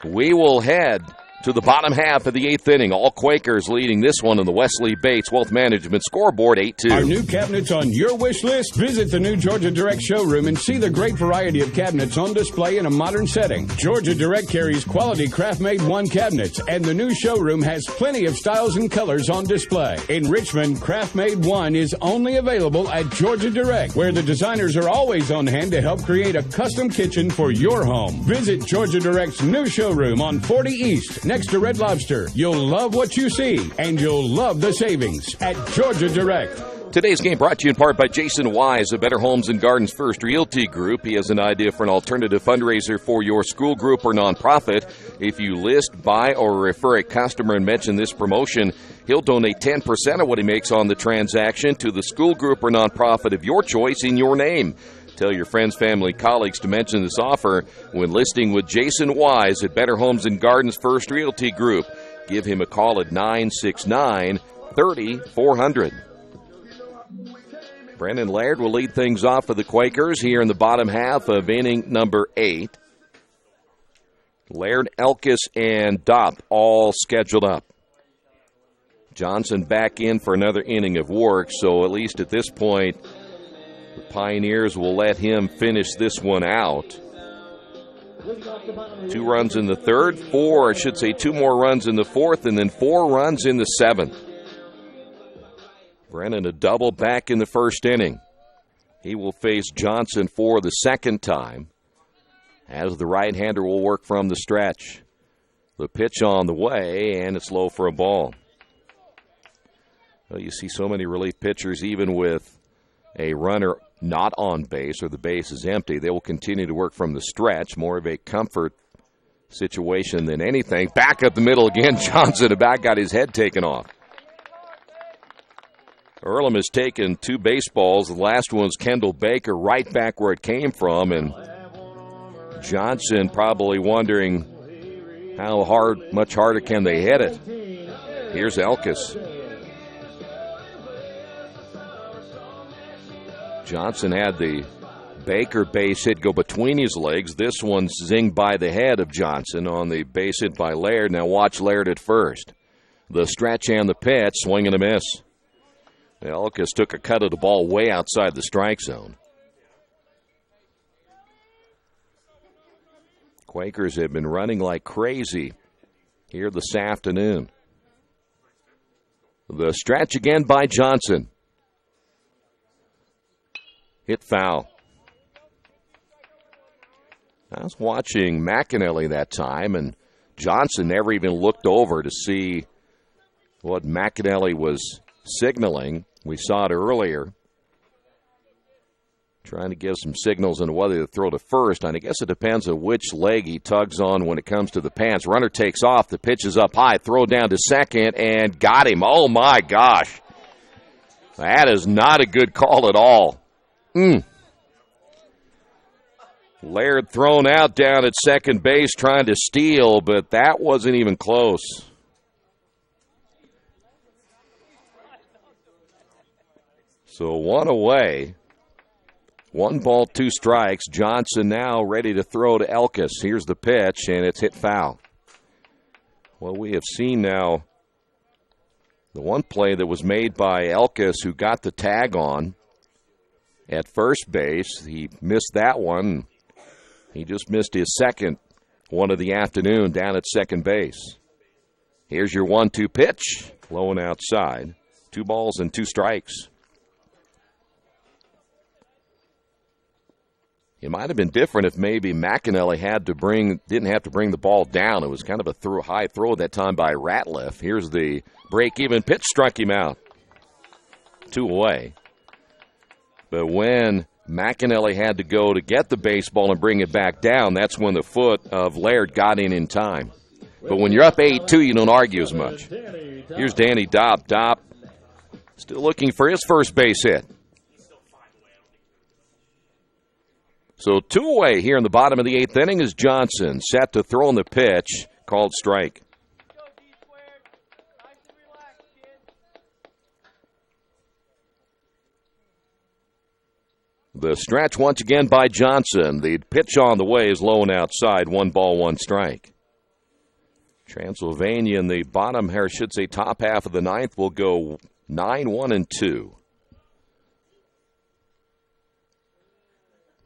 We will head to the bottom half of the 8th inning. All Quakers leading this one in the Wesley Bates Wealth Management scoreboard, 8-2.
Are new cabinets on your wish list? Visit the new Georgia Direct showroom and see the great variety of cabinets on display in a modern setting. Georgia Direct carries quality craft-made one cabinets, and the new showroom has plenty of styles and colors on display. In Richmond, craft-made one is only available at Georgia Direct, where the designers are always on hand to help create a custom kitchen for your home. Visit Georgia Direct's new showroom on 40 East, next to Red Lobster. You'll love what you see, and you'll love the savings at Georgia Direct.
Today's game brought to you in part by Jason Wise of Better Homes and Gardens First Realty Group. He has an idea for an alternative fundraiser for your school group or nonprofit. If you list, buy, or refer a customer and mention this promotion, he'll donate 10% of what he makes on the transaction to the school group or nonprofit of your choice in your name. Tell your friends, family, colleagues to mention this offer when listing with Jason Wise at Better Homes and Gardens First Realty Group. Give him a call at 969-30-400. Brennan Laird will lead things off for the Quakers here in the bottom half of inning number 8. Laird, Elkis, and Dopp all scheduled up. Johnson back in for another inning of work, so at least at this point, the Pioneers will let him finish this one out. 2 runs in the 3rd, 2 more runs in the 4th, and then 4 runs in the 7th. Brennan a double back in the 1st inning. He will face Johnson for the 2nd time, as the right-hander will work from the stretch. The pitch on the way, and it's low for a ball. Well, you see so many relief pitchers, even with a runner not on base or the base is empty, they will continue to work from the stretch, more of a comfort situation than anything. Back up the middle again, Johnson about got his head taken off. Earlham has taken 2 baseballs. The last one's Kendall Baker right back where it came from, and Johnson probably wondering much harder can they hit it. Here's Elkis. Johnson had the Baker base hit go between his legs. This one zinged by the head of Johnson on the base hit by Laird. Now watch Laird at first. The stretch and the pitch, swing and a miss. Elkis took a cut of the ball way outside the strike zone. Quakers have been running like crazy here this afternoon. The stretch again by Johnson. Hit foul. I was watching McAnally that time, and Johnson never even looked over to see what McAnally was signaling. We saw it earlier. Trying to give some signals on whether to throw to first. And I guess it depends on which leg he tugs on when it comes to the pants. Runner takes off. The pitch is up high. Throw down to second and got him. Oh, my gosh. That is not a good call at all. Laird thrown out down at second base trying to steal, but that wasn't even close. So one away. 1 ball, 2 strikes. Johnson now ready to throw to Elkis. Here's the pitch, and it's hit foul. Well, we have seen now the one play that was made by Elkis, who got the tag on at first base. He missed that one. He just missed his second one of the afternoon down at second base. Here's your 1-2 pitch, low and outside. 2 balls and 2 strikes. It might have been different if maybe McAnally didn't have to bring the ball down. It was kind of a high throw at that time by Ratliff. Here's the break-even pitch, struck him out. 2 away. But when McAnally had to go to get the baseball and bring it back down, that's when the foot of Laird got in time. But when you're up 8-2, you don't argue as much. Here's Danny Dopp. Dopp still looking for his first base hit. So 2 away here in the bottom of the 8th inning is Johnson set to throw on the pitch, called strike. The stretch once again by Johnson. The pitch on the way is low and outside. 1 ball, 1 strike. Transylvania in the bottom, or I should say top half of the 9th, will go 9-1-2.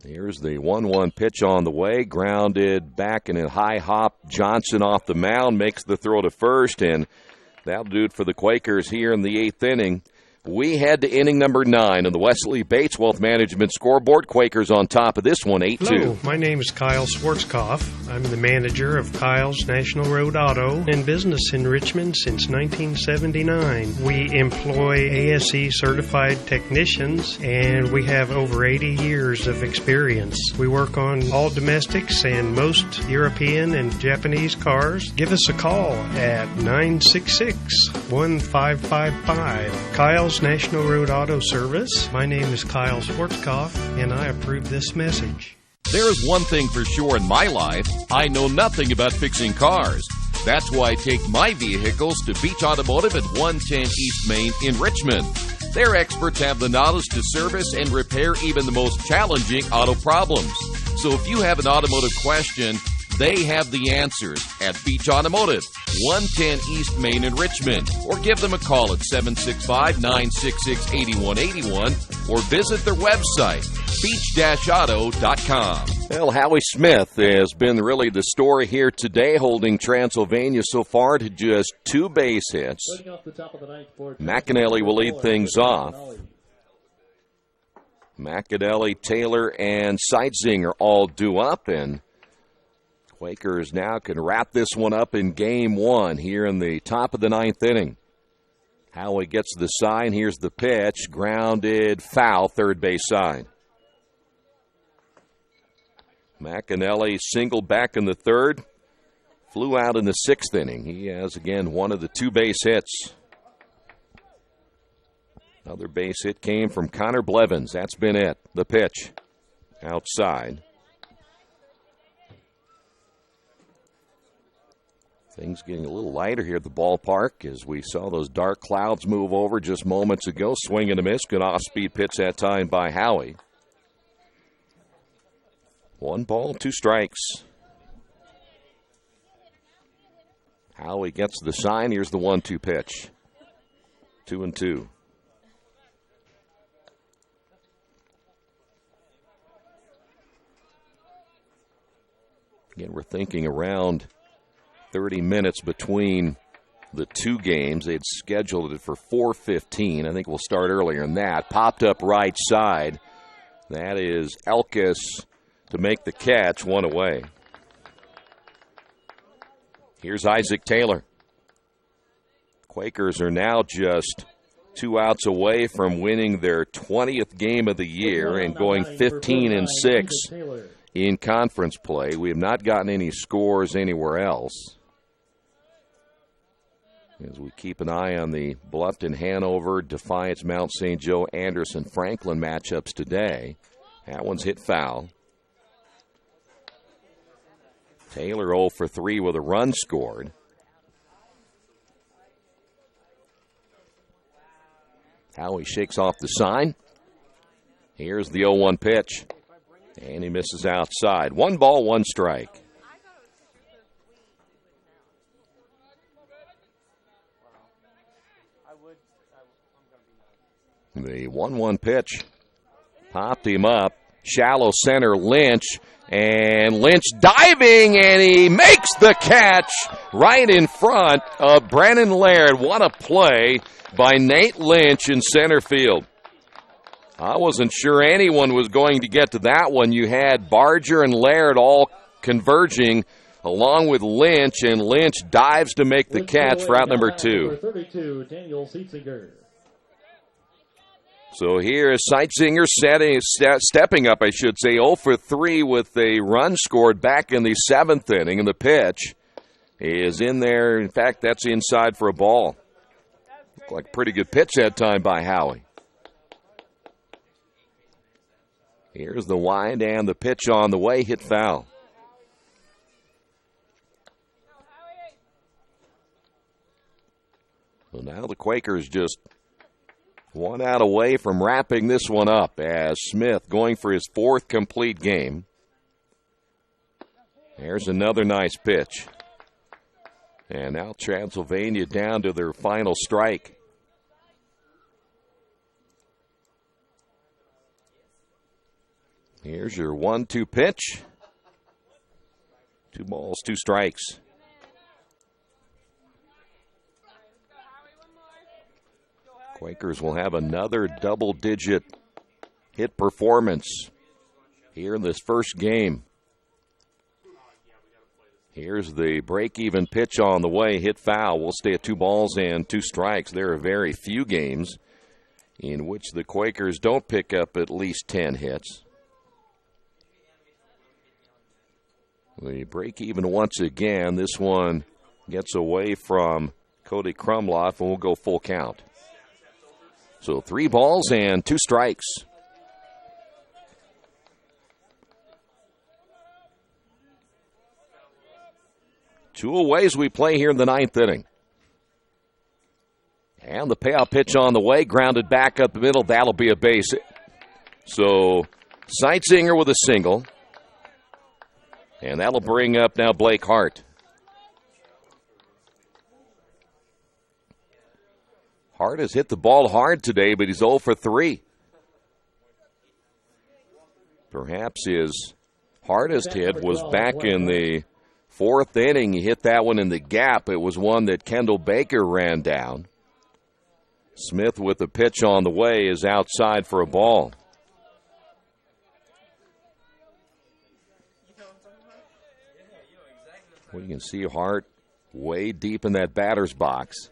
Here's the 1-1 pitch on the way. Grounded back in a high hop. Johnson off the mound makes the throw to first, and that'll do it for the Quakers here in the 8th inning. We head to inning number 9 on the Wesley Bates Wealth Management scoreboard. Quakers on top of this one, 8-2.
Hello, my name is Kyle Schwarzkopf. I'm the manager of Kyle's National Road Auto in business in Richmond since 1979. We employ ASE certified technicians, and we have over 80 years of experience. We work on all domestics and most European and Japanese cars. Give us a call at 966-1555. Kyle's National Road Auto Service. My name is Kyle Schwarzkopf, and I approve this message.
There is one thing for sure in my life. I know nothing about fixing cars. That's why I take my vehicles to Beach Automotive at 110 East Main in Richmond. Their experts have the knowledge to service and repair even the most challenging auto problems. So if you have an automotive question, they have the answers at Beach Automotive, 110 East Main in Richmond. Or give them a call at 765-966-8181 or visit their website, beach-auto.com.
Well, Howie Smith has been really the story here today, holding Transylvania so far to just 2 base hits. McAnally will lead things off. McAnally, Taylor, and Seitzinger all due up, and Quakers now can wrap this one up in game 1 here in the top of the 9th inning. Howie gets the sign. Here's the pitch. Grounded foul, third base side. McAnally singled back in the 3rd. Flew out in the 6th inning. He has, again, one of the 2 base hits. Another base hit came from Connor Blevins. That's been it. The pitch outside. Things getting a little lighter here at the ballpark as we saw those dark clouds move over just moments ago. Swing and a miss. Good off-speed pitch that time by Howie. 1 ball, 2 strikes. Howie gets the sign. Here's the 1-2 pitch. 2-2. Again, we're thinking around 30 minutes between the two games. They had scheduled it for 4:15. I think we'll start earlier than that. Popped up right side. That is Elkis to make the catch, one away. Here's Isaac Taylor. Quakers are now just 2 outs away from winning their 20th game of the year and going 15-6 in conference play. We have not gotten any scores anywhere else. As we keep an eye on the Bluffton, Hanover, Defiance, Mount St. Joe, Anderson, Franklin matchups today. That one's hit foul. Taylor 0 for 3 with a run scored. Howie shakes off the sign. Here's the 0-1 pitch. And he misses outside. 1 ball, 1 strike. The 1-1 pitch popped him up. Shallow center Lynch. And Lynch diving, and he makes the catch right in front of Brennan Laird. What a play by Nate Lynch in center field. I wasn't sure anyone was going to get to that one. You had Barger and Laird all converging along with Lynch, and Lynch dives to make the catch for out number 2.
Number 32, Daniel Seitzinger.
So here is Seitzinger stepping up, 0 for 3 with a run scored back in the 7th inning, and the pitch is in there. In fact, that's inside for a ball. Looked like a pretty good pitch that time by Howie. Here's the wind and the pitch on the way, hit foul. So now the Quakers just 1 out away from wrapping this one up as Smith going for his 4th complete game. There's another nice pitch. And now Transylvania down to their final strike. Here's your 1-2 pitch. 2 balls, 2 strikes. Quakers will have another double-digit hit performance here in this first game. Here's the break-even pitch on the way, hit foul. We'll stay at 2 balls and 2 strikes. There are very few games in which the Quakers don't pick up at least 10 hits. The break-even once again. This one gets away from Cody Krumloff, and we'll go full count. So 3 balls and 2 strikes. Two away as we play here in the 9th inning. And the payout pitch on the way, grounded back up the middle. That'll be a base hit. So Seitzinger with a single. And that'll bring up now Blake Hart. Hart has hit the ball hard today, but he's 0 for 3. Perhaps his hardest hit was back in the 4th inning. He hit that one in the gap. It was one that Kendall Baker ran down. Smith with the pitch on the way is outside for a ball. Well, you can see Hart way deep in that batter's box.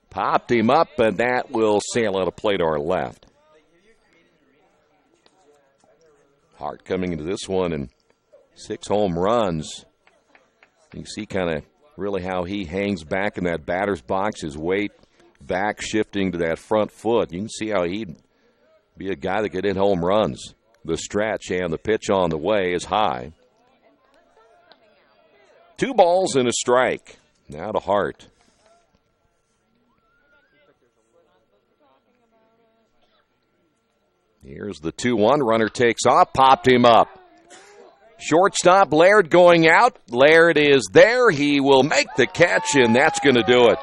Popped him up, and that will sail out of play to our left. Hart coming into this one and 6 home runs. You can see kind of really how he hangs back in that batter's box, his weight back shifting to that front foot. You can see how he'd be a guy that could hit home runs. The stretch and the pitch on the way is high. 2 balls and a strike. Now to Hart. Here's the 2-1. Runner takes off, popped him up. Shortstop Laird going out. Laird is there. He will make the catch, and that's going to do it.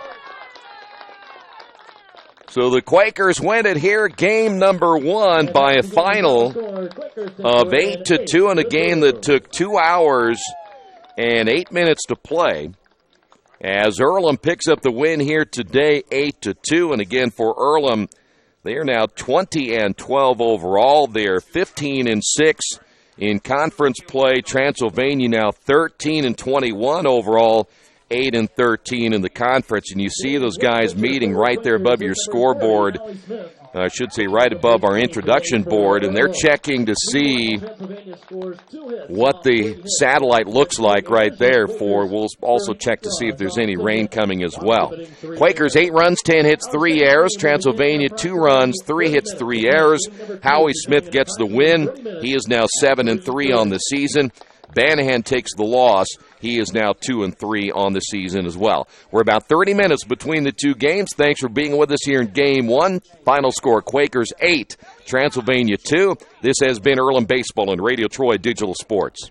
So the Quakers win it here, game number 1 by a final of 8-2 in a game that took 2 hours and 8 minutes to play. As Earlham picks up the win here today, 8-2. And again, for Earlham, they are now 20-12 overall. They are 15-6 in conference play. Transylvania now 13-21 overall, 8-13 in the conference. And you see those guys meeting right there above your scoreboard. I should say right above our introduction board, and they're checking to see what the satellite looks like right there. We'll also check to see if there's any rain coming as well. Quakers 8 runs, 10 hits, 3 errors. Transylvania 2 runs, 3 hits, 3 errors. Howie Smith gets the win. He is now 7-3 on the season. Banahan takes the loss. He is now 2-3 on the season as well. We're about 30 minutes between the two games. Thanks for being with us here in Game 1. Final score, Quakers 8, Transylvania 2. This has been Earlham Baseball and Radio Troy Digital Sports.